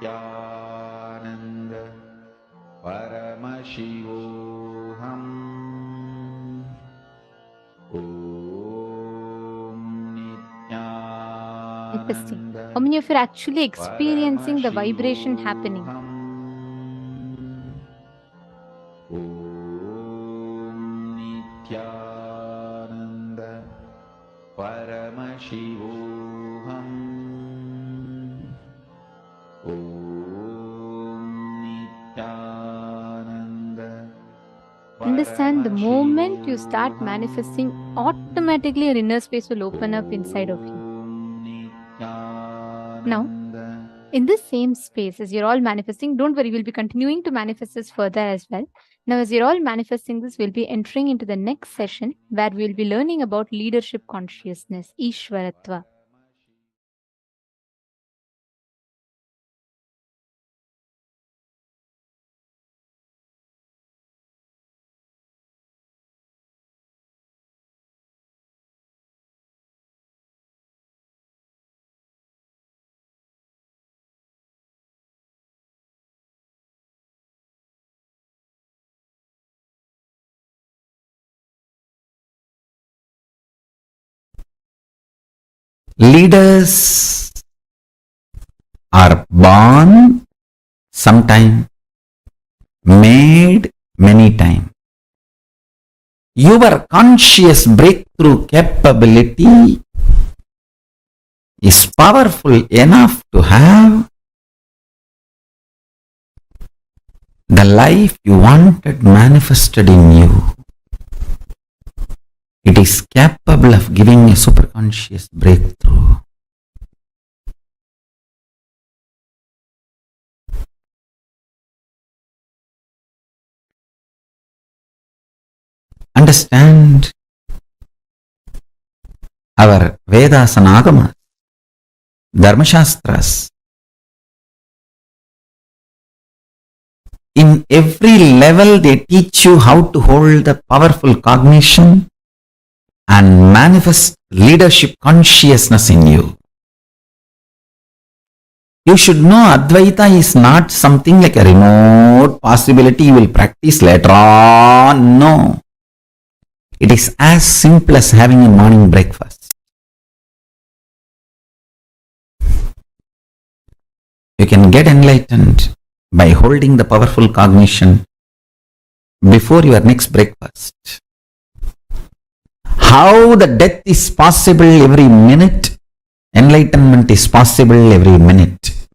Nithyananda Paramashivam Om Interesting. Nithyananda How many of you are actually experiencing the vibration happening? Om Nithyananda Paramashivam Om Nithyananda Understand the moment you start manifesting, automatically your inner space will open up inside of you. Now, in this same space, as you're all manifesting, don't worry, we'll be continuing to manifest this further as well. Now, as you're all manifesting this, we'll be entering into the next session where we'll be learning about leadership consciousness, Ishwaratva. Leaders are born sometime, made many times. Your conscious breakthrough capability is powerful enough to have the life you wanted manifested in you. It is capable of giving a superconscious breakthrough. Understand our Vedas and Agamas, Dharmashastras. In every level they teach you how to hold the powerful cognition and manifest leadership consciousness in you. You should know Advaita is not something like a remote possibility you will practice later on. No. It is as simple as having a morning breakfast. You can get enlightened by holding the powerful cognition before your next breakfast. How the death is possible every minute, enlightenment is possible every minute.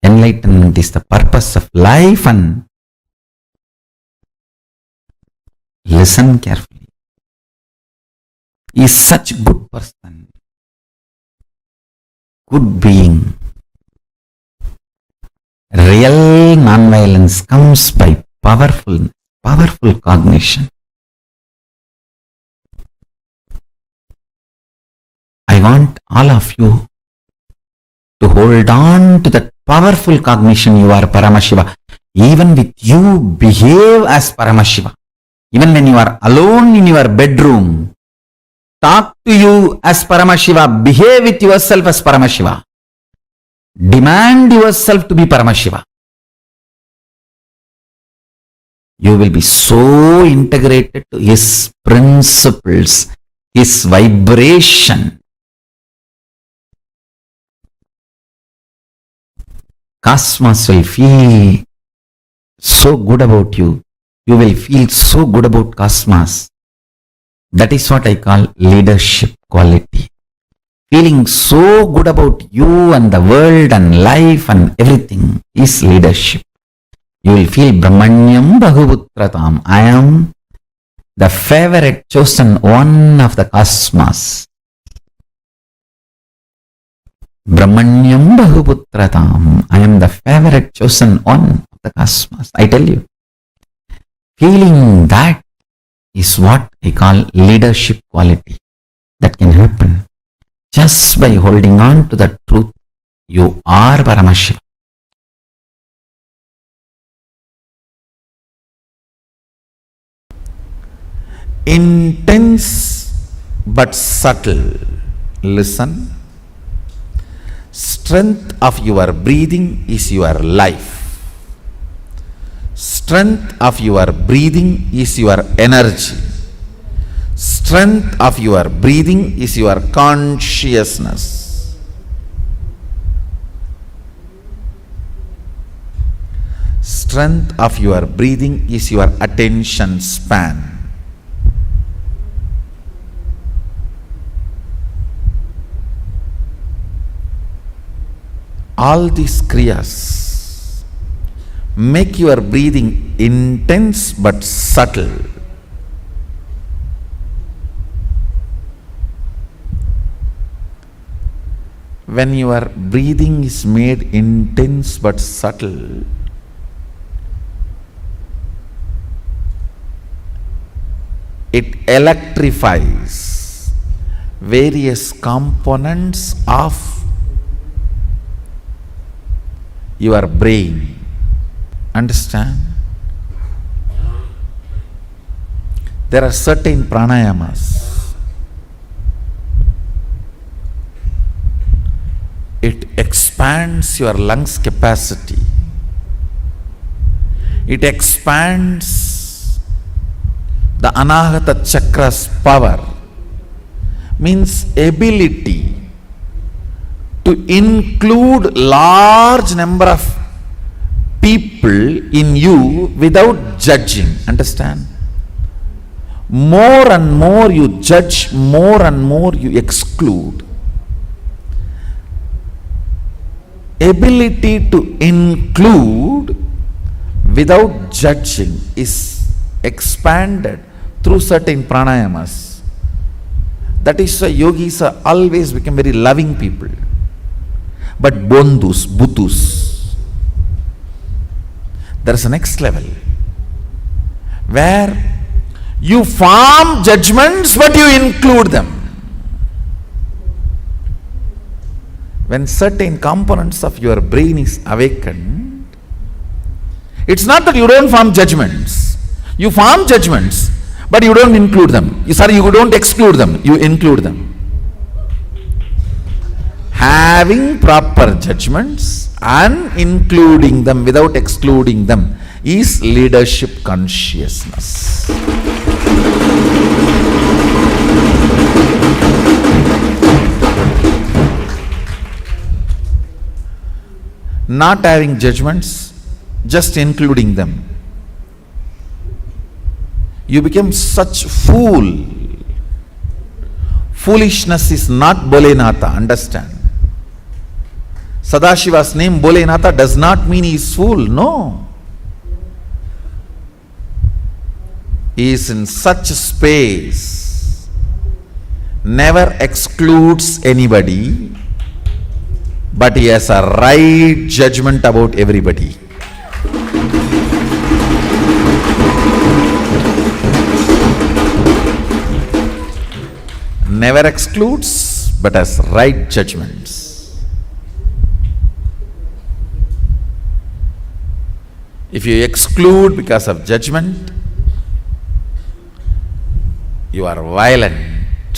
Enlightenment is the purpose of life, and listen carefully. He is such a good person, good being. Real non-violence comes by powerful cognition. I want all of you to hold on to that powerful cognition. You are Paramashiva. Even with you, behave as Paramashiva. Even when you are alone in your bedroom, talk to you as Paramashiva. Behave with yourself as Paramashiva. Demand yourself to be Paramashiva. You will be so integrated to His principles, His vibration. Cosmos will feel so good about you. You will feel so good about Cosmos. That is what I call leadership quality. Feeling so good about you and the world and life and everything is leadership. You will feel Brahmanyam Bhaguputratam. I am the favorite chosen one of the cosmos. Brahmanyam Bhaguputratam. I am the favorite chosen one of the cosmos. I tell you. Feeling that is what I call leadership quality. That can happen just by holding on to the truth. You are Paramashiva. intense but subtle. Listen. Strength of your breathing is your life. Strength of your breathing is your energy. Strength of your breathing is your consciousness. Strength of your breathing is your attention span. All these kriyas make your breathing intense but subtle. When your breathing is made intense but subtle, it electrifies various components of your brain. Understand? There are certain pranayamas. It expands your lungs capacity. It expands the Anahata chakra's power. Means ability to include large number of people in you without judging. Understand? More and more you judge, more and more you exclude. Ability to include without judging is expanded through certain pranayamas. That is why yogis are always become very loving people. But bondhus, buddhus, there is a next level where you form judgments but you include them. When certain components of your brain is awakened, it's not that you don't form judgments. You form judgments, but you don't include them. You don't exclude them, you include them. Having proper judgments and including them without excluding them is leadership consciousness. Not having judgments, just including them, you become such fool. Foolishness is not Bholenatha, understand? Sadashiva's name Bholenatha does not mean he is fool, no. He is in such a space, never excludes anybody, but he has a right judgment about everybody. Never excludes, but has right judgments. If you exclude because of judgment, you are violent.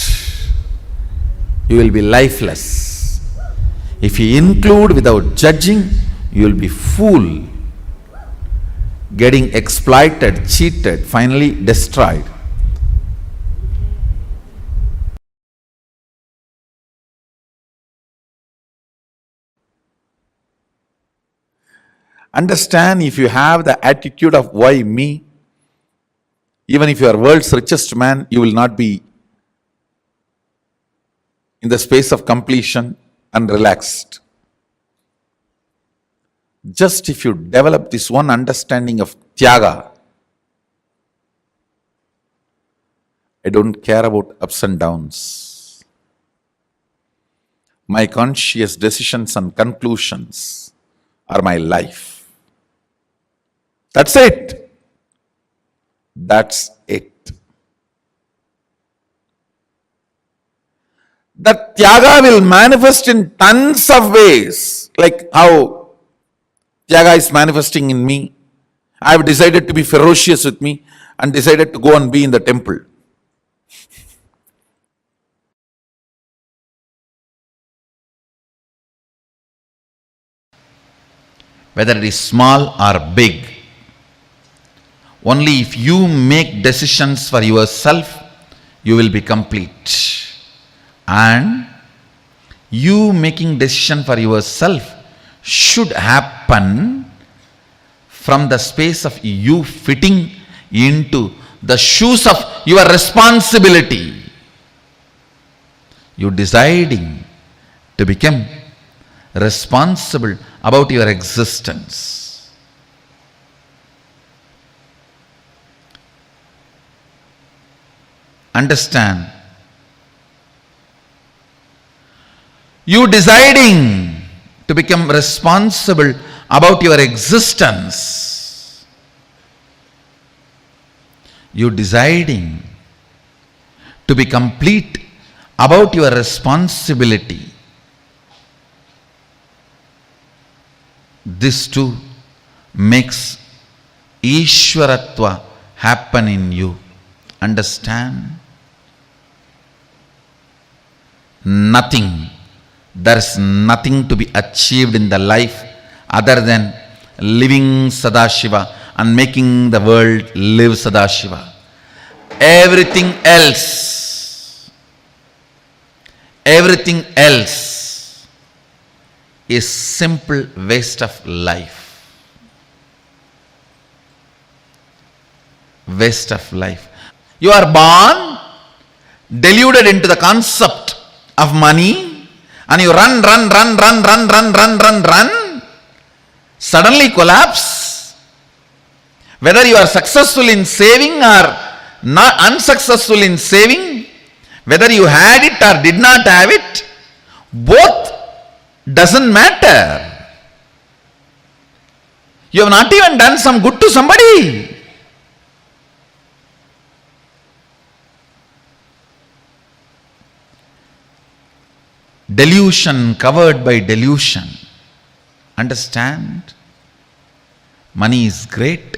You will be lifeless. If you include without judging, you will be fool, getting exploited, cheated, finally destroyed. Understand, if you have the attitude of why me, even if you are world's richest man, you will not be in the space of completion and relaxed. Just if you develop this one understanding of tyaga, I don't care about ups and downs. My conscious decisions and conclusions are my life. That's it. That's it. That tyaga will manifest in tons of ways, like how tyaga is manifesting in me. I have decided to be ferocious with me and decided to go and be in the temple. whether it is small or big. Only if you make decisions for yourself, you will be complete. And you making decision for yourself should happen from the space of you fitting into the shoes of your responsibility. You deciding to become responsible about your existence. Understand? You deciding to become responsible about your existence. You deciding to be complete about your responsibility. This too makes Ishwaratva happen in you. Understand? Nothing. There is nothing to be achieved in the life other than living Sadashiva and making the world live Sadashiva. Everything else is simple waste of life. Waste of life. You are born deluded into the concept of money, and you run, suddenly collapse. Whether you are successful in saving or not unsuccessful in saving, whether you had it or did not have it, both doesn't matter. You have not even done some good to somebody. Delusion covered by delusion. Understand? Money is great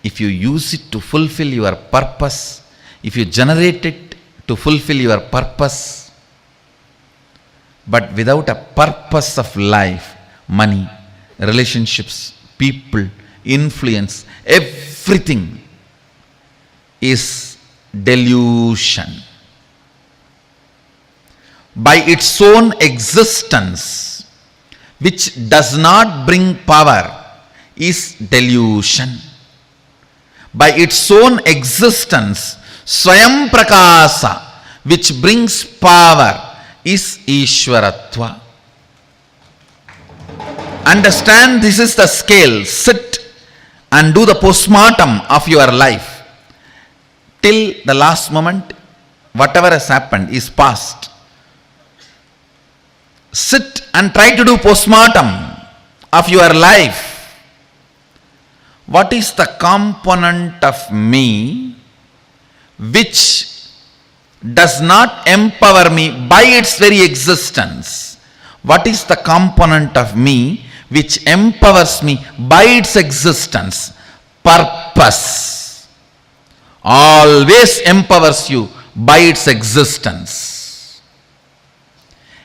if you use it to fulfill your purpose, if you generate it to fulfill your purpose. But without a purpose of life, money, relationships, people, influence, everything is delusion. By its own existence, which does not bring power, is delusion. By its own existence, Swayam Prakasa, which brings power, is Ishwaratva. Understand, this is the scale. Sit and do the postmortem of your life. Till the last moment, whatever has happened is past. Sit and try to do postmortem of your life. What is the component of me which does not empower me by its very existence? What is the component of me which empowers me by its existence? Purpose always empowers you by its existence.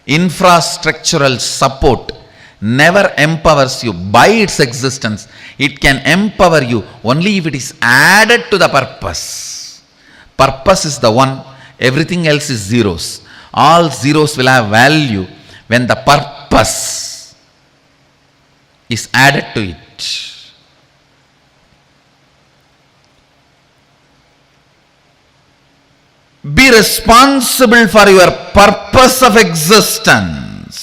Infrastructural support never empowers you by its existence. It can empower you only if it is added to the purpose. Purpose is the one, everything else is zeros. All zeros will have value when the purpose is added to it. Be responsible for your purpose of existence.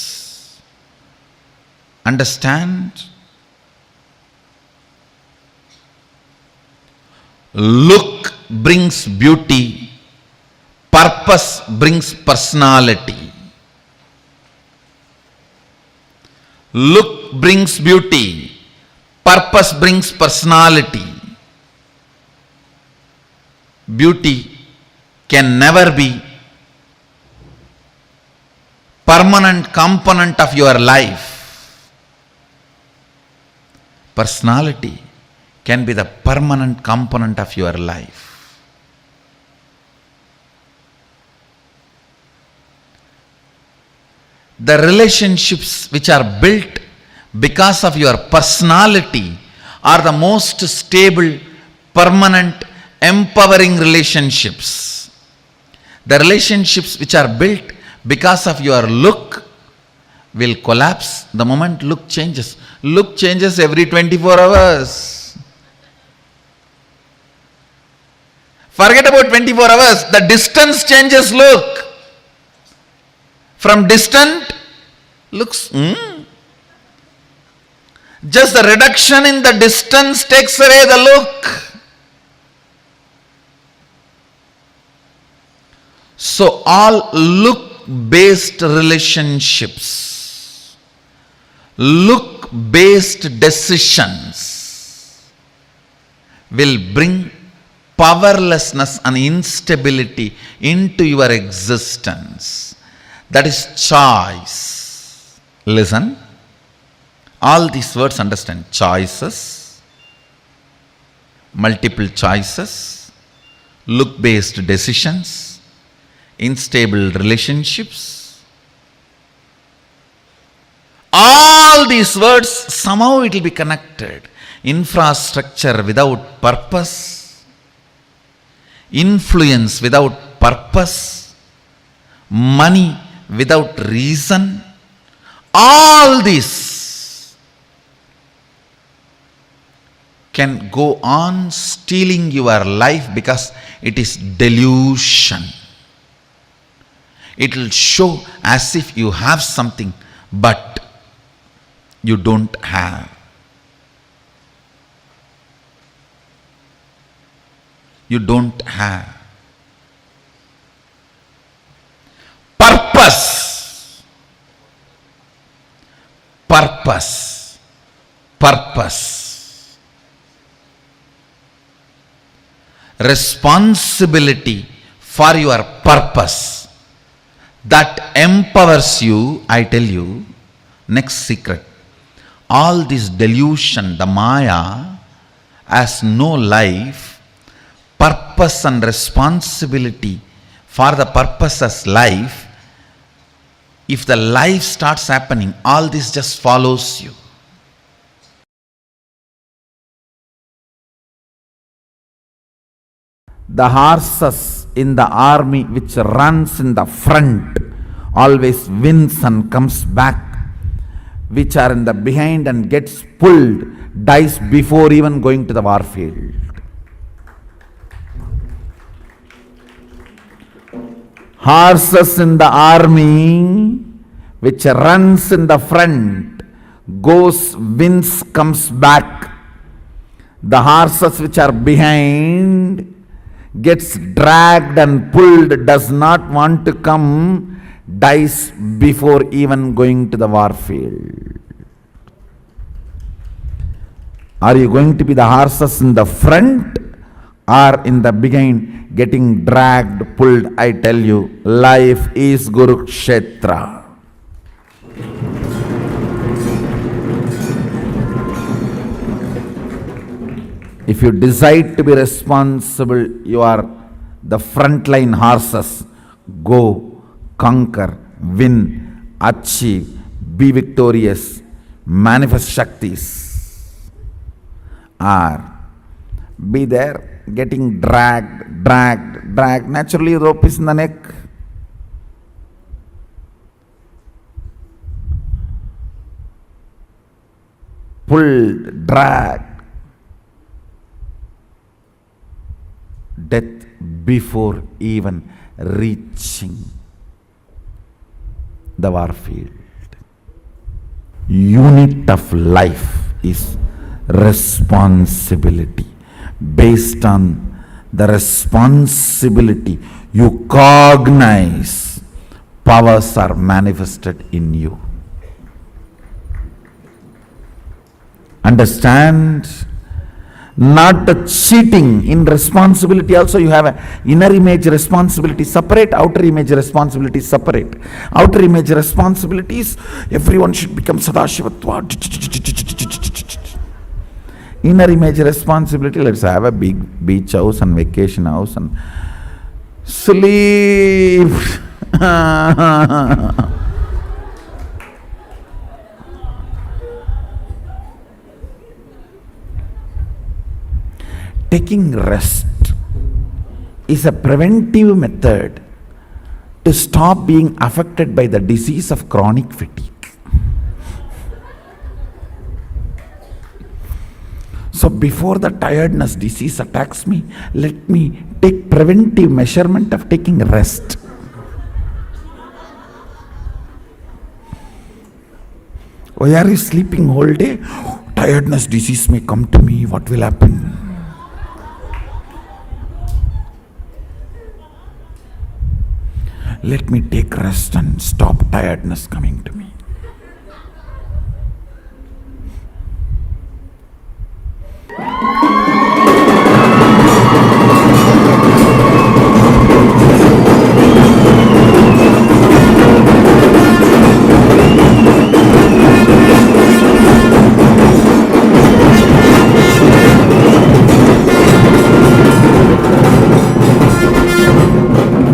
Understand? Look brings beauty, purpose brings personality. Look brings beauty, purpose brings personality. Beauty can never be permanent component of your life. Personality can be the permanent component of your life. The relationships which are built because of your personality are the most stable, permanent, empowering relationships. The relationships which are built because of your look will collapse the moment look changes. Look changes every 24 hours. Forget about 24 hours. The distance changes look. From distant looks, just the reduction in the distance takes away the look. So all look-based relationships, look-based decisions will bring powerlessness and instability into your existence. That is choice. Listen. All these words understand. Choices, multiple choices, look-based decisions, unstable relationships. All these words, somehow it will be connected. Infrastructure without purpose, influence without purpose, money without reason. All this can go on stealing your life because it is delusion. It will show as if you have something, but you don't have. You don't have. Purpose. Purpose. Purpose. Responsibility for your purpose that empowers you. I tell you, next secret. All this delusion, the Maya, has no life. Purpose and responsibility for the purpose as life. If the life starts happening, all this just follows you. The horses in the army which runs in the front always wins and comes back. Which are in the behind and gets pulled, dies before even going to the war field. Horses in the army which runs in the front goes, wins, comes back. The horses which are behind gets dragged and pulled, does not want to come, dies before even going to the war field. Are you going to be the horses in the front or in the behind getting dragged, pulled? I tell you, life is Kurukshetra. If you decide to be responsible, you are the frontline horses. Go, conquer, win, achieve, be victorious, manifest Shaktis. Or be there getting dragged. Naturally, rope is in the neck. Pulled, dragged. Death before even reaching the war field. Unit of life is responsibility. Based on the responsibility you cognize, powers are manifested in you. Understand? Not the cheating. In responsibility also you have an inner image responsibility separate, outer image responsibility separate. Outer image responsibilities, everyone should become Sadashivatva. Inner image responsibility, let's have a big beach house and vacation house and sleep. taking rest is a preventive method to stop being affected by the disease of chronic fatigue. So before the tiredness disease attacks me, let me take preventive measurement of taking rest. Why are you sleeping whole day? Tiredness disease may come to me. What will happen? Let me take rest and stop tiredness coming to me.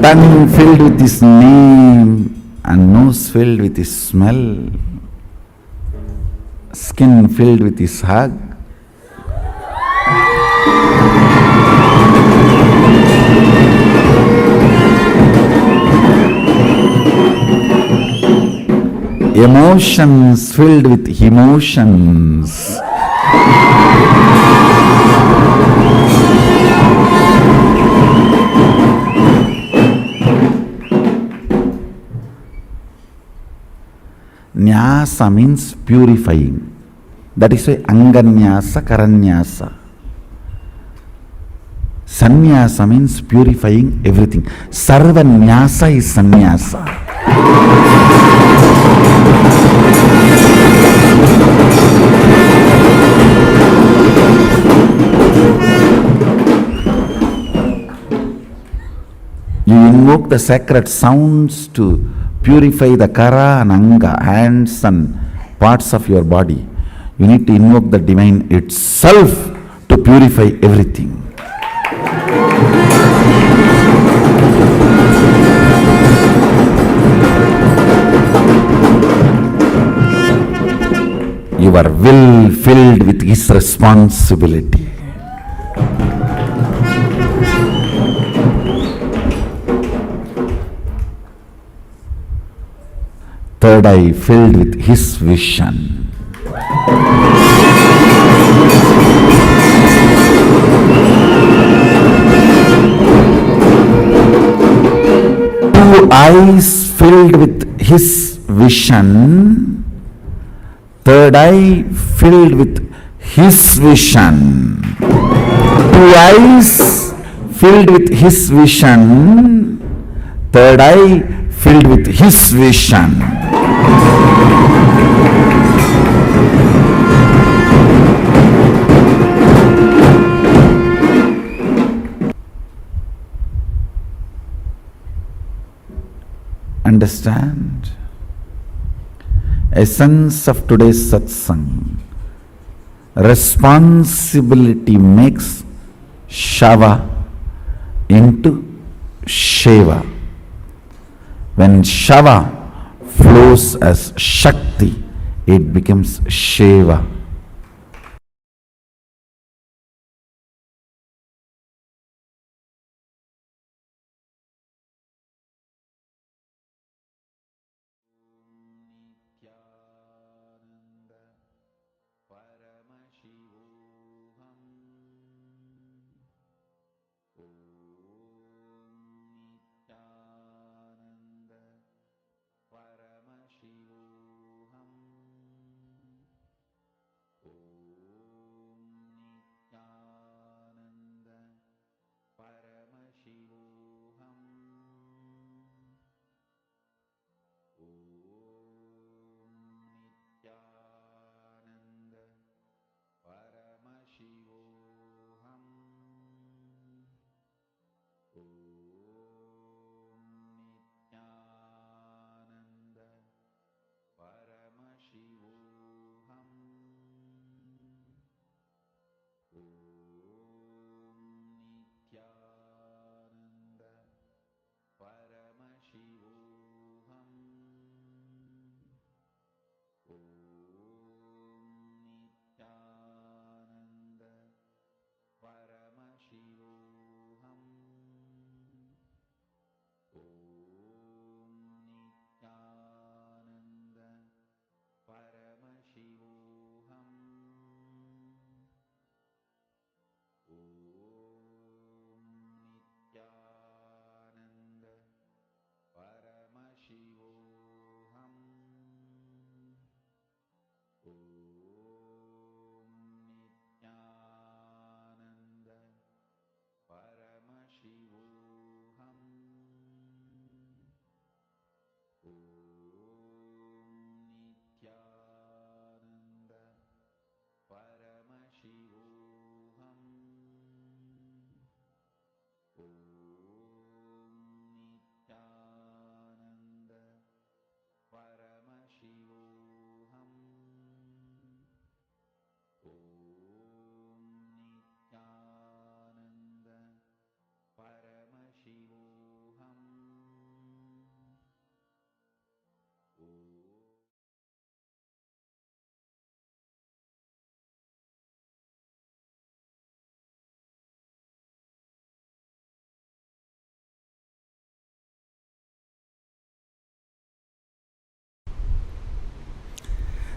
Tongue filled with his name and nose filled with his smell, skin filled with his hug. Emotions filled with emotions. Nyasa means purifying. That is why Anganyasa, Karanyasa. Sannyasa means purifying everything. Sarvanyasa is sannyasa. You invoke the sacred sounds to purify the kara and anga, hands and parts of your body. You need to invoke the divine itself to purify everything. Your will filled with his responsibility. Third eye filled with his vision. Two eyes filled with his vision. Third eye filled with his vision. Two eyes filled with his vision. Third eye filled with his vision. Understand? Essence of today's satsang. Responsibility makes Shava into Sheva. When Shava flows as Shakti, it becomes Sheva. Nithyananda Paramashivam Om Nithyananda Paramashivam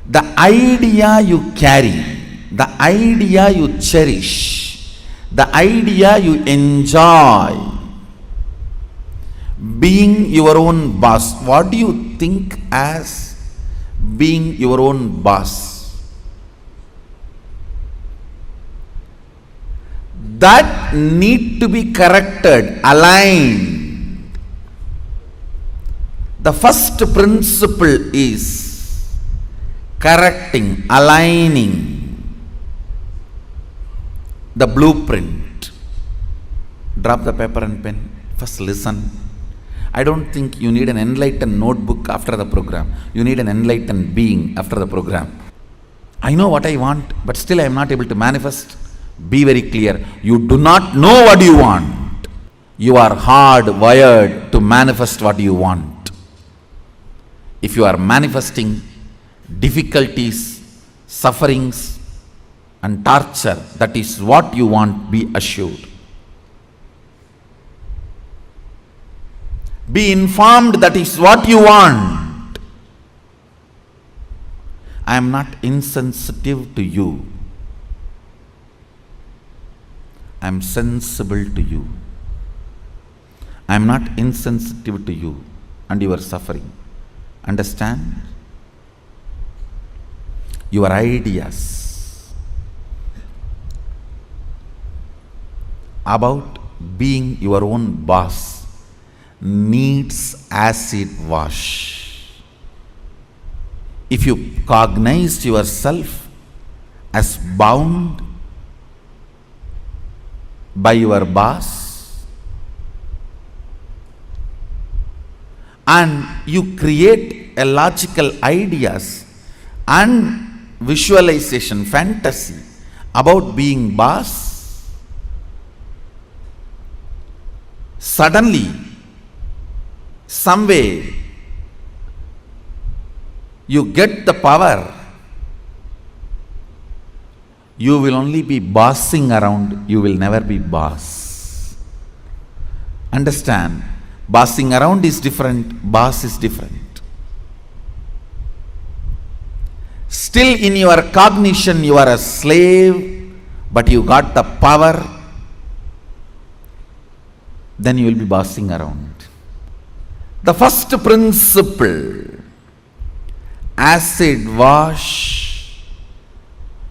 The idea you carry, the idea you cherish, the idea you enjoy, being your own boss. What do you think as being your own boss? That need to be corrected, aligned. The first principle is correcting, aligning the blueprint. Drop the paper and pen. First listen. I don't think you need an enlightened notebook after the program. You need an enlightened being after the program. I know what I want, but still I am not able to manifest. Be very clear. You do not know what you want. You are hardwired to manifest what you want. If you are manifesting difficulties, sufferings, and torture, that is what you want, be assured. Be informed that is what you want. I am not insensitive to you. I am sensible to you. I am not insensitive to you and your suffering. Understand? Your ideas about being your own boss needs acid wash. If you cognize yourself as bound by your boss and you create a logical ideas and visualization, fantasy about being boss, suddenly some way you get the power, you will only be bossing around, you will never be boss. Understand? Bossing around is different, boss is different. Still in your cognition you are a slave, but you got the power, then you will be bossing around. The first principle, acid wash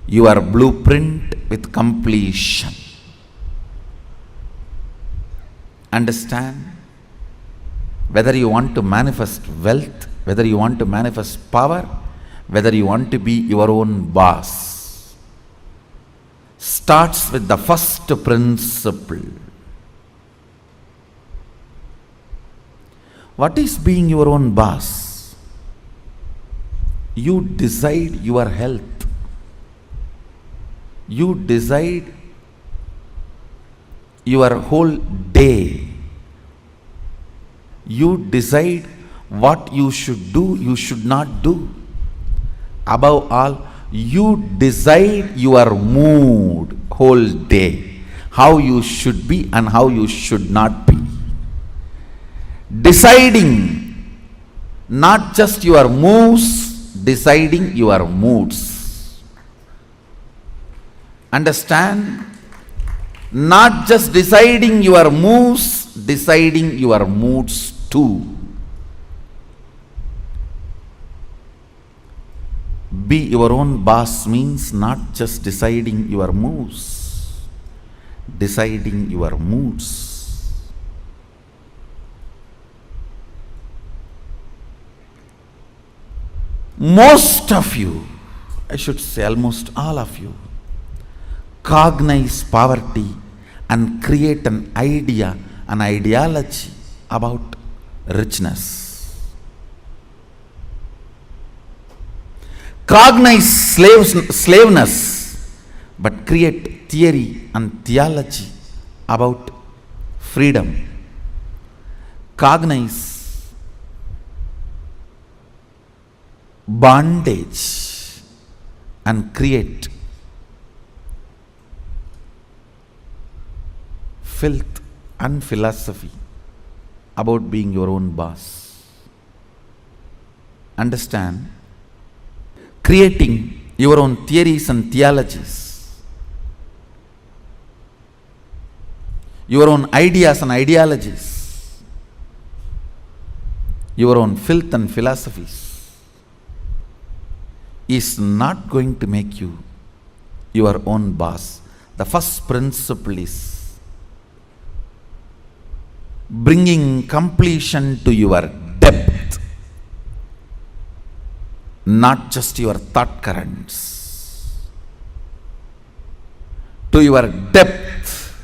your blueprint with completion. Understand? Whether you want to manifest wealth, whether you want to manifest power, whether you want to be your own boss, starts with the first principle. What is being your own boss? You decide your health. You decide your whole day. You decide what you should do, you should not do. Above all, you decide your mood whole day, how you should be and how you should not be. Deciding not just your moves, deciding your moods. Understand? Not just deciding your moves, deciding your moods too. Be your own boss means not just deciding your moves, deciding your moods. Most of you, I should say almost all of you, cognize poverty and create an idea, an ideology about richness. Cognize slaveness, but create theory and theology about freedom. Cognize bondage and create filth and philosophy about being your own boss. Understand? creating your own theories and theologies, your own ideas and ideologies, your own filth and philosophies, is not going to make you your own boss. The first principle is bringing completion to your depth, not just your thought currents. To your depth,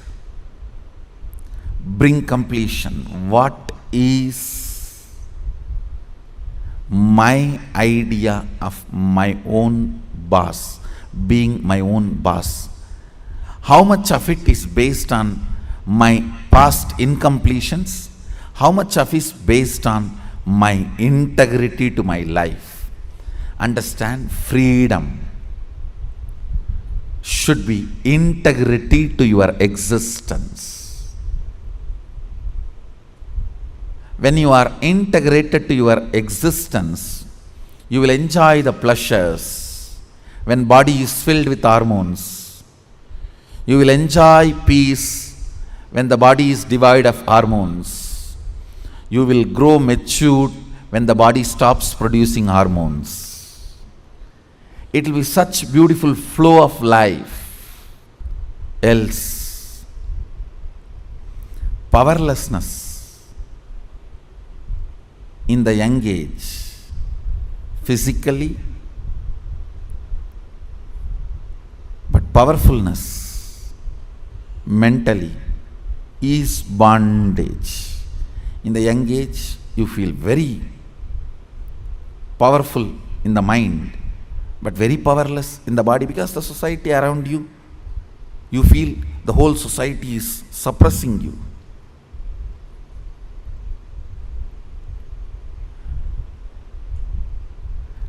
bring completion. What is my idea of my own boss, being my own boss? How much of it is based on my past incompletions? How much of it is based on my integrity to my life? Understand, freedom should be integrity to your existence. When you are integrated to your existence, you will enjoy the pleasures. When body is filled with hormones, you will enjoy peace. When the body is devoid of hormones, you will grow matured when the body stops producing hormones. It will be such beautiful flow of life. Else, powerlessness in the young age, physically, but powerfulness mentally is bondage. In the young age, you feel very powerful in the mind, but very powerless in the body, because the society around you, you feel the whole society is suppressing you.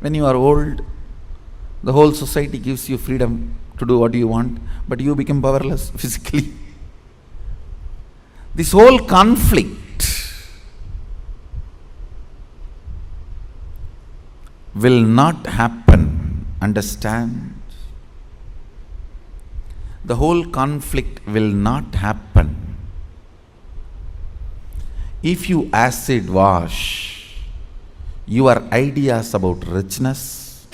When you are old, the whole society gives you freedom to do what you want, but you become powerless physically. This whole conflict will not happen. Understand? The whole conflict will not happen if you acid wash your ideas about richness,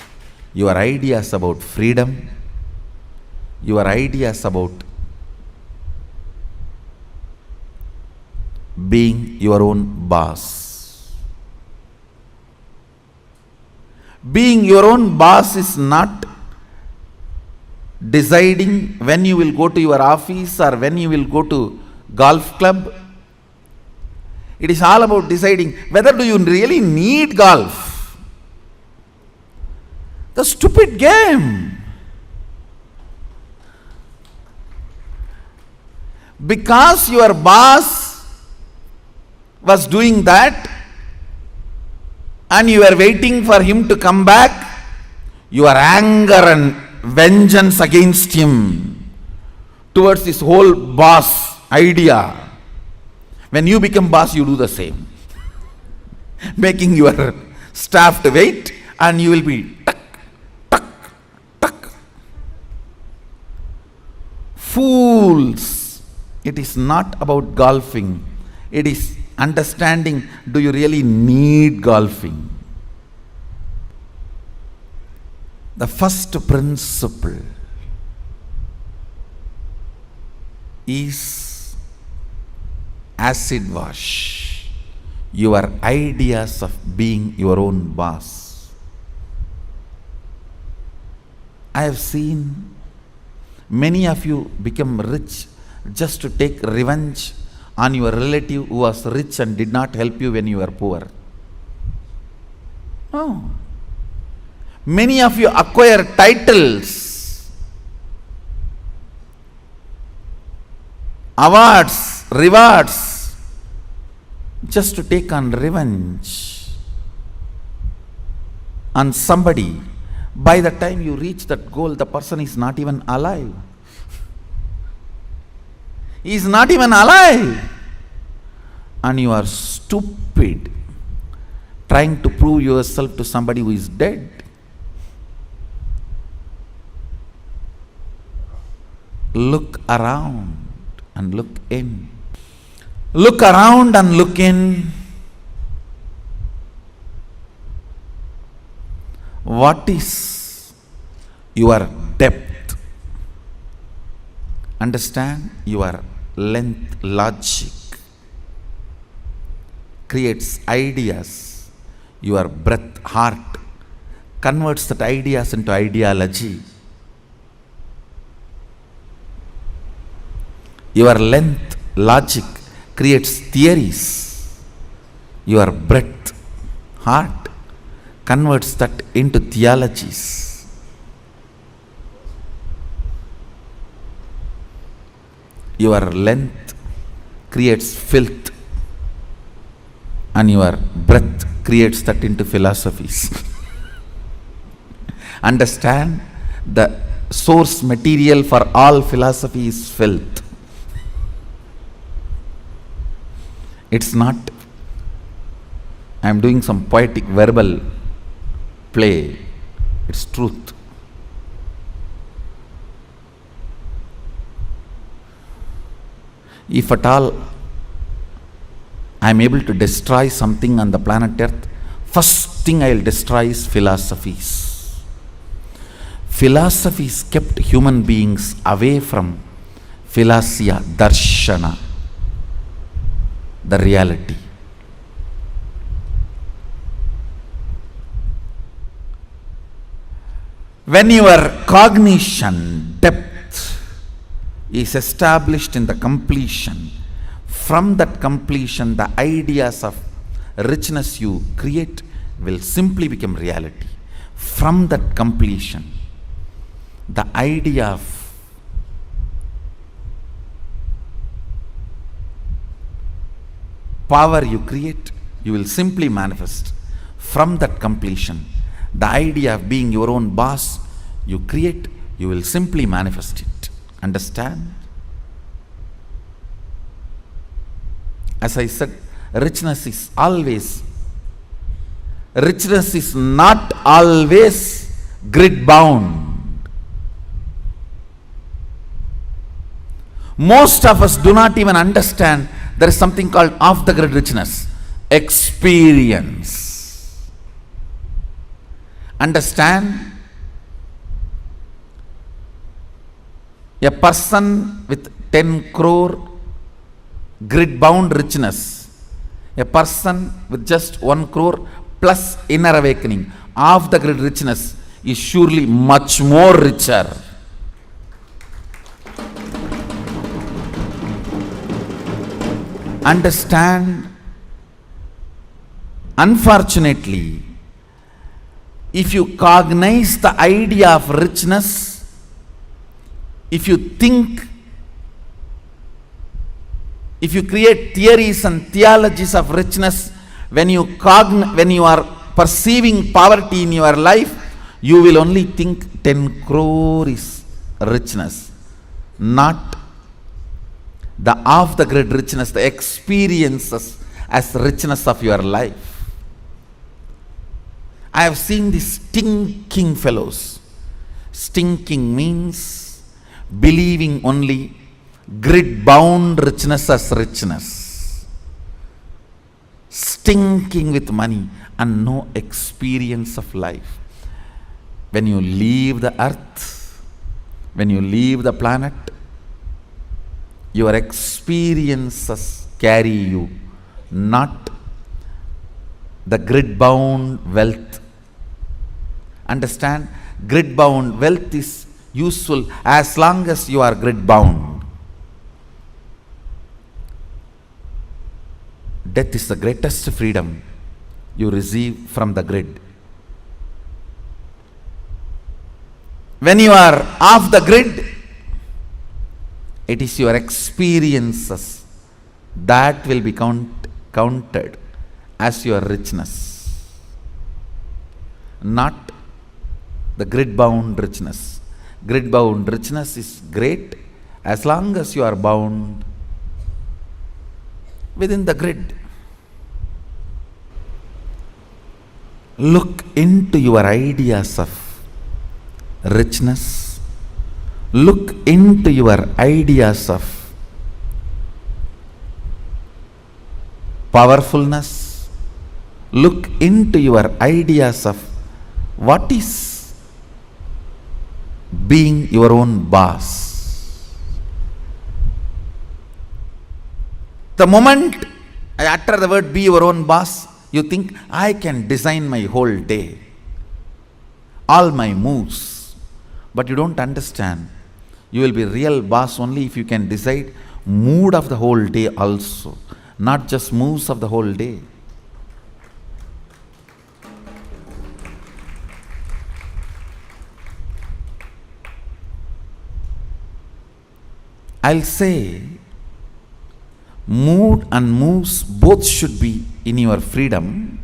your ideas about freedom, your ideas about being your own boss. Being your own boss is not deciding when you will go to your office or when you will go to golf club. It is all about deciding whether do you really need golf. The stupid game. Because your boss was doing that and you were waiting for him to come back, your anger and vengeance against him towards this whole boss idea. When you become boss, you do the same. Making your staff to wait, and you will be tuck, tuck, tuck. Fools! It is not about golfing. It is understanding, do you really need golfing? The first principle is acid wash your ideas of being your own boss. I have seen many of you become rich just to take revenge on your relative who was rich and did not help you when you were poor. No. Many of you acquire titles, awards, rewards, just to take on revenge on somebody. By the time you reach that goal, the person is not even alive. He is not even alive. And you are stupid trying to prove yourself to somebody who is dead. look around and look in. Look around and look in. What is your depth? Understand your length. Logic creates ideas. Your breath, heart, converts that ideas into ideology. Your length, logic, creates theories. Your breath, heart, converts that into theologies. Your length creates filth, and your breath creates that into philosophies. Understand, the source material for all philosophy is filth. It's not, I am doing some poetic verbal play. It's truth. If at all I am able to destroy something on the planet Earth, first thing I will destroy is philosophies. Philosophies kept human beings away from philosia, darshana, the reality. When your cognition depth is established in the completion, from that completion, the ideas of richness you create will simply become reality. From that completion, the idea of power you create, you will simply manifest. From that completion, the idea of being your own boss you create, you will simply manifest it. Understand? As I said, richness is not always grid bound. Most of us do not even understand there is something called off the grid richness. Experience. Understand? A person with 10 crore grid bound richness, a person with just 1 crore plus inner awakening, off the grid richness is surely much more richer. Understand? Unfortunately, if you cognize the idea of richness, if you think, if you create theories and theologies of richness, when you are perceiving poverty in your life, you will only think 10 crore is richness, not the off the grid richness, the experiences as richness of your life. I have seen these stinking fellows. Stinking means believing only grid bound richness as richness, stinking with money and no experience of life. When you leave the earth, when you leave the planet, your experiences carry you, not the grid bound wealth. Understand? Grid bound wealth is useful as long as you are grid bound. Death is the greatest freedom you receive from the grid. When you are off the grid, it is your experiences that will be counted as your richness, not the grid bound richness. Grid bound richness is great as long as you are bound within the grid. Look into your ideas of richness. Look into your ideas of powerfulness. Look into your ideas of what is being your own boss. The moment I utter the word be your own boss, you think I can design my whole day, all my moves. But you don't understand. You will be real boss only if you can decide mood of the whole day also, not just moves of the whole day. I'll say mood and moves both should be in your freedom.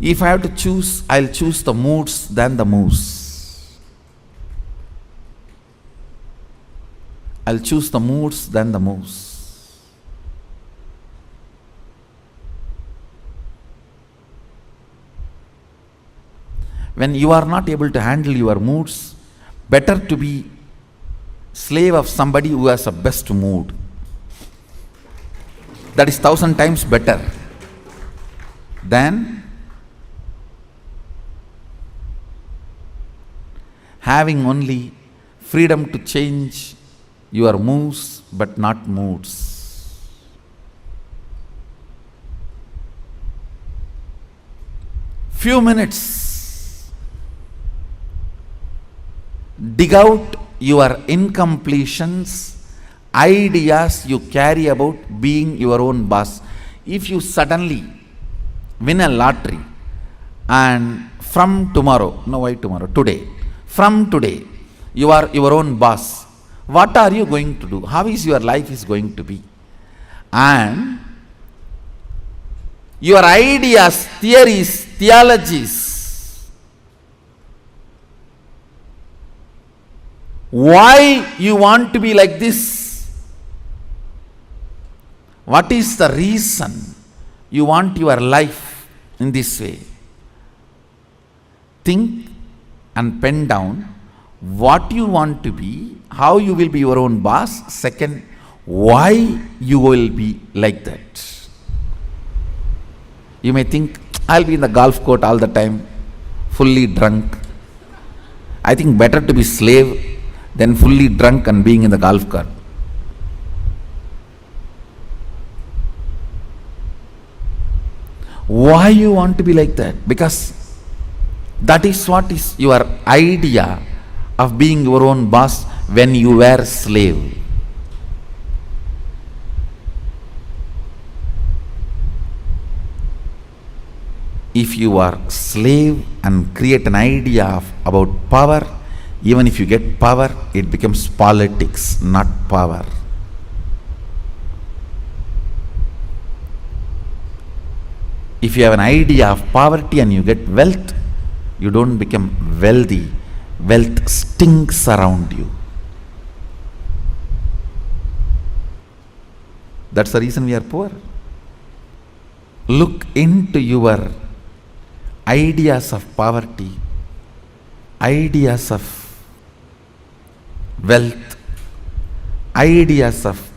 If I have to choose, I'll choose the moods than the moves. I'll choose the moods than the moves. When you are not able to handle your moods, better to be slave of somebody who has a best mood. That is 1,000 times better than having only freedom to change your moves but not moods. Few minutes, dig out your incompletions, ideas you carry about being your own boss. If you suddenly win a lottery and from tomorrow, no why tomorrow, today, from today, you are your own boss, what are you going to do? How is your life is going to be? And your ideas, theories, theologies, why you want to be like this? What is the reason you want your life in this way? Think and pen down what you want to be, how you will be your own boss. Second, why you will be like that. You may think, I'll be in the golf court all the time, fully drunk. I think better to be slave than fully drunk and being in the golf cart. Why you want to be like that? Because that is what is your idea of being your own boss when you were slave. If you are slave and create an idea about power, even if you get power, it becomes politics, not power. If you have an idea of poverty and you get wealth, you don't become wealthy. Wealth stinks around you. That's the reason we are poor. Look into your ideas of poverty, ideas of wealth, ideas of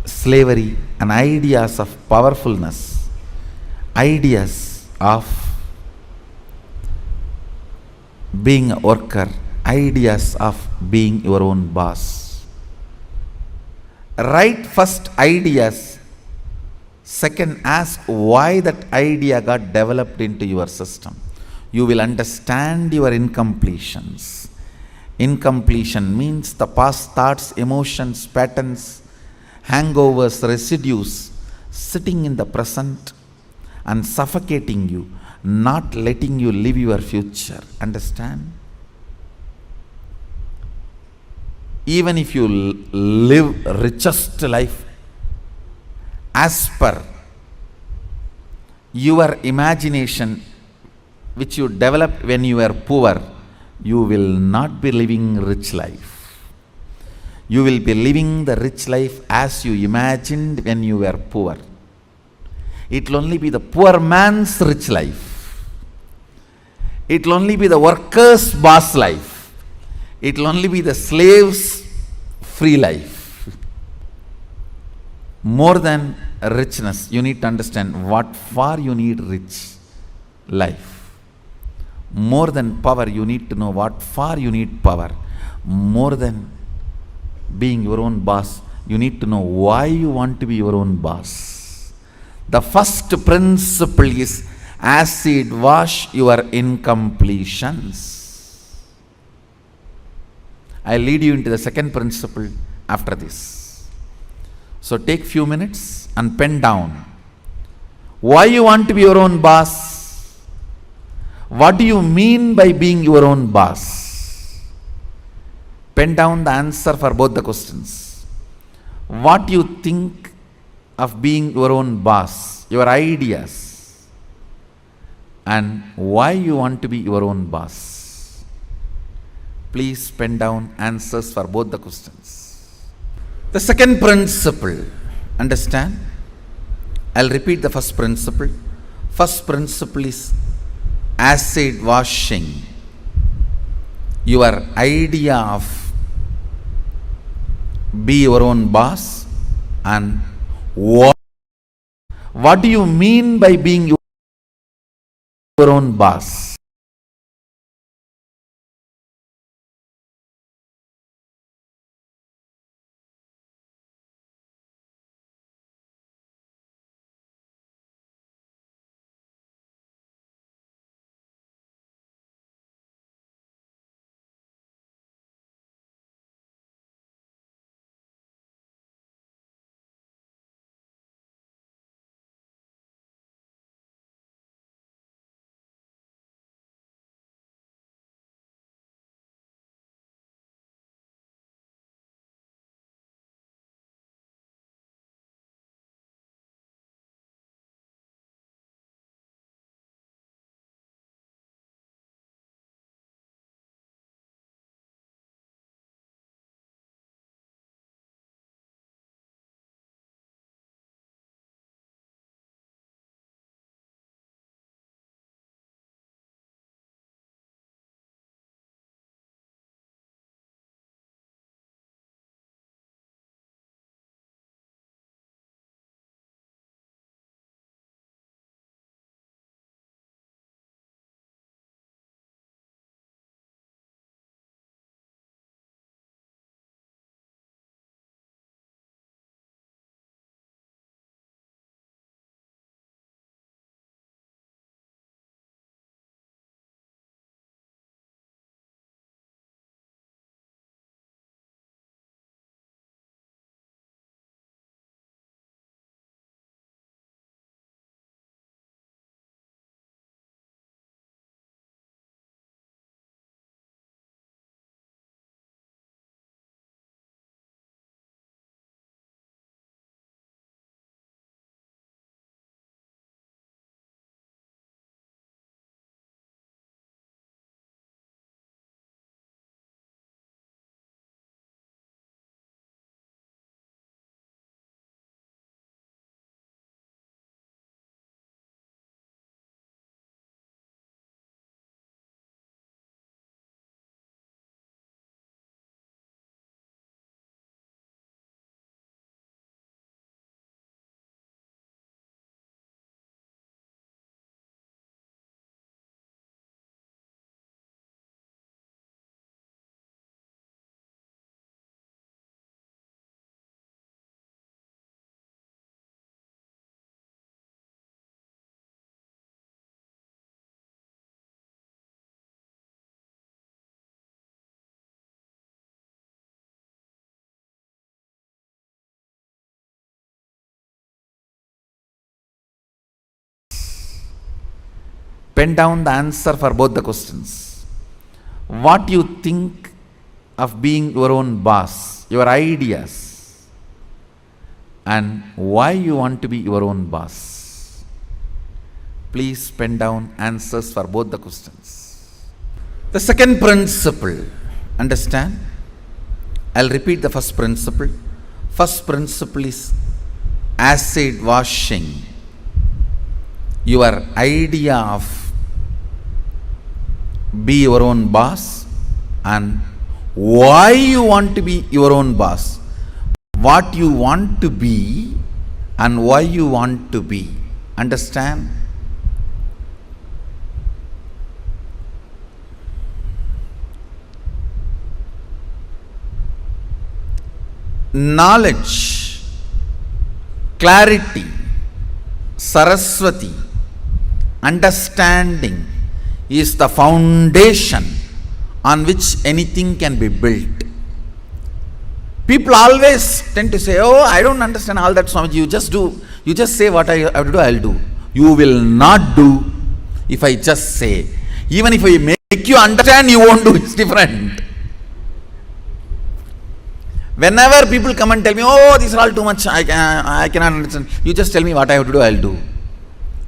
slavery, and ideas of powerfulness, ideas of being a worker, ideas of being your own boss. Write first ideas. Second, ask why that idea got developed into your system. You will understand your incompletions. Incompletion means the past thoughts, emotions, patterns, hangovers, residues sitting in the present and suffocating you, not letting you live your future. Understand? Even if you live richest life as per your imagination which you developed when you were poor, you will not be living rich life. You will be living the rich life as you imagined when you were poor. It will only be the poor man's rich life. It will only be the worker's boss life. It will only be the slave's free life. More than richness, you need to understand what for you need rich life. More than power, you need to know what for you need power. More than being your own boss, you need to know why you want to be your own boss. The first principle is acid wash your incompletions. I'll lead you into the second principle after this. So take few minutes and pen down why you want to be your own boss. What do you mean by being your own boss? Pen down the answer for both the questions. What you think of being your own boss, your ideas, and why you want to be your own boss. Please pen down answers for both the questions. The second principle, understand? I'll repeat the first principle. First principle is acid washing your idea of be your own boss, and what do you mean by being your own boss? Pen down the answer for both the questions. What you think of being your own boss, your ideas, and why you want to be your own boss. Please pen down answers for both the questions. The second principle, understand? I'll repeat the first principle. First principle is acid washing your idea of be your own boss and why you want to be your own boss. What you want to be and why you want to be. Understand? Knowledge, clarity, Saraswati, understanding is the foundation on which anything can be built. People always tend to say, oh, I don't understand all that, Swamiji. You just say what I have to do, I'll do. You will not do if I just say. Even if I make you understand, you won't do. It's different. Whenever people come and tell me, oh, these are all too much, I cannot understand. You just tell me what I have to do, I'll do.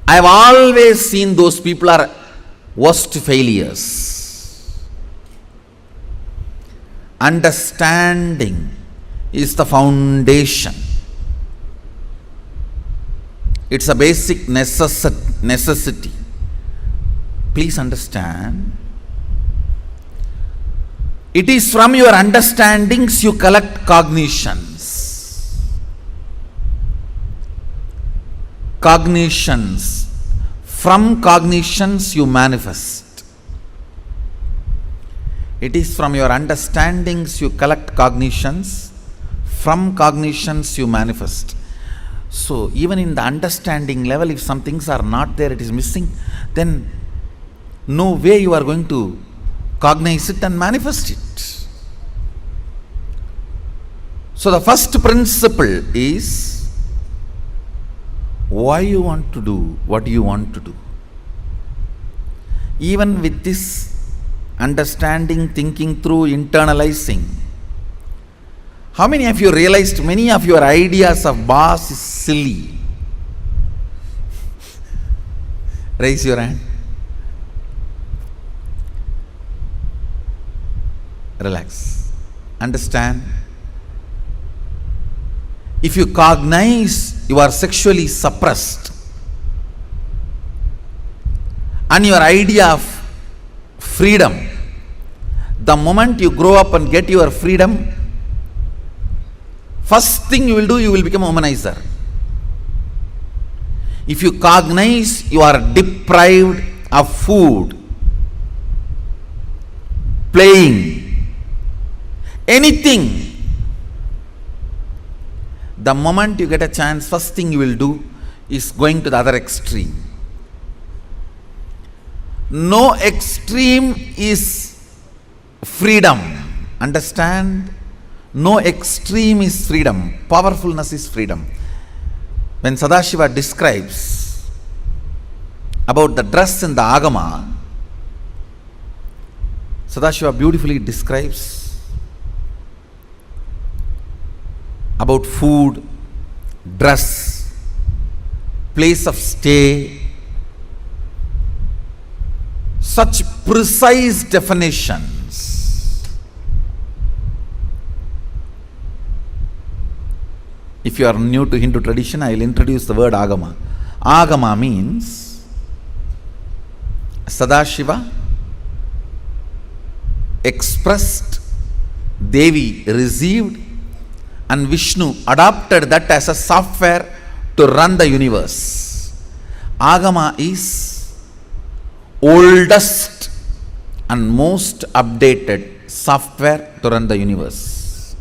I have always seen those people are worst failures. Understanding is the foundation. It's a basic necessity. Please understand. It is from your understandings you collect cognitions. Cognitions. From cognitions you manifest. It is from your understandings you collect cognitions. From cognitions you manifest. So even in the understanding level, if some things are not there, it is missing, then no way you are going to cognize it and manifest it. So the first principle is why you want to do what you want to do. Even with this understanding, thinking through, internalizing, how many of you realized many of your ideas of boss is silly? Raise your hand. Relax. Understand. If you cognize you are sexually suppressed and your idea of freedom, the moment you grow up and get your freedom, first thing you will do, you will become a womanizer. If you cognize you are deprived of food, playing, anything, the moment you get a chance, first thing you will do is going to the other extreme. No extreme is freedom. Understand? No extreme is freedom. Powerfulness is freedom. When Sadashiva describes about the dress in the Agama, Sadashiva beautifully describes about food, dress, place of stay, such precise definitions. If you are new to Hindu tradition, I will introduce the word Agama. Agama means Sadashiva expressed, Devi received, and Vishnu adopted that as a software to run the universe. Agama is oldest and most updated software to run the universe.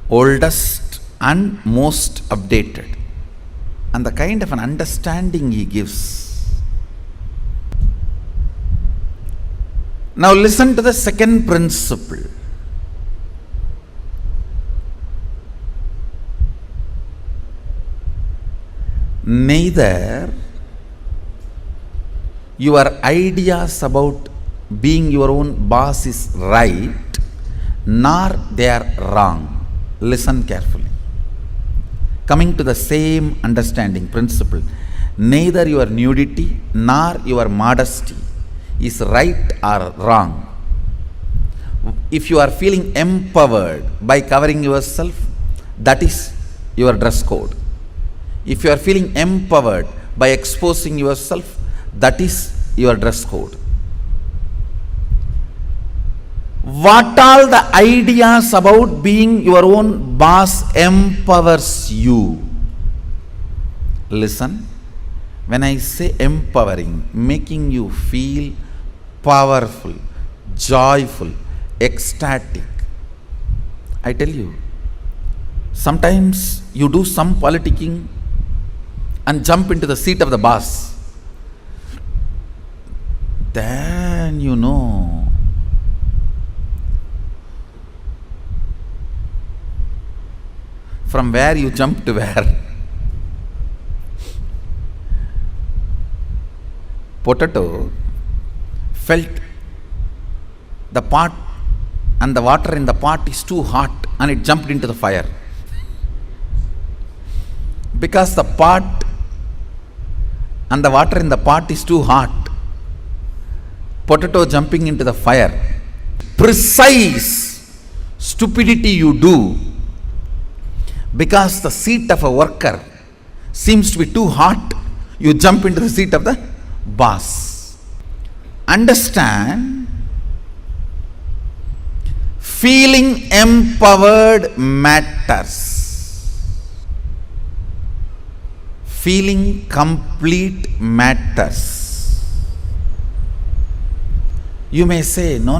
Oldest and most updated. And the kind of an understanding he gives. Now listen to the second principle. Neither your ideas about being your own boss is right, nor they are wrong. Listen carefully. Coming to the same understanding principle, neither your nudity nor your modesty is right or wrong. If you are feeling empowered by covering yourself, that is your dress code. If you are feeling empowered by exposing yourself, that is your dress code. What all the ideas about being your own boss empowers you? Listen, when I say empowering, making you feel powerful, joyful, ecstatic, I tell you, sometimes you do some politicking and jump into the seat of the boss. Then you know from where you jump to where. Potato felt the pot and the water in the pot is too hot and it jumped into the fire. Because the pot and the water in the pot is too hot, potato jumping into the fire. Precise stupidity you do because the seat of a worker seems to be too hot, you jump into the seat of the boss. Understand, feeling empowered matters. Feeling complete matters. You may say, no.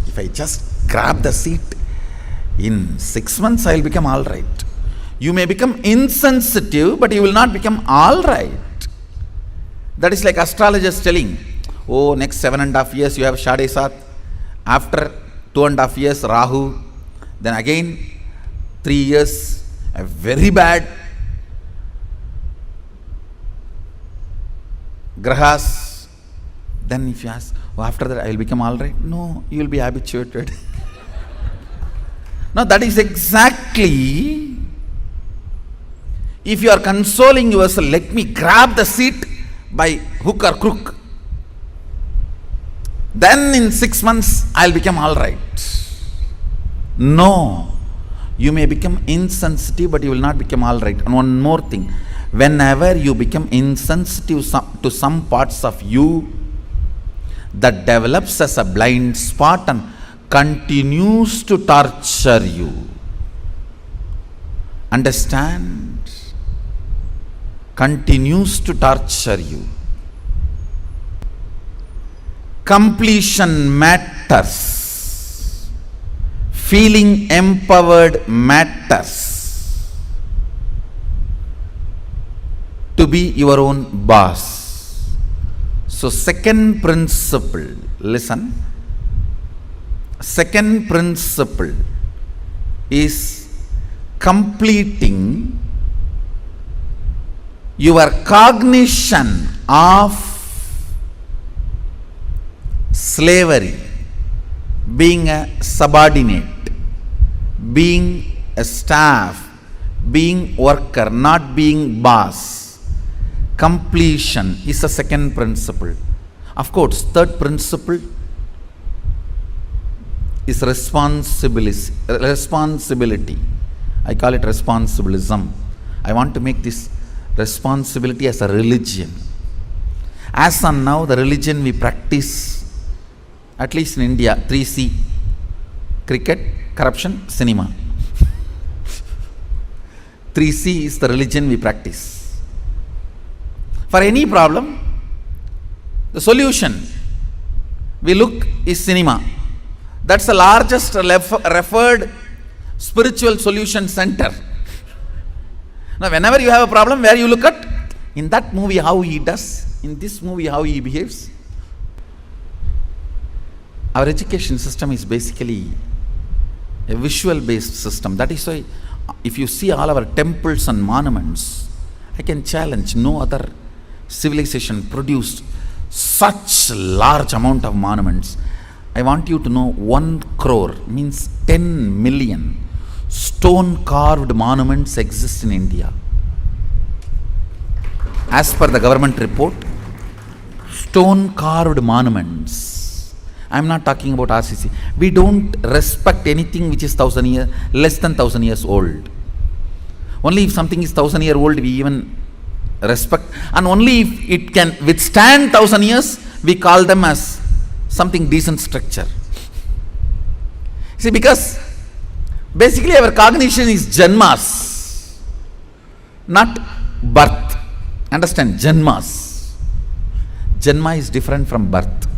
If I just grab the seat, in 6 months I will become all right. You may become insensitive, but you will not become all right. That is like astrologers telling, oh, next 7.5 years you have Shade Sat. After 2.5 years, Rahu. Then again, 3 years, a very bad Grahas. Then if you ask, oh, after that I will become all right. No, you will be habituated. Now that is exactly, if you are consoling yourself, let me grab the seat by hook or crook. Then in 6 months I will become all right. No, you may become insensitive, but you will not become all right. And one more thing, whenever you become insensitive to some parts of you, that develops as a blind spot and continues to torture you. Understand? Continues to torture you. Completion matters. Feeling empowered matters. To be your own boss. So second principle, listen. Second principle is completing your cognition of slavery, being a subordinate, being a staff, being worker, not being boss. Completion is the second principle. Of course, third principle is responsibility. I call it responsibilism. I want to make this responsibility as a religion. As on now, the religion we practice, at least in India, 3C: cricket, corruption, cinema. 3C is the religion we practice. For any problem, the solution we look is cinema. That's the largest referred spiritual solution center. Now, whenever you have a problem, where you look at? In that movie, how he does. In this movie, how he behaves. Our education system is basically a visual-based system. That is why, if you see all our temples and monuments, I can challenge, no other civilization produced such large amount of monuments. I want you to know 1 crore means 10 million stone carved monuments exist in India. As per the government report, stone carved monuments. I'm not talking about RCC. We don't respect anything which is 1,000 years, less than 1,000 years old. Only if something is 1,000 years old, we even respect. And only if it can withstand 1,000 years, we call them as something decent structure. See, because basically our cognition is janmas, not birth. Understand? Janmas. Janma is different from birth.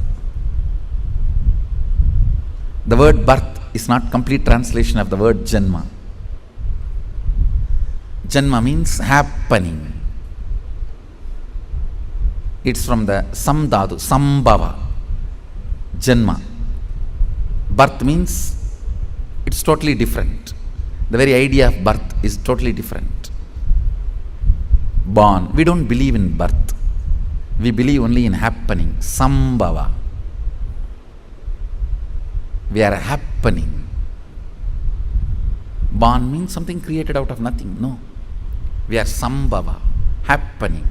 The word birth is not complete translation of the word janma. Janma means happening. It's from the samdhatu, sambhava. Janma. Birth means it's totally different. The very idea of birth is totally different. Born. We don't believe in birth. We believe only in happening. Sambhava. We are happening. Born means something created out of nothing. No. We are sambhava. Happening.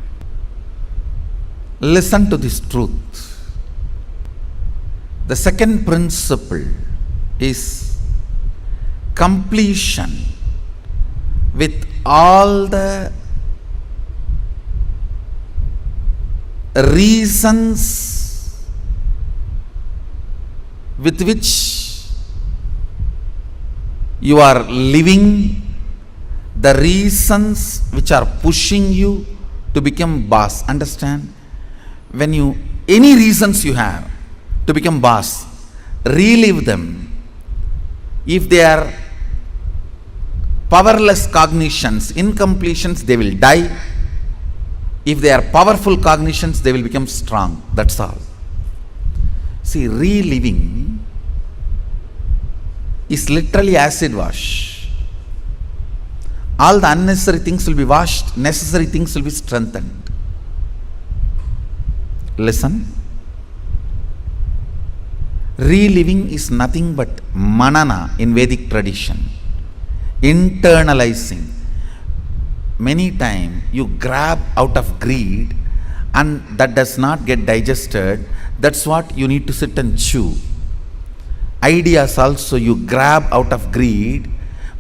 Listen to this truth. The second principle is completion with all the reasons with which you are living, the reasons which are pushing you to become boss. Understand? When you, any reasons you have to become boss, relive them. If they are powerless cognitions, incompletions, they will die. If they are powerful cognitions, they will become strong. That's all. See, reliving is literally acid wash. All the unnecessary things will be washed, necessary things will be strengthened. Listen. Reliving is nothing but manana in Vedic tradition. Internalizing. Many times you grab out of greed and that does not get digested. That's what you need to sit and chew. Ideas also you grab out of greed,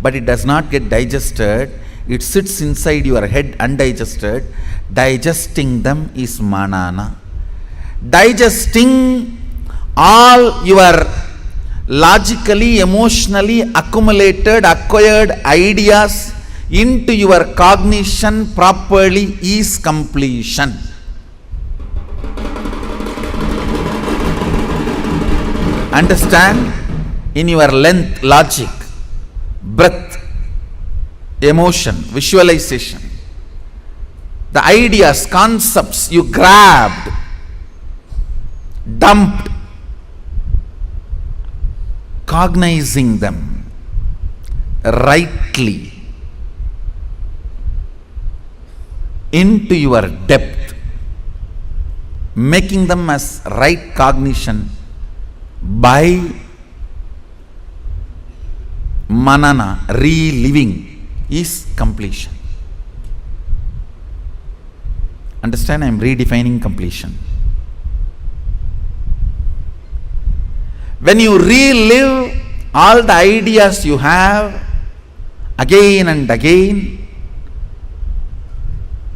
but it does not get digested. It sits inside your head undigested. Digesting them is manana. Digesting all your logically, emotionally accumulated, acquired ideas into your cognition properly is completion. Understand? In your length, logic, breath, emotion, visualization, the ideas, concepts you grabbed, dumped, cognizing them rightly into your depth, making them as right cognition by manana, reliving, is completion. Understand? I am redefining completion. When you relive all the ideas you have again and again,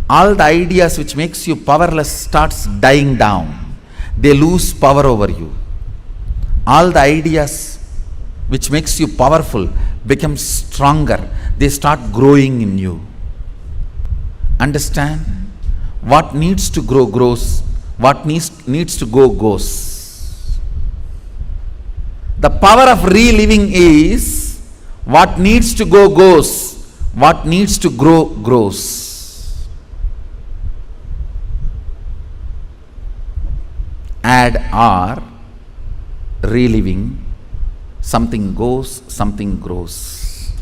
all the ideas which makes you powerless starts dying down. They lose power over you. All the ideas which makes you powerful become stronger. They start growing in you. Understand? What needs to grow grows. What needs to go goes. The power of reliving is what needs to go goes, what needs to grow grows. Add or, reliving, something goes, something grows.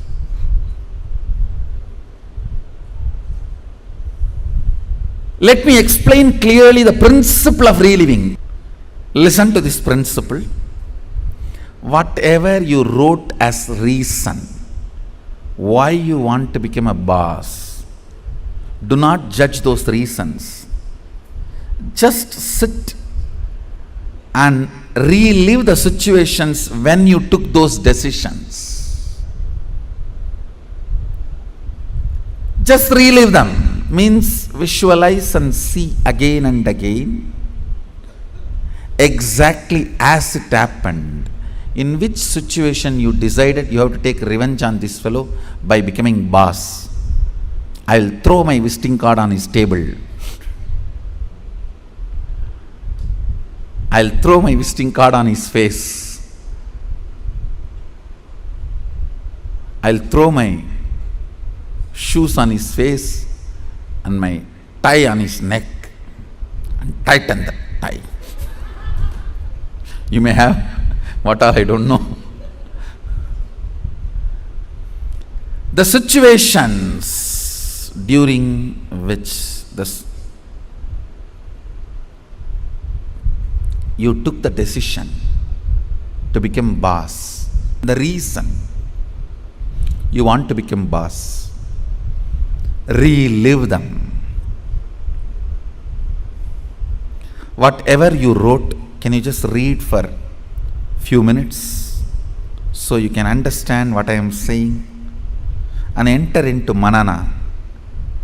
Let me explain clearly the principle of reliving. Listen to this principle. Whatever you wrote as reason why you want to become a boss, do not judge those reasons. Just sit and relive the situations when you took those decisions. Just relive them, means visualize and see again and again exactly as it happened. In which situation you decided you have to take revenge on this fellow by becoming boss. I'll throw my visiting card on his table. I'll throw my visiting card on his face. I'll throw my shoes on his face and my tie on his neck and tighten the tie. You may have what I don't know. The situations during which you took the decision to become boss, the reason you want to become boss, relive them. Whatever you wrote, can you just read for few minutes so you can understand what I am saying and enter into manana,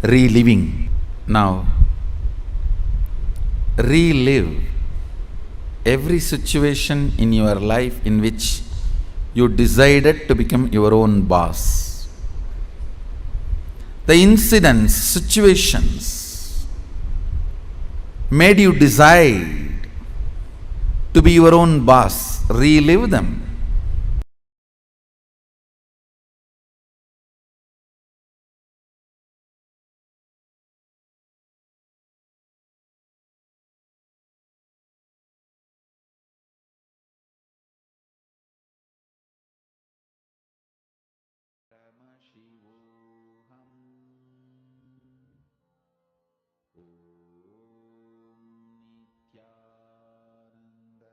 reliving. Now, relive every situation in your life in which you decided to become your own boss. The incidents, situations made you decide to be your own boss. Relive them. Nithyananda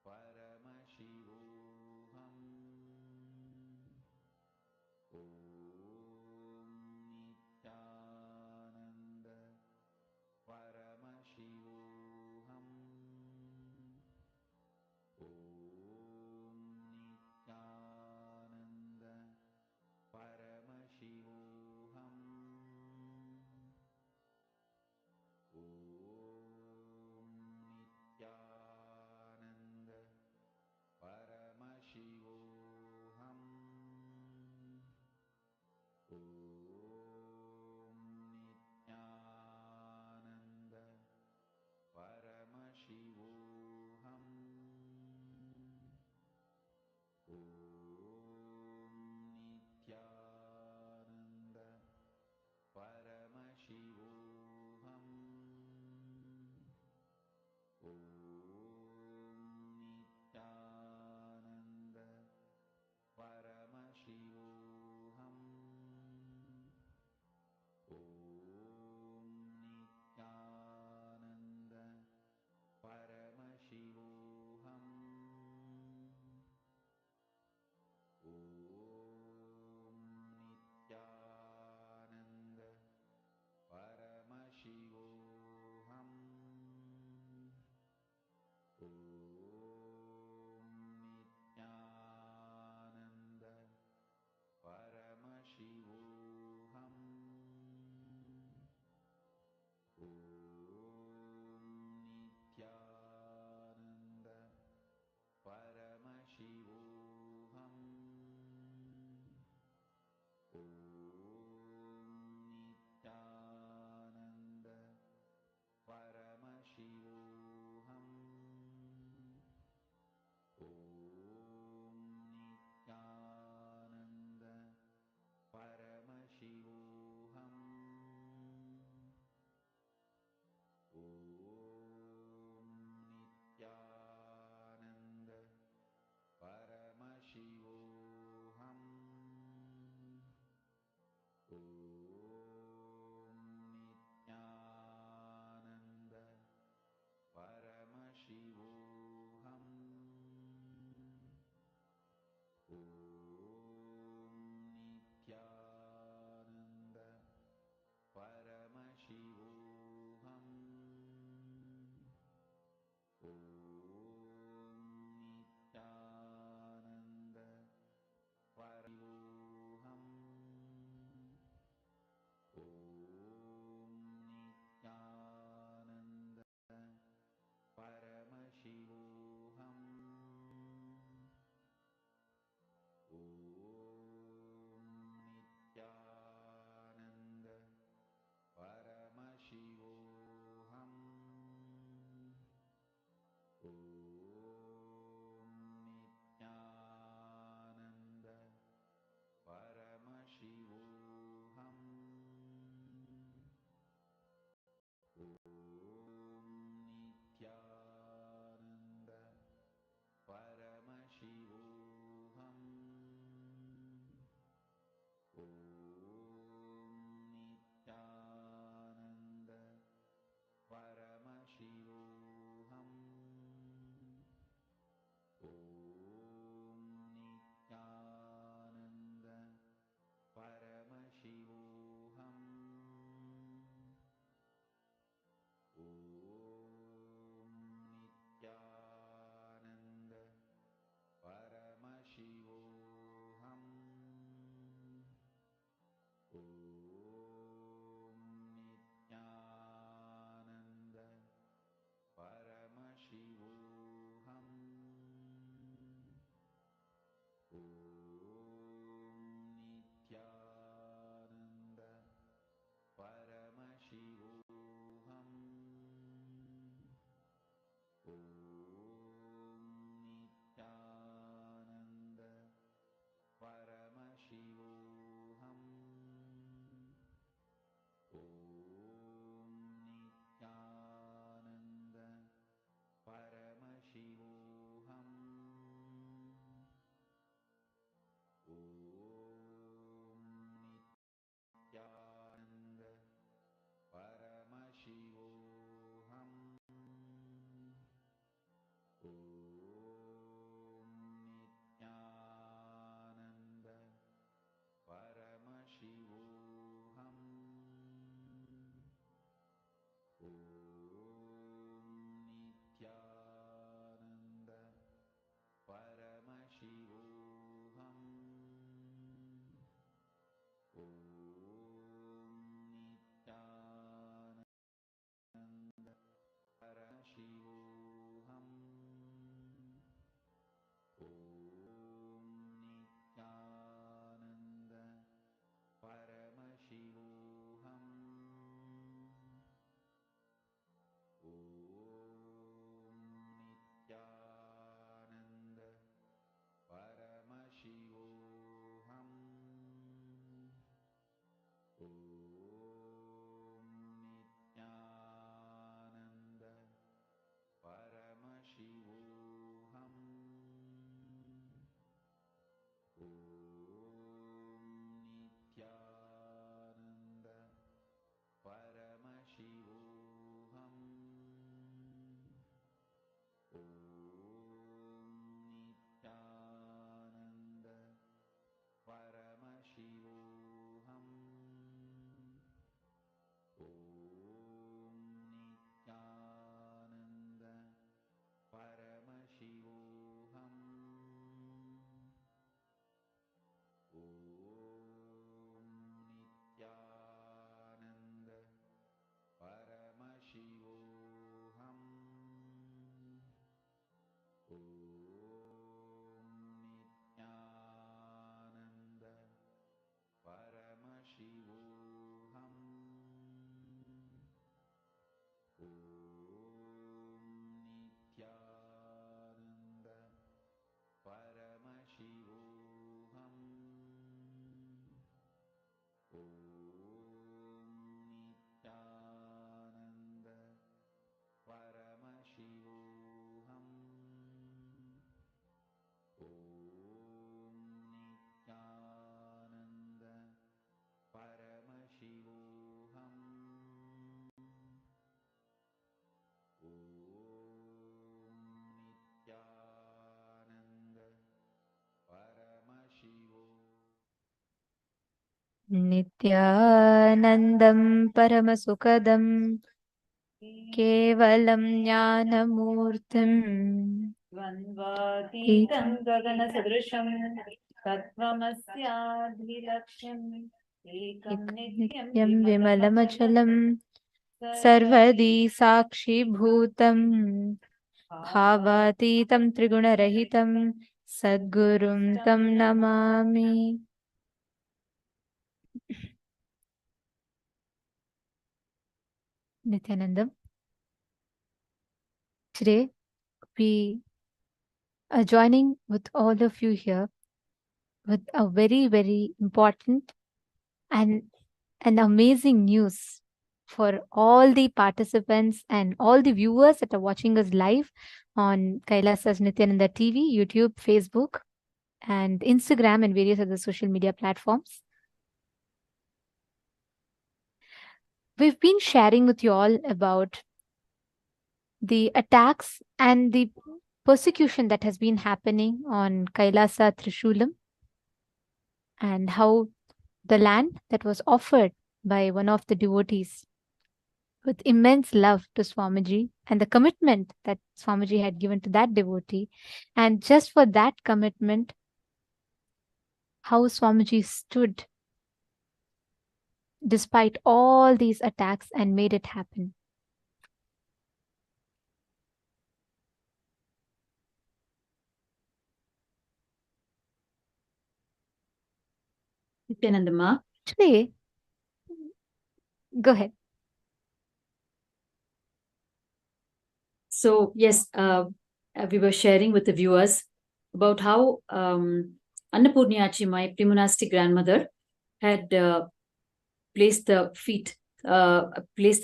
Paramashivam Nithyanandam Paramasukadam Kevalam Jnanamurtim Dvanvatītam gagana sadrusham tattvamasya ekam nityam Nityam Vimalamachalam Sarvadi Sakshi Bhutam Bhavatitam Trigunarahitam Sadgurum Tam Namami. Nithyanandam, today we are joining with all of you here with a very, very important and an amazing news for all the participants and all the viewers that are watching us live on KAILÄSA's Nithyananda TV, YouTube, Facebook, and Instagram, and various other social media platforms. We've been sharing with you all about the attacks and the persecution that has been happening on KAILÄSA Trishulam, and how the land that was offered by one of the devotees with immense love to Swamiji, and the commitment that Swamiji had given to that devotee, and just for that commitment, how Swamiji stood despite all these attacks and made it happen. Nithyanandama. Today, go ahead. So yes, we were sharing with the viewers about how Annapurnyachi, my pre-monastic grandmother, had placed the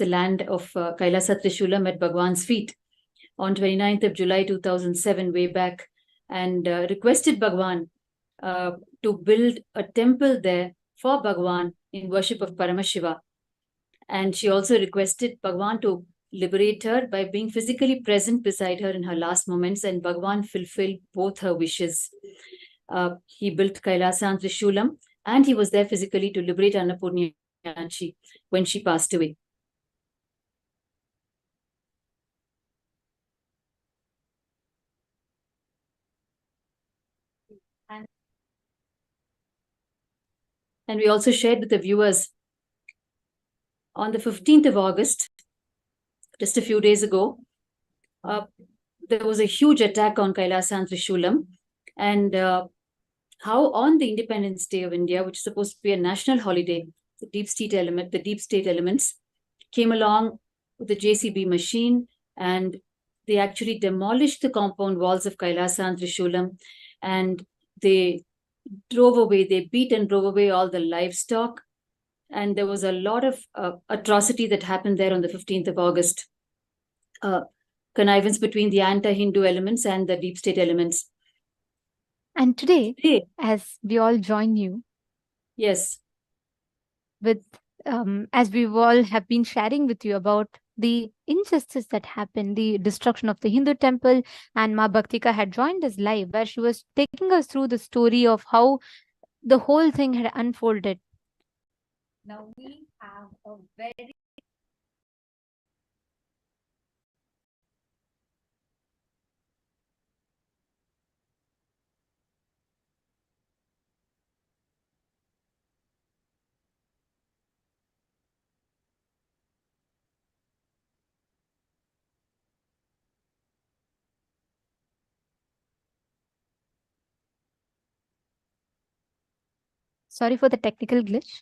land of KAILÄSA Trishulam at Bhagavan's feet on 29th of July 2007, way back, and requested Bhagavan to build a temple there for Bhagavan in worship of Paramashivam. And she also requested Bhagavan to liberate her by being physically present beside her in her last moments, and Bhagavan fulfilled both her wishes. He built KAILÄSA and Trishulam, and he was there physically to liberate Annapurnyachi when she passed away. And we also shared with the viewers on the 15th of August, just a few days ago, there was a huge attack on KAILÄSA and Trishulam, and how on the Independence Day of India, which is supposed to be a national holiday, the deep state elements came along with the JCB machine, and they actually demolished the compound walls of KAILÄSA and Trishulam, and they beat and drove away all the livestock. And there was a lot of atrocity that happened there on the 15th of August. Connivance between the anti-Hindu elements and the deep state elements. And today, as we all join you, yes, with as we all have been sharing with you about the injustice that happened, the destruction of the Hindu temple, and Ma Bhaktika had joined us live, where she was taking us through the story of how the whole thing had unfolded. Now we have a very sorry for the technical glitch.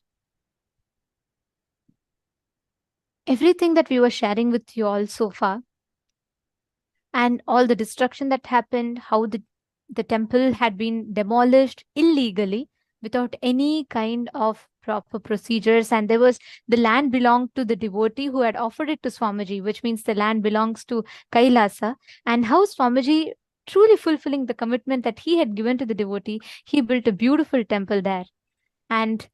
Everything that we were sharing with you all so far, and all the destruction that happened, how the temple had been demolished illegally without any kind of proper procedures, and the land belonged to the devotee who had offered it to Swamiji, which means the land belongs to KAILÄSA, and how Swamiji, truly fulfilling the commitment that he had given to the devotee, he built a beautiful temple there. And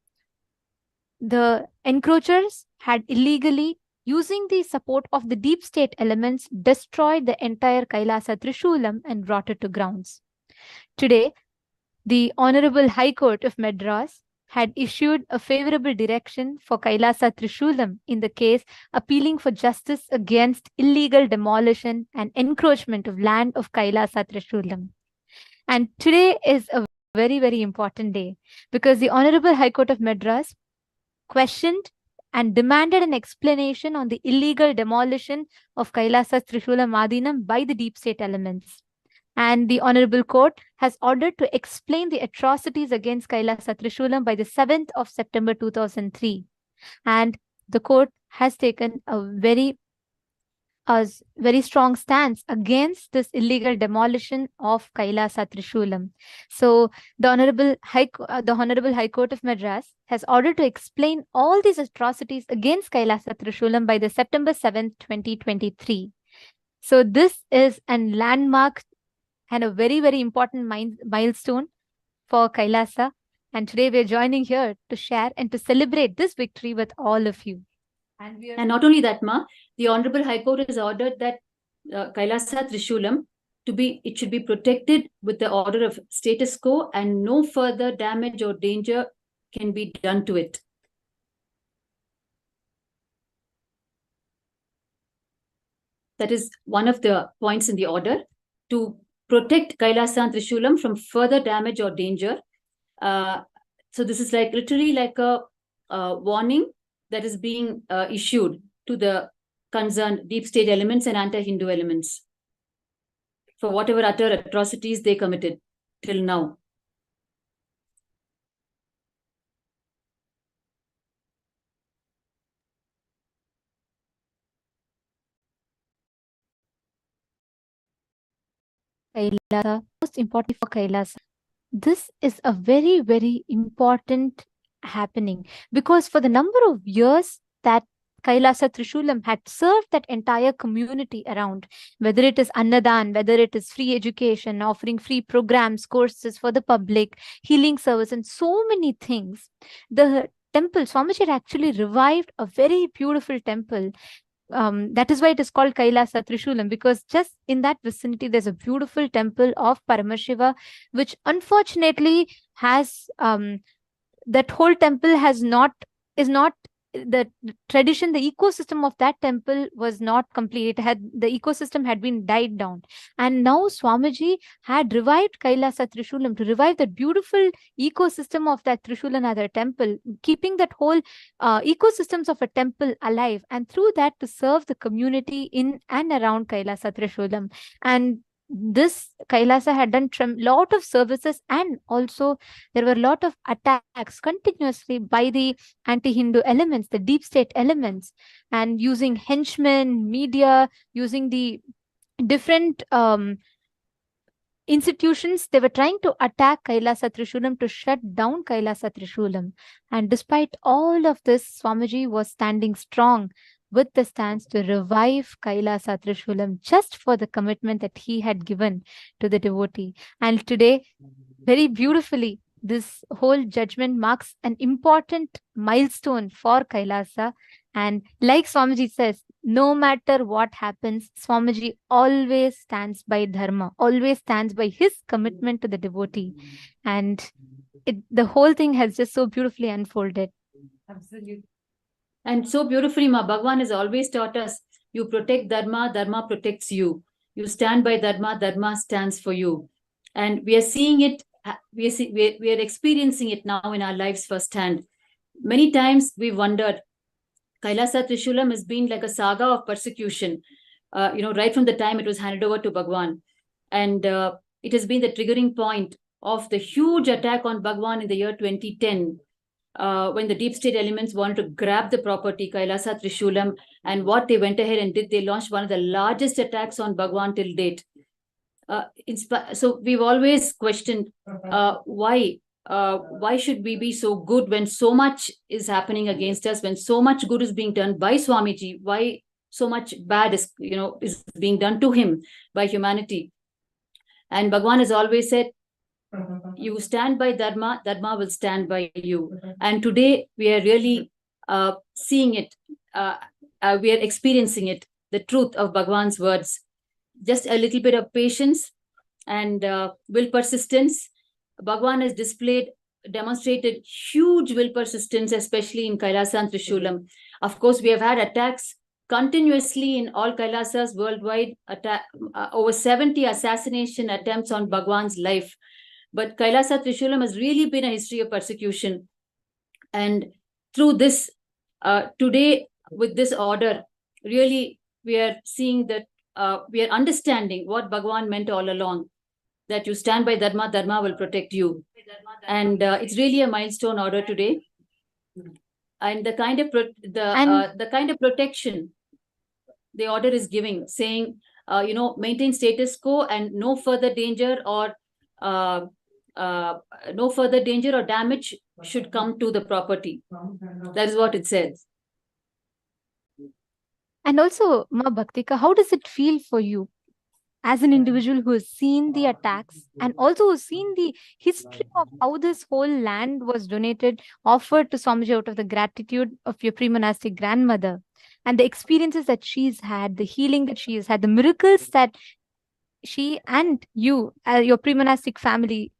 the encroachers had illegally, using the support of the deep state elements, destroyed the entire KAILÄSA Trishulam and brought it to grounds. Today, the Honorable High Court of Madras had issued a favorable direction for KAILΑSA Trishulam in the case, appealing for justice against illegal demolition and encroachment of land of KAILASA Trishulam. And today is a very, very important day because the Honorable High Court of Madras questioned and demanded an explanation on the illegal demolition of KAILASA Trishulam Adinam by the deep state elements. And the Honorable Court has ordered to explain the atrocities against KAILASA Trishulam by the 7th of September 2003. And the court has taken a very strong stance against this illegal demolition of KAILASA Trishulam. So the Honorable High Court of Madras has ordered to explain all these atrocities against KAILASA Trishulam by the September 7th, 2023. So this is a landmark and a very, very important milestone for KAILASA. And today we're joining here to share and to celebrate this victory with all of you. And not only that, Ma, the Honorable High Court has ordered that KAILASA Trishulam it should be protected with the order of status quo and no further damage or danger can be done to it. That is one of the points in the order, to protect KAILASA Trishulam from further damage or danger. So this is literally like a warning that is being issued to the concerned deep state elements and anti-Hindu elements for whatever utter atrocities they committed till now. KAILASA, most important for KAILASA. This is a very, very important happening because for the number of years that KAILASA Trishulam had served that entire community around, whether it is Annadan, whether it is free education, offering free programs, courses for the public, healing service, and so many things. The temple, Swamiji had actually revived a very beautiful temple. That is why it is called KAILΑSA Trishulam, because just in that vicinity, there's a beautiful temple of Paramashivam, which unfortunately has, that whole temple is not, the tradition, the ecosystem of that temple was not complete. The ecosystem had been died down. And now Swamiji had revived KAILASA Trishulam to revive that beautiful ecosystem of that Trishulanatha temple, keeping that whole ecosystems of a temple alive, and through that to serve the community in and around KAILASA Trishulam. And this KAILASA had done lot of services, and also there were a lot of attacks continuously by the anti-Hindu elements, the deep state elements, and using henchmen, media, using the different institutions, they were trying to attack KAILASA Trishulam, to shut down KAILASA Trishulam. And despite all of this, Swamiji was standing strong with the stance to revive KAILASA Trishulam just for the commitment that he had given to the devotee. And today, very beautifully, this whole judgment marks an important milestone for KAILASA. And like Swamiji says, no matter what happens, Swamiji always stands by dharma, always stands by his commitment to the devotee. And the whole thing has just so beautifully unfolded. Absolutely. And so beautifully, Ma, Bhagavan has always taught us, you protect dharma, dharma protects you. You stand by dharma, dharma stands for you. And we are seeing it, we are experiencing it now in our lives firsthand. Many times we wondered, KAILASA Trishulam has been like a saga of persecution, right from the time it was handed over to Bhagavan. And it has been the triggering point of the huge attack on Bhagavan in the year 2010, when the deep state elements wanted to grab the property, KAILASA Trishulam, and what they went ahead and did, they launched one of the largest attacks on Bhagavan till date. So we've always questioned why should we be so good when so much is happening against us, when so much good is being done by Swamiji, why so much bad is being done to him by humanity. And Bhagavan has always said, you stand by dharma, dharma will stand by you. And today we are really seeing it, we are experiencing it, the truth of Bhagavan's words. Just a little bit of patience and will persistence. Bhagavan has displayed demonstrated huge will persistence, especially in KAILÄSA and Trishulam. Of course, we have had attacks continuously in all Kailasas worldwide, over 70 assassination attempts on Bhagavan's life. But KAILÄSA Trishulam has really been a history of persecution. And through this, today, with this order, really, we are seeing that we are understanding what Bhagavan meant all along, that you stand by Dharma, Dharma will protect you. And it's really a milestone order today. And the kind of the kind of protection the order is giving, saying, maintain status quo and no further danger or damage should come to the property. That is what it says. And also, Ma Bhaktika, how does it feel for you as an individual who has seen the attacks and also seen the history of how this whole land was donated, offered to Swamiji out of the gratitude of your pre-monastic grandmother, and the experiences that she's had, the healing that she has had, the miracles that she and you, your pre-monastic family,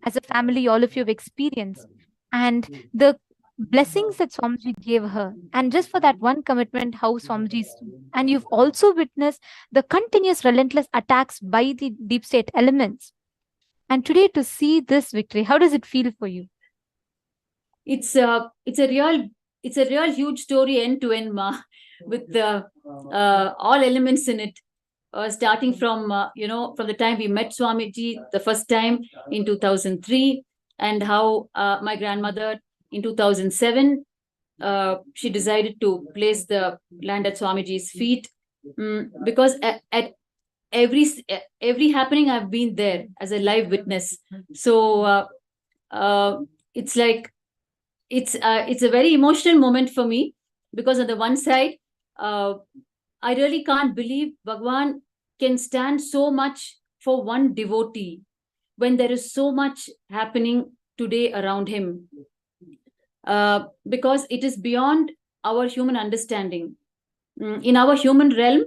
as a family, all of you have experienced, and the blessings that Swamiji gave her, and just for that one commitment, how Swamiji stood. And you've also witnessed the continuous relentless attacks by the deep state elements. And today, to see this victory, how does it feel for you? It's a real huge story end to end, Ma, with all elements in it. Starting from from the time we met Swamiji the first time in 2003, and how my grandmother in 2007 she decided to place the land at Swamiji's feet, because at every happening I've been there as a live witness. So it's like it's a very emotional moment for me, because on the one side, I really can't believe Bhagavan can stand so much for one devotee when there is so much happening today around him. Because it is beyond our human understanding. In our human realm,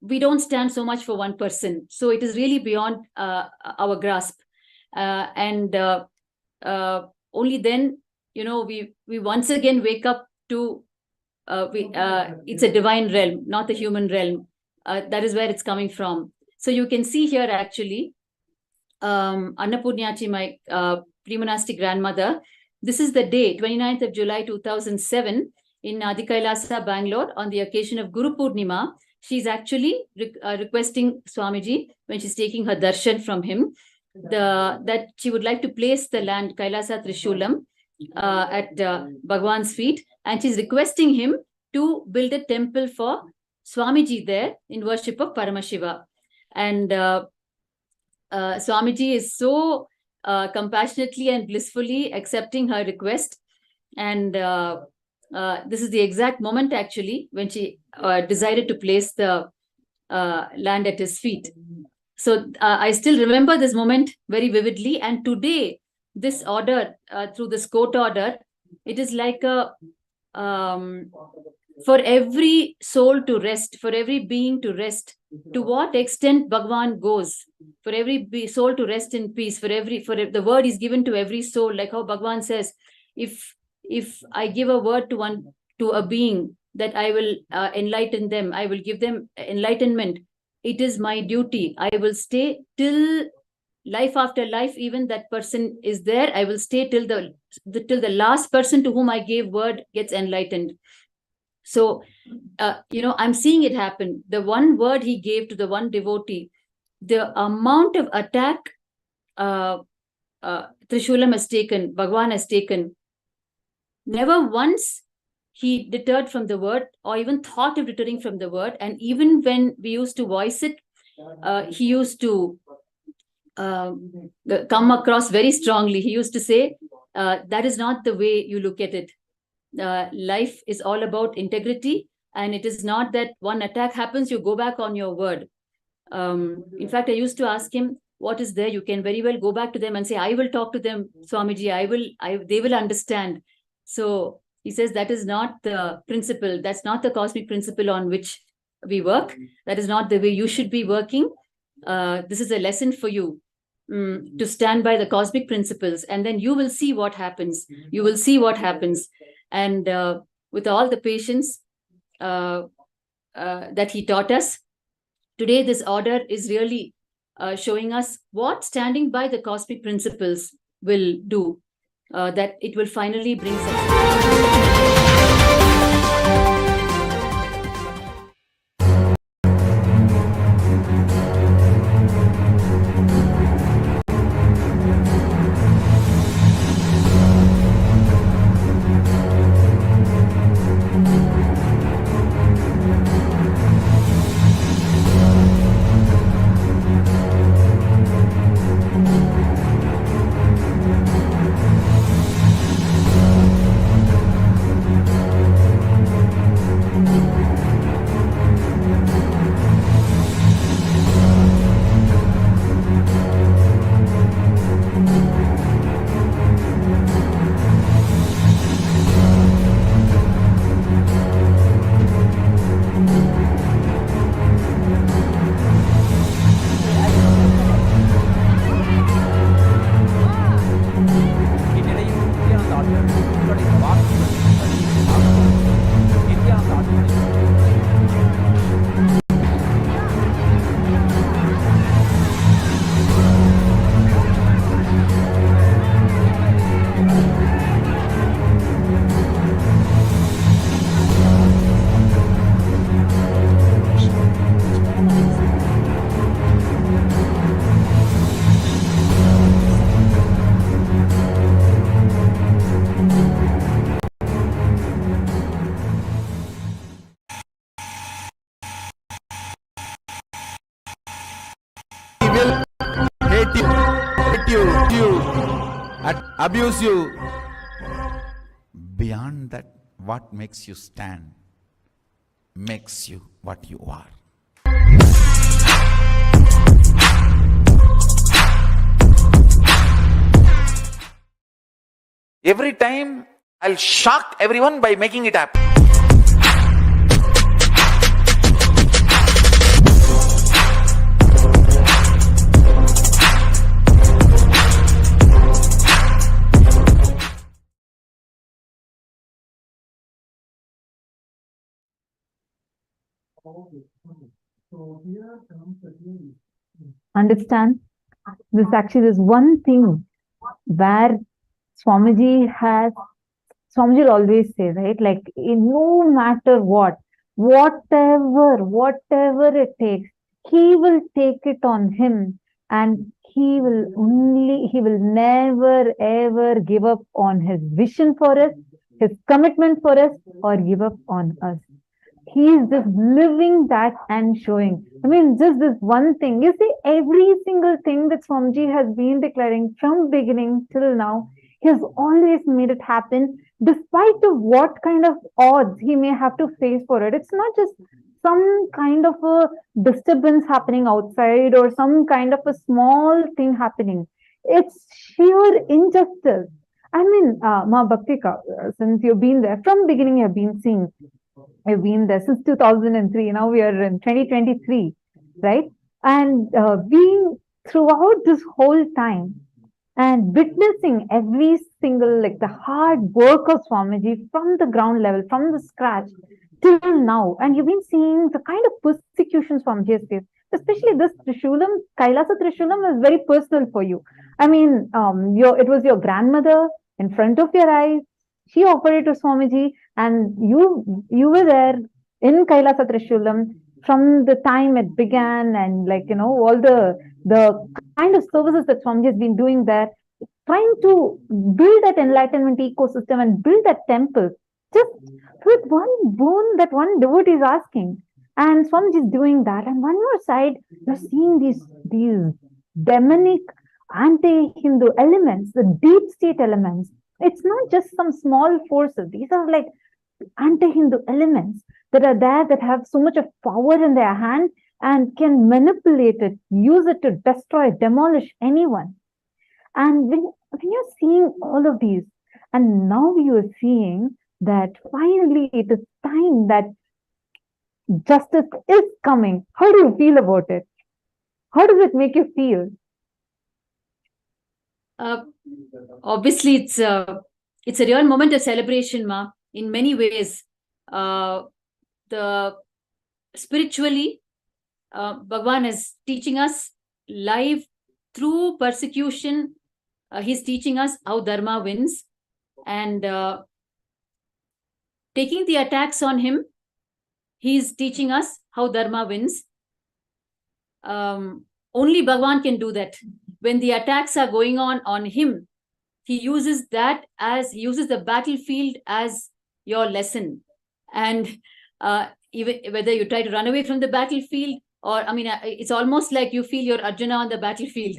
we don't stand so much for one person. So it is really beyond our grasp. And only then, we once again wake up to it's a divine realm, not a human realm. That is where it's coming from. So you can see here actually, Annapurnyachi, my pre-monastic grandmother, this is the day, 29th of July 2007, in KAILÄSA, Bangalore, on the occasion of Guru Purnima. She's actually requesting Swamiji, when she's taking her darshan from him, that she would like to place the land KAILÄSA Trishulam at Bhagavan's feet, and she's requesting him to build a temple for Swamiji there in worship of Paramashivam. And Swamiji is so compassionately and blissfully accepting her request. And this is the exact moment actually when she decided to place the land at his feet. So I still remember this moment very vividly. And today, this order, through this court order, it is like a for every soul to rest, for every being to rest. To what extent Bhagavan goes, for every soul to rest in peace, for the word is given to every soul, like how Bhagavan says, if I give a word to a being that I will enlighten them, I will give them enlightenment, it is my duty. I will stay till life after life, even that person is there. I will stay till the last person to whom I gave word gets enlightened. So, I'm seeing it happen. The one word he gave to the one devotee, the amount of attack Trishulam has taken, Bhagavan has taken, never once he deterred from the word or even thought of deterring from the word. And even when we used to voice it, he used to come across very strongly. He used to say, that is not the way you look at it. Life is all about integrity, and it is not that one attack happens, you go back on your word. In fact, I used to ask him, what is there? You can very well go back to them and say, I will talk to them, Swamiji, they will understand. So he says that is not the principle. That's not the cosmic principle on which we work. That is not the way you should be working. This is a lesson for you. to stand by the cosmic principles, and then you will see what happens. You will see what happens. And with all the patience that he taught us, today this order is really showing us what standing by the cosmic principles will do, that it will finally bring success. Abuse you. Beyond that, what makes you stand makes you what you are. Every time I'll shock everyone by making it happen. Understand? This actually is one thing where Swamiji will always say, right? Like, no matter what, whatever it takes, he will take it on him, and he will never ever give up on his vision for us, his commitment for us, or give up on us. He is just living that and showing. I mean, just this one thing. You see, every single thing that Swamiji has been declaring from beginning till now, he has always made it happen, despite of what kind of odds he may have to face for it. It's not just some kind of a disturbance happening outside or some kind of a small thing happening. It's sheer injustice. I mean, Ma Bhaktika, since you've been there from beginning, you've been seeing. I've been there since 2003. Now we are in 2023, right? And being throughout this whole time and witnessing every single, like the hard work of Swamiji from the ground level, from the scratch till now. And you've been seeing the kind of persecutions Swamiji has faced, especially this Trishulam, KAILΑSA Trishulam was very personal for you. I mean, it was your grandmother in front of your eyes. She offered it to Swamiji, and you were there in KAILΑSA Trishulam from the time it began, and all the kind of services that Swamiji has been doing there, trying to build that enlightenment ecosystem and build that temple, just with one boon that one devotee is asking. And Swamiji is doing that. And one more side, you're seeing these demonic anti-Hindu elements, the deep state elements. It's not just some small forces. These are like anti-Hindu elements that are there, that have so much of power in their hand and can manipulate it, use it to destroy, demolish anyone. And when you're seeing all of these, and now you are seeing that finally it is time that justice is coming. How do you feel about it? How does it make you feel? Obviously, it's a real moment of celebration, Ma. In many ways, the spiritually, Bhagavan is teaching us live through persecution. He's teaching us how Dharma wins, and taking the attacks on him, he's teaching us how Dharma wins. Only Bhagavan can do that. When the attacks are going on him, he uses the battlefield as your lesson. And even whether you try to run away from the battlefield, or it's almost like you feel you're Arjuna on the battlefield.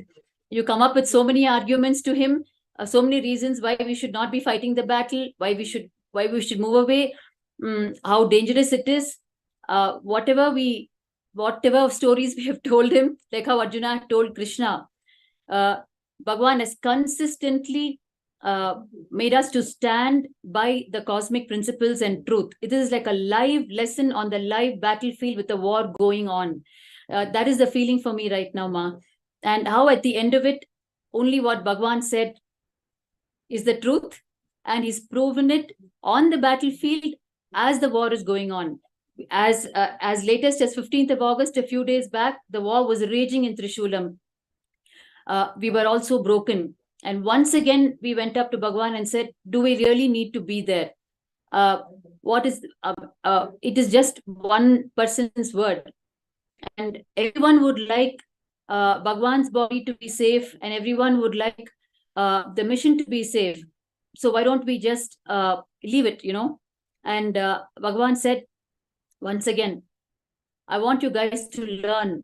You come up with so many arguments to him, so many reasons why we should not be fighting the battle, why we should move away, how dangerous it is. Whatever stories we have told him, like how Arjuna told Krishna, Bhagavan has consistently made us to stand by the cosmic principles and truth. It is like a live lesson on the live battlefield with the war going on. That is the feeling for me right now, Ma. And how at the end of it, only what Bhagavan said is the truth, and he's proven it on the battlefield as the war is going on. As latest as 15th of August, a few days back, the war was raging in Trishulam. We were also broken. And once again, we went up to Bhagavan and said, do we really need to be there? It is just one person's word. And everyone would like Bhagavan's body to be safe, and everyone would like the mission to be safe. So why don't we just leave it, And Bhagavan said, once again, I want you guys to learn.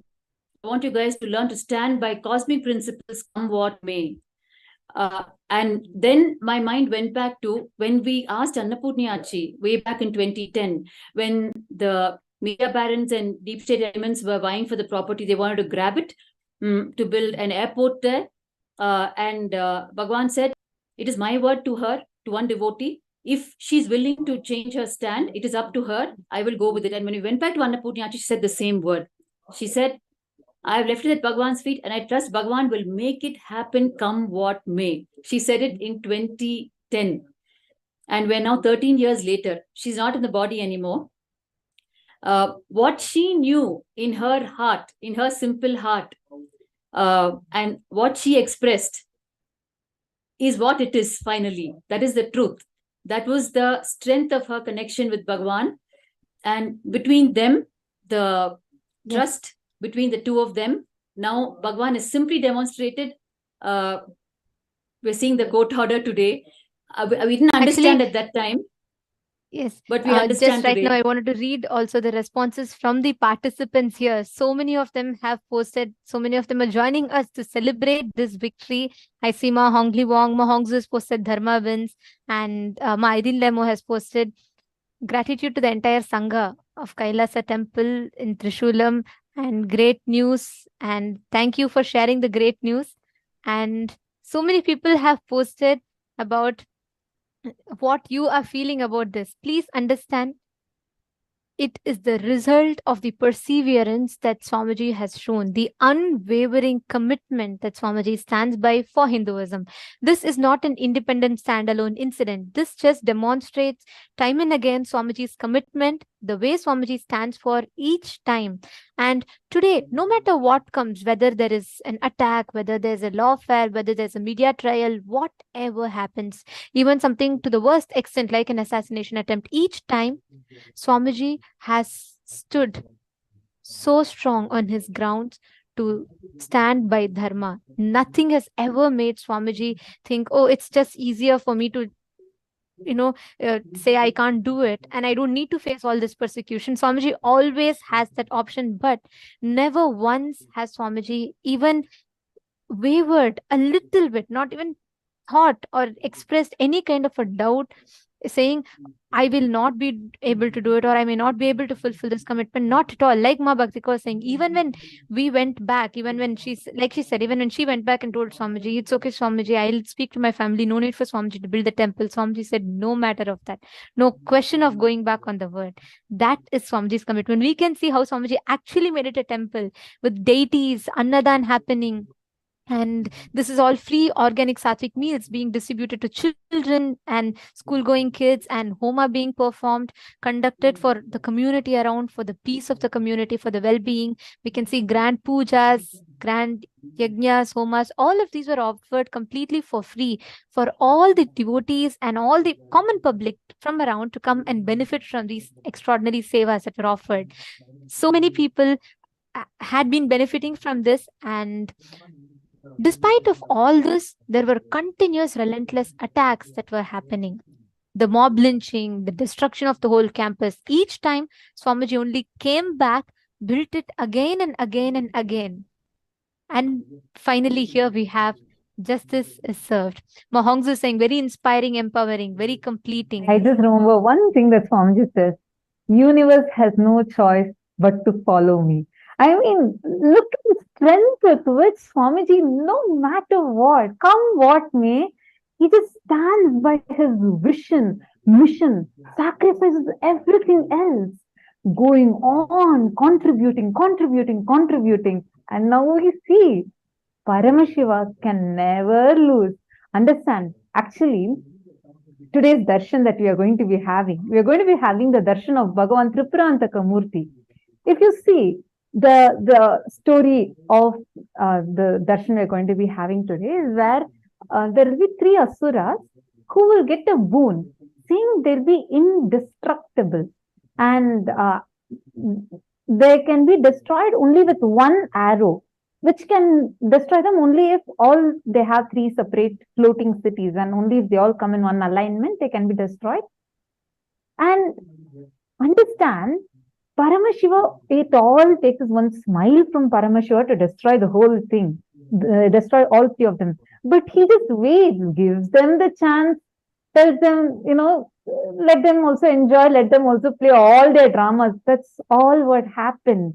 I want you guys to learn to stand by cosmic principles, come what may. And then my mind went back to when we asked Annapurniyachi way back in 2010, when the media barons and deep state elements were vying for the property. They wanted to grab it to build an airport there. And Bhagavan said, it is my word to her, to one devotee. If she's willing to change her stand, it is up to her. I will go with it. And when we went back to Annapurniyachi, she said the same word. She said, I have left it at Bhagavan's feet, and I trust Bhagavan will make it happen come what may. She said it in 2010. And we're now 13 years later. She's not in the body anymore. What she knew in her heart, in her simple heart, and what she expressed is what it is finally. That is the truth. That was the strength of her connection with Bhagavan. And between them, the trust between the two of them, now Bhagavan has simply demonstrated. We're seeing the court order today. We didn't understand at that time. Yes, but we understand just right today. now, I wanted to read also the responses from the participants here. So many of them have posted, so many of them are joining us to celebrate this victory. I see Ma Hongli Wong, Ma Hongzu has posted Dharma wins, and Ma Idin Lemo has posted gratitude to the entire Sangha of KAILΑSA temple in Trishulam, and great news, and thank you for sharing the great news. And so many people have posted about what you are feeling about this. Please understand, it is the result of the perseverance that Swamiji has shown, the unwavering commitment that Swamiji stands by for Hinduism. This is not an independent standalone incident. This just demonstrates time and again Swamiji's commitment, the way Swamiji stands for each time. And today, no matter what comes, whether there is an attack, whether there's a lawfare, whether there's a media trial, whatever happens, even something to the worst extent like an assassination attempt, each time Swamiji has stood so strong on his grounds to stand by Dharma. Nothing has ever made Swamiji think, oh, it's just easier for me to say I can't do it and I don't need to face all this persecution. Swamiji always has that option, but never once has Swamiji even wavered a little bit, not even thought or expressed any kind of a doubt, saying I will not be able to do it, or I may not be able to fulfill this commitment. Not at all. Like Ma Bhakti was saying, even when we went back, even when she went back and told Swamiji, it's okay, Swamiji, I'll speak to my family. No need for Swamiji to build the temple. Swamiji said, no matter of that. No question of going back on the word. That is Swamiji's commitment. We can see how Swamiji actually made it a temple with deities, Annadan happening. And this is all free organic sattvic meals being distributed to children and school-going kids, and homa being performed, conducted for the community around, for the peace of the community, for the well-being. We can see grand pujas, grand yajnas, homas, all of these were offered completely for free for all the devotees and all the common public from around to come and benefit from these extraordinary sevas that were offered. So many people had been benefiting from this, and despite of all this, there were continuous relentless attacks that were happening. The mob lynching, the destruction of the whole campus. Each time, Swamiji only came back, built it again and again and again. And finally, here we have justice is served. Mahongsu is saying very inspiring, empowering, very completing. I just remember one thing that Swamiji says, universe has no choice but to follow me. I mean, look at the strength with which Swamiji, no matter what, come what may, he just stands by his vision, mission, sacrifices everything else, going on, contributing. And now we see Paramashiva can never lose. Understand? Actually, today's darshan that we are going to be having the darshan of Bhagavan Tripurantaka Murthy. If you see the story of the darshan we are going to be having today is where there will be three asuras who will get a boon, saying they'll be indestructible and they can be destroyed only with one arrow, which can destroy them only if all they have three separate floating cities, and only if they all come in one alignment, they can be destroyed. And understand, Paramashiva, it all takes one smile from Paramashiva to destroy the whole thing, destroy all three of them. But he just waits, gives them the chance, tells them, let them also enjoy, let them also play all their dramas. That's all what happens.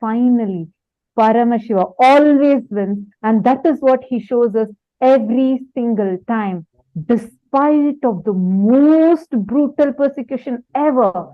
Finally, Paramashiva always wins, and that is what he shows us every single time. Despite of the most brutal persecution ever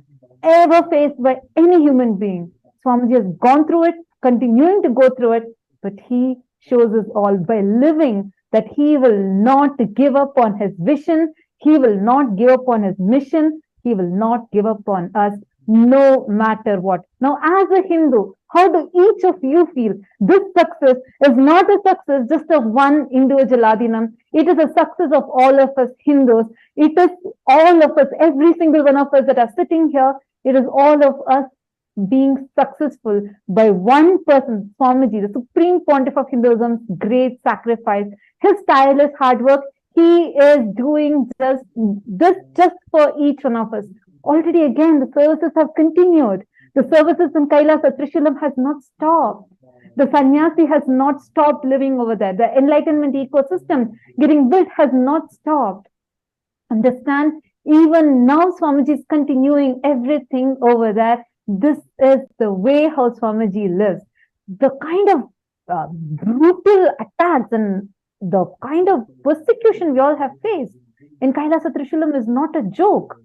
faced by any human being, Swamiji has gone through it, continuing to go through it, but he shows us all by living that he will not give up on his vision, he will not give up on his mission, he will not give up on us, no matter what. Now, as a Hindu, how do each of you feel? This success is not a success just of one individual Adinam. It is a success of all of us Hindus. It is all of us, every single one of us that are sitting here. It is all of us being successful by one person, Swamiji, the Supreme Pontiff of Hinduism's great sacrifice. His tireless hard work, he is doing just for each one of us. Already again, the services have continued. The services in KAILΑSA Trishulam has not stopped. The sannyasi has not stopped living over there. The enlightenment ecosystem getting built has not stopped. Understand? Even now, Swamiji is continuing everything over there. This is the way how Swamiji lives. The kind of brutal attacks and the kind of persecution we all have faced in KAILASA Trishulam is not a joke.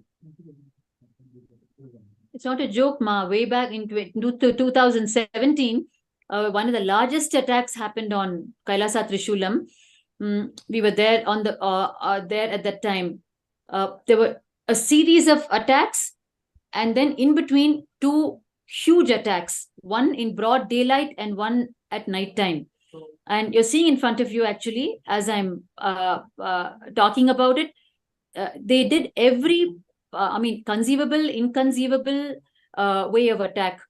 It's not a joke, Ma. Way back in 2017, one of the largest attacks happened on KAILΑSA Trishulam. We were there on the there at that time. There were a series of attacks, and then in between, two huge attacks, one in broad daylight and one at night time. And you're seeing in front of you, actually, as I'm talking about it, they did every conceivable, inconceivable way of attack.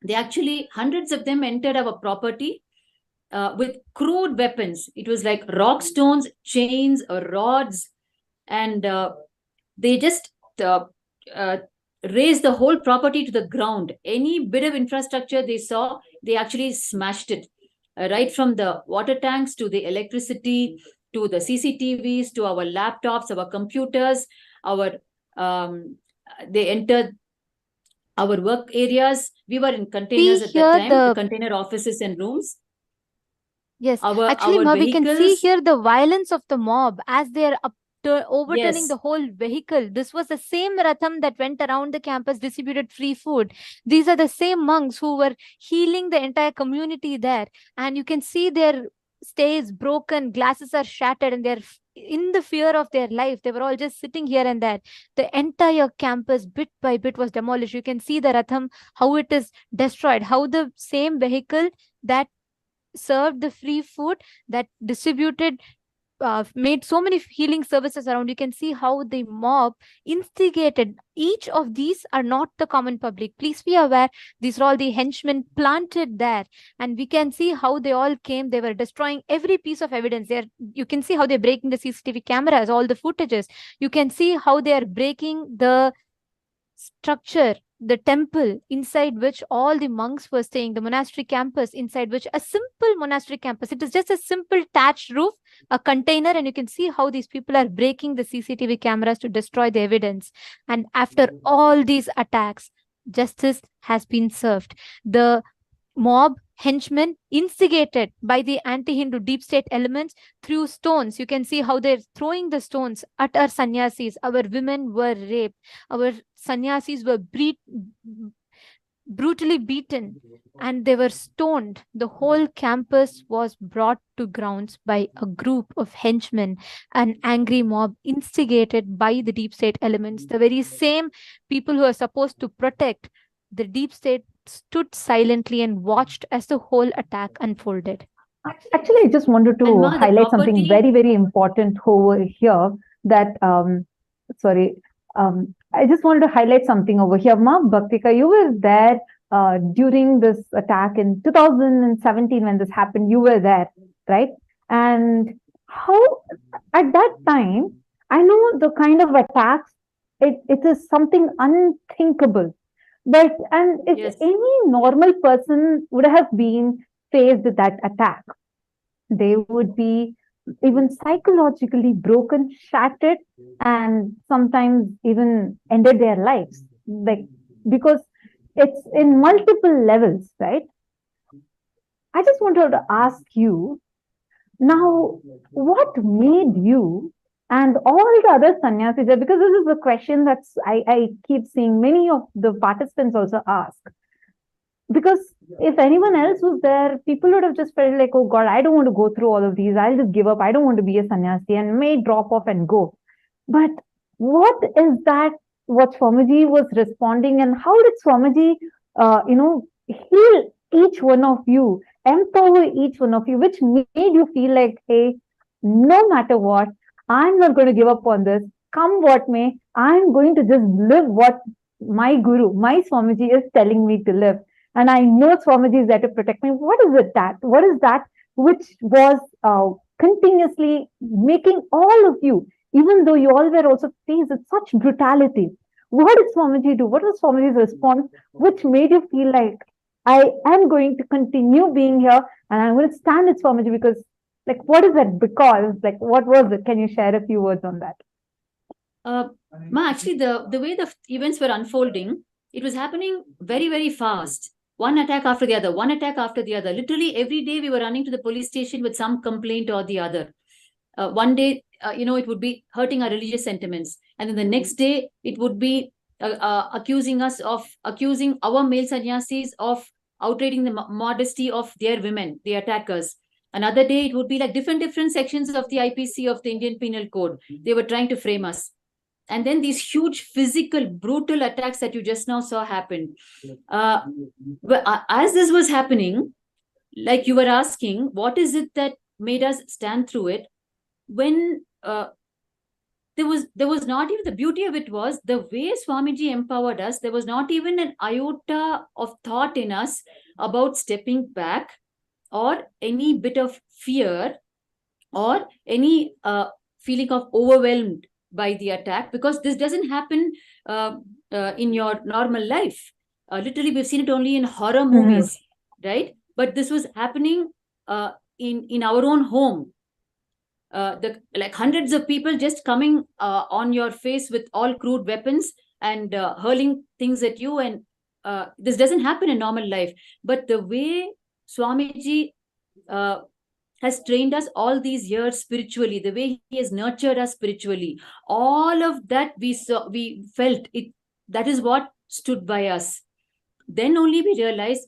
They actually, hundreds of them entered our property with crude weapons. It was like rock stones, chains, rods, and they just raised the whole property to the ground. Any bit of infrastructure they saw, they actually smashed it. Right from the water tanks to the electricity, to the CCTVs, to our laptops, our computers, they entered our work areas. We were in containers at that time, the container offices and rooms. Yes, actually, Ma, we can see here the violence of the mob as they are overturning the whole vehicle. This was the same Ratham that went around the campus, distributed free food. These are the same monks who were healing the entire community there. And you can see their stairs broken, glasses are shattered, and they're in the fear of their life. They were all just sitting here and there. The entire campus, bit by bit, was demolished. You can see the Ratham, how it is destroyed, how the same vehicle that served the free food, that distributed, made so many healing services around. You can see how the mob instigated. Each of these are not the common public. Please be aware, these are all the henchmen planted there. And we can see how they all came. They were destroying every piece of evidence there. You can see how they're breaking the CCTV cameras, all the footages. You can see how they are breaking the structure, the temple inside which all the monks were staying, the monastery campus inside which, a simple monastery campus, it is just a simple thatched roof, a container, and you can see how these people are breaking the CCTV cameras to destroy the evidence. And after all these attacks, justice has been served. The mob henchmen, instigated by the anti-Hindu deep state elements, threw stones. You can see how they're throwing the stones at our sannyasis. Our women were raped. Our sannyasis were brutally beaten, and they were stoned. The whole campus was brought to grounds by a group of henchmen, an angry mob instigated by the deep state elements. The very same people who are supposed to protect the deep state stood silently and watched as the whole attack unfolded. Actually, I just wanted to highlight something very, very important over here. That I just wanted to highlight something over here. Ma Bhaktika, you were there during this attack in 2017 when this happened. You were there, right? And how at that time, I know the kind of attacks, it is something unthinkable. But and if Yes. any normal person would have been faced with that attack, they would be even psychologically broken, shattered, and sometimes even ended their lives. Like, because it's in multiple levels, right? I just wanted to ask you now, what made you and all the other sannyasis, because this is a question that I keep seeing many of the participants also ask. Because if anyone else was there, people would have just felt like, oh God, I don't want to go through all of these. I'll just give up. I don't want to be a sannyasi, and may drop off and go. But what is that, what Swamiji was responding, and how did Swamiji, heal each one of you, empower each one of you, which made you feel like, hey, no matter what, I'm not going to give up on this. Come what may, I'm going to just live what my guru, my Swamiji is telling me to live. And I know Swamiji is there to protect me. What is it that? What is that which was continuously making all of you, even though you all were also faced with such brutality, what did Swamiji do? What was Swamiji's response, which made you feel like, I am going to continue being here and I'm going to stand with Swamiji? Because, like, what is that? Because, like, what was it? Can you share a few words on that? Actually, the way the events were unfolding, it was happening very, very fast. One attack after the other, one attack after the other. Literally every day we were running to the police station with some complaint or the other. One day, it would be hurting our religious sentiments. And then the next day, it would be accusing our male sannyasis of outrating the modesty of their women, the attackers. Another day, it would be like different sections of the IPC of the Indian Penal Code. They were trying to frame us. And then these huge physical, brutal attacks that you just now saw happened. As this was happening, like you were asking, what is it that made us stand through it? When there was not even, the beauty of it was the way Swamiji empowered us. There was not even an iota of thought in us about stepping back or any bit of fear or any feeling of overwhelmed by the attack, because this doesn't happen in your normal life. Literally, we've seen it only in horror movies, right? But this was happening in our own home. Like hundreds of people just coming on your face with all crude weapons and hurling things at you, and this doesn't happen in normal life. But the way Swamiji has trained us all these years spiritually, the way he has nurtured us spiritually, all of that we felt it. That is what stood by us. Then only we realized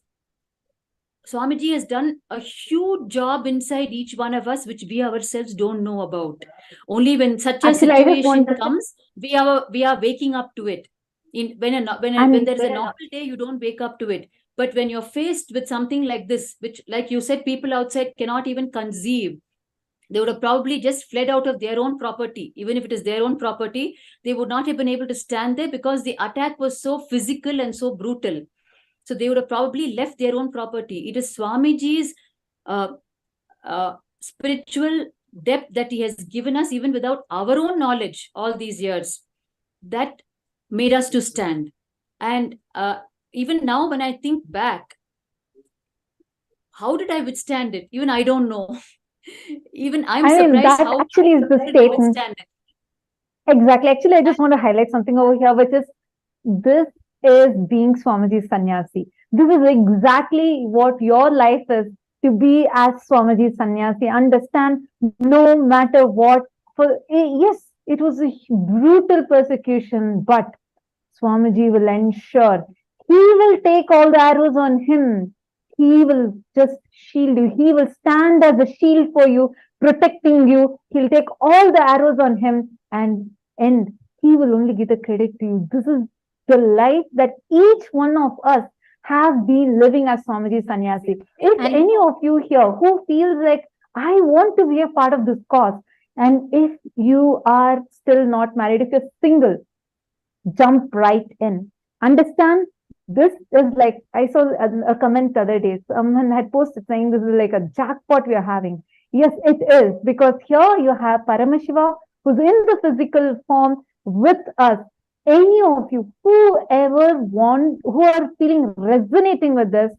Swamiji has done a huge job inside each one of us, which we ourselves don't know about. Only when such a Actually, I just situation want to- comes, we are waking up to it. When there's a normal day, you don't wake up to it. But when you're faced with something like this, which, like you said, people outside cannot even conceive, they would have probably just fled out of their own property. Even if it is their own property, they would not have been able to stand there because the attack was so physical and so brutal. So they would have probably left their own property. It is Swamiji's spiritual depth that he has given us, even without our own knowledge all these years, that made us to stand. And even now, when I think back, how did I withstand it? Even I don't know. Even I'm surprised that how actually is the I statement. withstand it. Exactly. Actually, I just want to highlight something over here, which is this is being Swamiji's sannyasi. This is exactly what your life is, to be as Swamiji's sannyasi. Understand, no matter what. Yes, it was a brutal persecution, but Swamiji will ensure he will take all the arrows on him. He will just shield you. He will stand as a shield for you, protecting you. He'll take all the arrows on him and he will only give the credit to you. This is the life that each one of us have been living as Swamiji sannyasi. If any of you here who feels like, I want to be a part of this cause, and if you are still not married, if you're single, jump right in. Understand, this is like, I saw a comment the other day. Someone had posted saying this is like a jackpot we are having. Yes, it is, because here you have Paramashiva, who's in the physical form with us. Any of you, who are feeling resonating with this,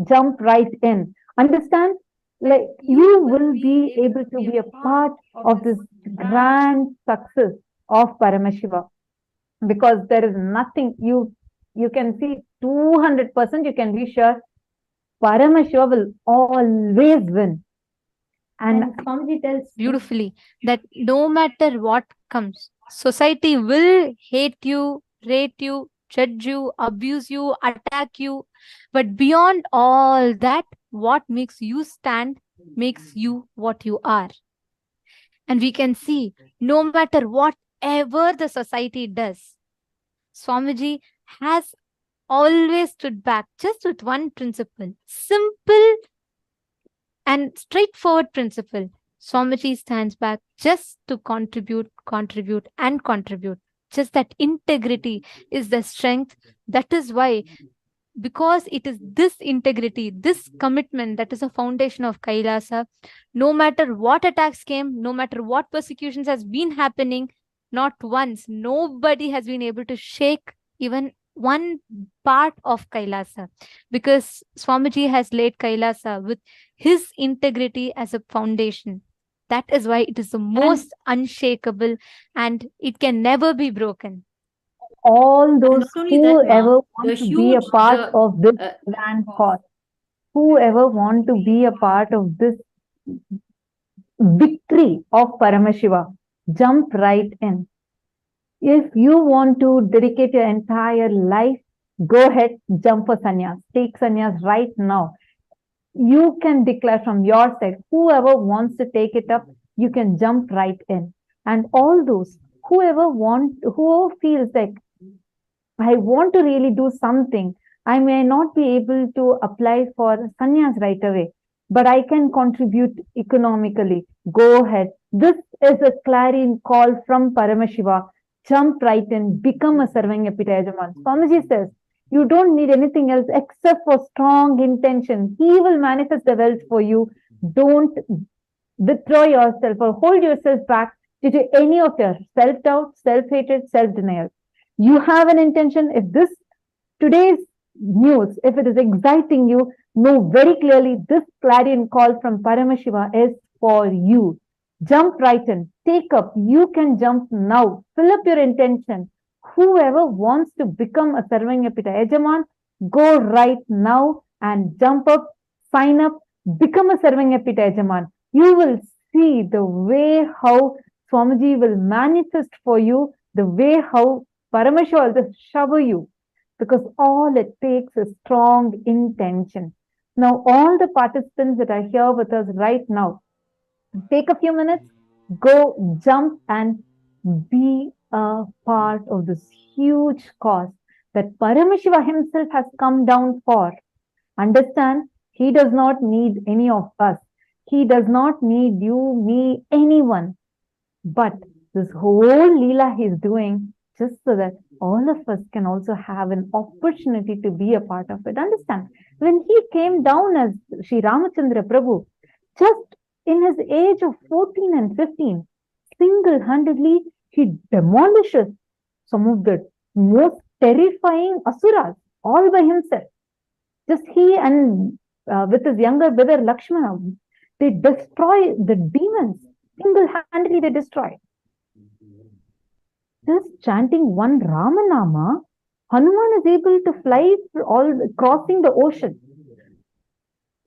jump right in. Understand, like you will be able to be a part of this grand success of Paramashiva. Because there is nothing, you can see 200%, you can be sure Paramashiva will always win. And Swamiji tells beautifully that no matter what comes, society will hate you, rate you, judge you, abuse you, attack you. But beyond all that, what makes you stand makes you what you are. And we can see, no matter whatever the society does, Swamiji has always stood back just with one principle, simple and straightforward principle. Swamiji stands back just to contribute, and contribute. Just that integrity is the strength. That is why, because it is this integrity, this commitment that is a foundation of KAILΑSA. No matter what attacks came, no matter what persecutions has been happening, not once, nobody has been able to shake even one part of KAILＡSA, because Swamiji has laid KAILASA with his integrity as a foundation. That is why it is the most unshakable and it can never be broken. All those whoever want to be a part of this grand cause, whoever want to be a part of this victory of Paramashiva, jump right in. If you want to dedicate your entire life, go ahead, jump for sannyas. Take sannyas right now. You can declare from your side, whoever wants to take it up, you can jump right in. And all those, who feels like, I want to really do something, I may not be able to apply for sannyas right away, but I can contribute economically. Go ahead. This is a clarion call from Paramashiva. Jump right in, become a serving epitajaman. Swamiji says, you don't need anything else except for strong intention. He will manifest the wealth for you. Don't withdraw yourself or hold yourself back due to any of your self-doubt, self-hatred, self-denial. You have an intention. If today's news, if it is exciting you, know very clearly this clarion call from Paramashiva is for you. Jump right in. Take up. You can jump now. Fill up your intention. Whoever wants to become a serving epitajaman, go right now and jump up, sign up, become a serving epitajaman. You will see the way how Swamiji will manifest for you, the way how Paramashiva will shower you, because all it takes is strong intention. Now, all the participants that are here with us right now, take a few minutes, go jump and be a part of this huge cause that Paramashiva himself has come down for. Understand, he does not need any of us. He does not need you, me, anyone. But this whole Leela he is doing just so that all of us can also have an opportunity to be a part of it. Understand, when he came down as Sri Ramachandra Prabhu, just in his age of 14 and 15, single-handedly, he demolishes some of the most terrifying asuras all by himself. Just he and with his younger brother Lakshmana, they destroy the demons. Single-handedly, they destroy. Just chanting one Ramanama, Hanuman is able to fly crossing the ocean.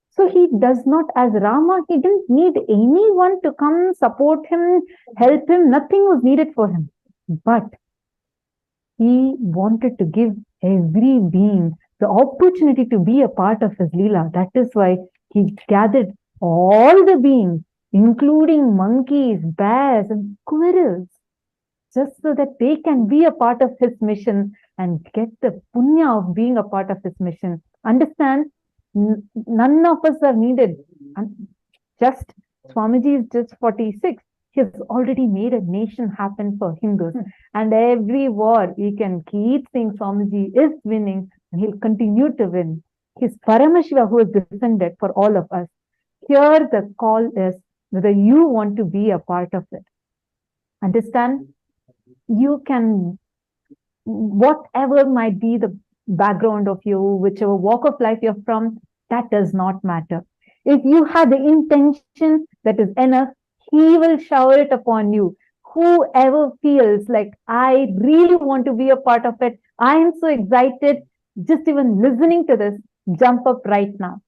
So he does not, as Rama, he didn't need anyone to come support him, help him. Nothing was needed for him. But he wanted to give every being the opportunity to be a part of his Leela. That is why he gathered all the beings, including monkeys, bears, and squirrels, just so that they can be a part of his mission and get the punya of being a part of his mission. Understand? None of us are needed. And just Swamiji is just 46. He has already made a nation happen for Hindus. And every war, we can keep saying Swamiji is winning and he'll continue to win. He's Paramashiva who has descended for all of us. Here the call is whether you want to be a part of it. Understand? You can, whatever might be the background of you, whichever walk of life you're from, that does not matter. If you have the intention that is enough, he will shower it upon you. Whoever feels like, I really want to be a part of it, I am so excited, just even listening to this, jump up right now.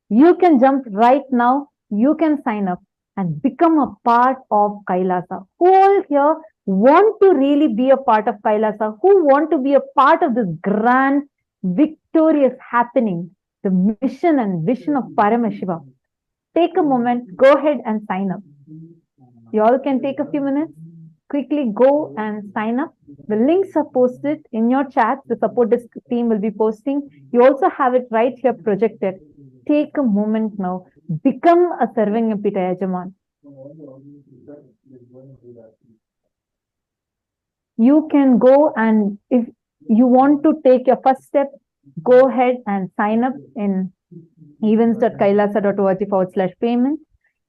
You can jump right now, you can sign up and become a part of KAILΑSA. Who all here want to really be a part of KAILΑSA? Who want to be a part of this grand, victorious happening, the mission and vision of Paramashiva? Take a moment, go ahead and sign up. You all can take a few minutes, quickly go and sign up. The links are posted in your chat. The support desk team will be posting. You also have it right here projected. Take a moment now. Become a Sarvangapita Yajaman. You can go, and if you want to take your first step, go ahead and sign up in events.kailasa.org/payment.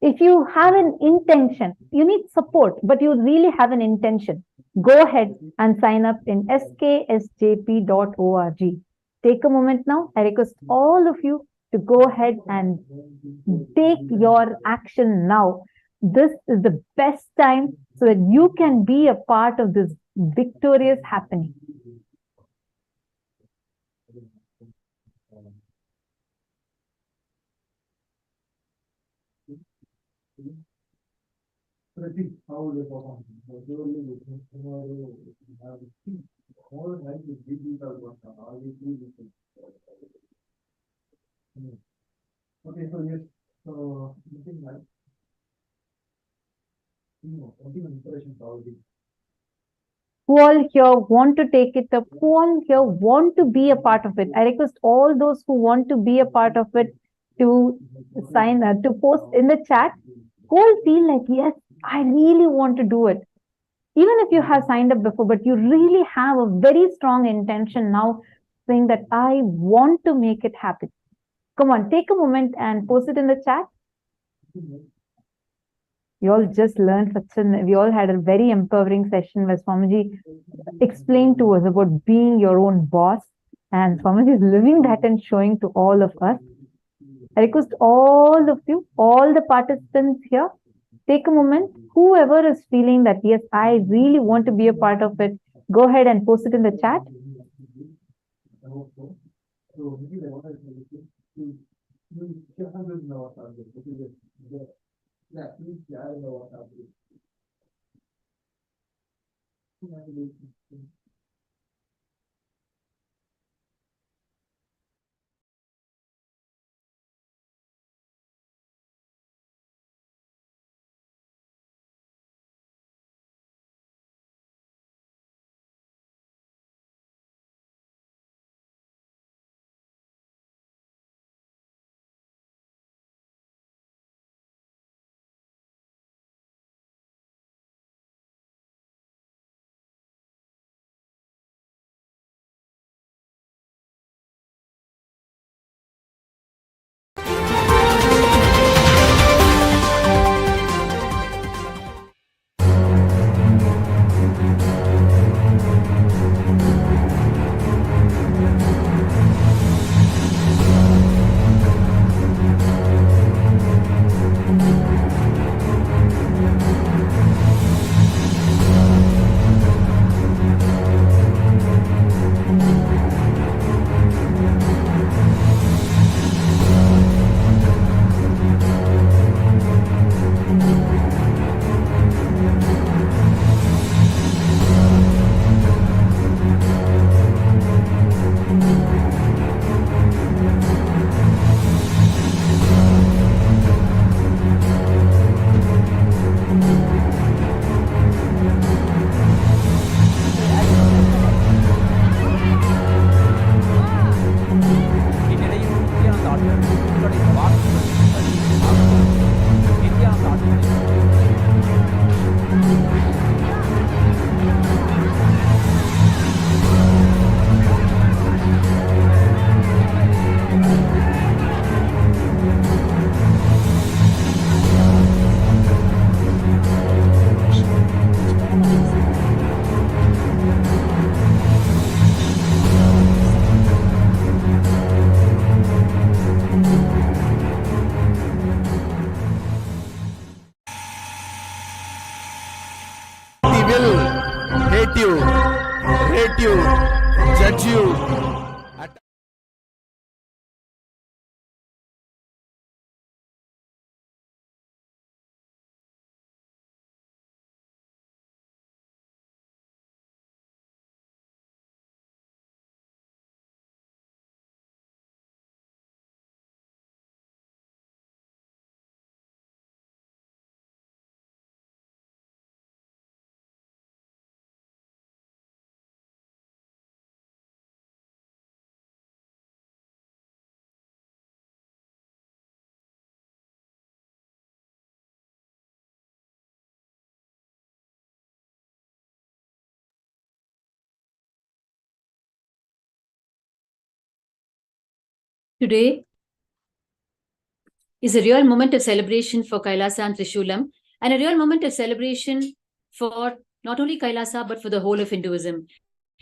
If you have an intention, you need support, but you really have an intention, go ahead and sign up in sksjp.org. Take a moment now. I request all of you to go ahead and take your action now. This is the best time so that you can be a part of this victorious happening. Okay, so yes, so nothing like inspiration probably. Who all here want to take it up? Who all here want to be a part of it? I request all those who want to be a part of it to sign up, to post in the chat. Who all feel like, yes, I really want to do it. Even if you have signed up before, but you really have a very strong intention now saying that I want to make it happen. Come on, take a moment and post it in the chat. We all just learned we all had a very empowering session where Swamiji explained to us about being your own boss, and Swamiji is living that and showing to all of us. I request all of you, all the participants here, take a moment. Whoever is feeling that, yes, I really want to be a part of it, go ahead and post it in the chat. Yeah, please, I don't know what happened. kill, hate you, rate you, judge you. Today is a real moment of celebration for KAILΑSA and Trishulam, and a real moment of celebration for not only KAILΑSA but for the whole of Hinduism.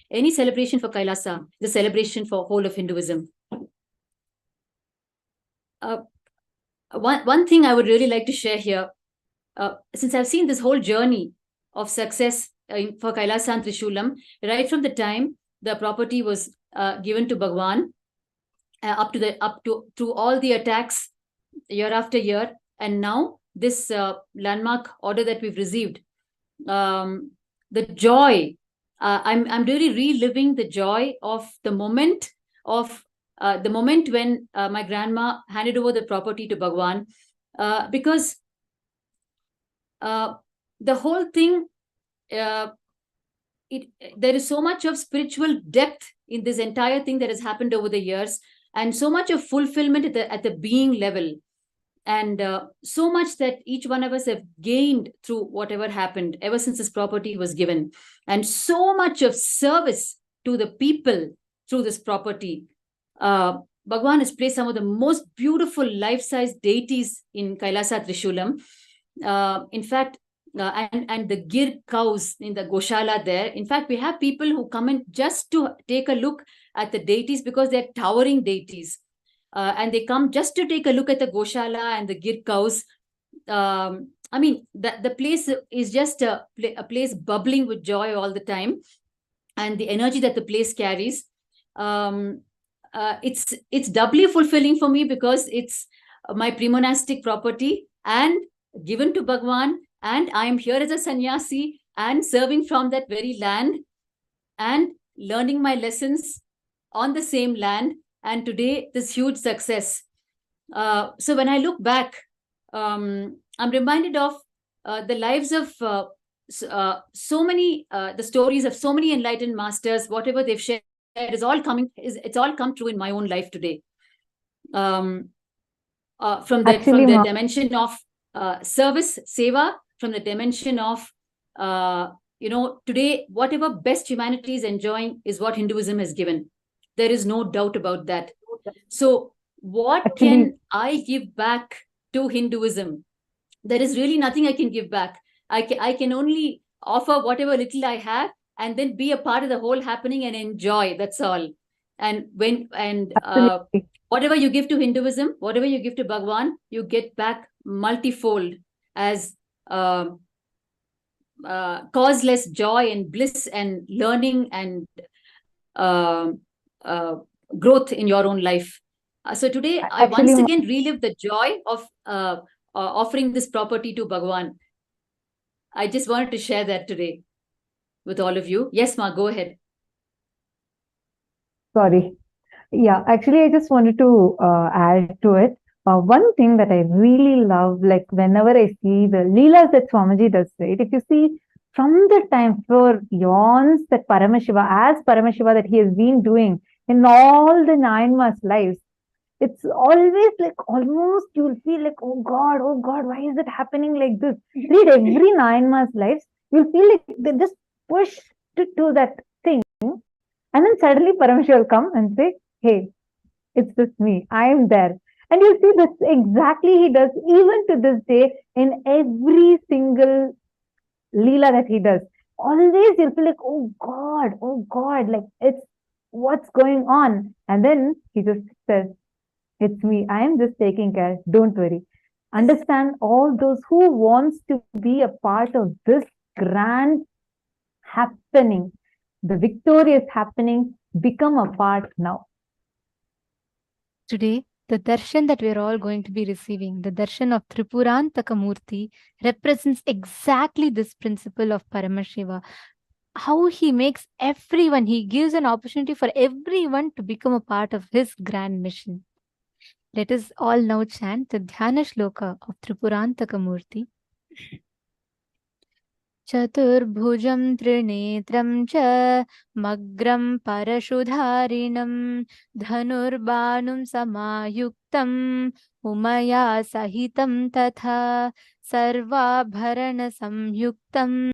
Any celebration for KAILASA is a celebration for whole of Hinduism. One thing I would really like to share here, since I've seen this whole journey of success for KAILΑSA and Trishulam, right from the time the property was given to Bhagavan, up to all the attacks year after year, and now this landmark order that we've received, the joy. I'm really reliving the joy of the moment when my grandma handed over the property to Bhagavan, because the whole thing, there is so much of spiritual depth in this entire thing that has happened over the years, and so much of fulfillment at the being level, and so much that each one of us have gained through whatever happened ever since this property was given, and so much of service to the people through this property. Bhagavan has placed some of the most beautiful life-size deities in KAILΑSA Trishulam. In fact, and the gir cows in the Goshala there. In fact, we have people who come in just to take a look at the deities because they're towering deities. And they come just to take a look at the Goshala and the gir cows. I mean, the place is just a place bubbling with joy all the time. And the energy that the place carries, it's doubly fulfilling for me because it's my pre-monastic property and given to Bhagavan, and I am here as a sannyasi and serving from that very land and learning my lessons on the same land, and today this huge success. So when I look back, I'm reminded of the lives of so many, the stories of so many enlightened masters. Whatever they've shared it's all come true in my own life today. From the dimension of service, seva, from the dimension of today whatever best humanity is enjoying is what Hinduism has given. There is no doubt about that. So what can I give back to Hinduism? There is really nothing I can give back. I can only offer whatever little I have and then be a part of the whole happening and enjoy. That's all. And whatever you give to Hinduism, whatever you give to Bhagavan, you get back multifold as causeless joy and bliss and learning and growth in your own life. So today, I once again relive the joy of offering this property to Bhagavan. I just wanted to share that today with all of you. Yes, Ma, go ahead. Sorry. Yeah, actually, I just wanted to add to it. One thing that I really love, like whenever I see the Leelas that Swamiji does, right? If you see from the time for eons that Paramashiva that he has been doing in all the 9 months lives, it's always like almost you'll feel like, oh God, why is it happening like this? Read every 9 months lives, you'll feel like they just push to that thing. And then suddenly Paramashiva will come and say, hey, it's just me, I am there. And you'll see that's exactly he does even to this day in every single Leela that he does. Always you'll feel like, oh God, like it's what's going on. And then he just says, it's me, I am just taking care, don't worry. Understand all those who wants to be a part of this grand happening. The victorious happening become a part now. Today, the darshan that we are all going to be receiving, the darshan of Tripurantaka Murthy, represents exactly this principle of Paramashiva. How he makes everyone, he gives an opportunity for everyone to become a part of his grand mission. Let us all now chant the Dhyana Shloka of Tripurantaka Murthy. Chaturbhujam Trinetram cha Magram Parashudharinam Dhanurbanum Samayuktam Umaya Sahitam Tatha Sarvabharana Samyuktam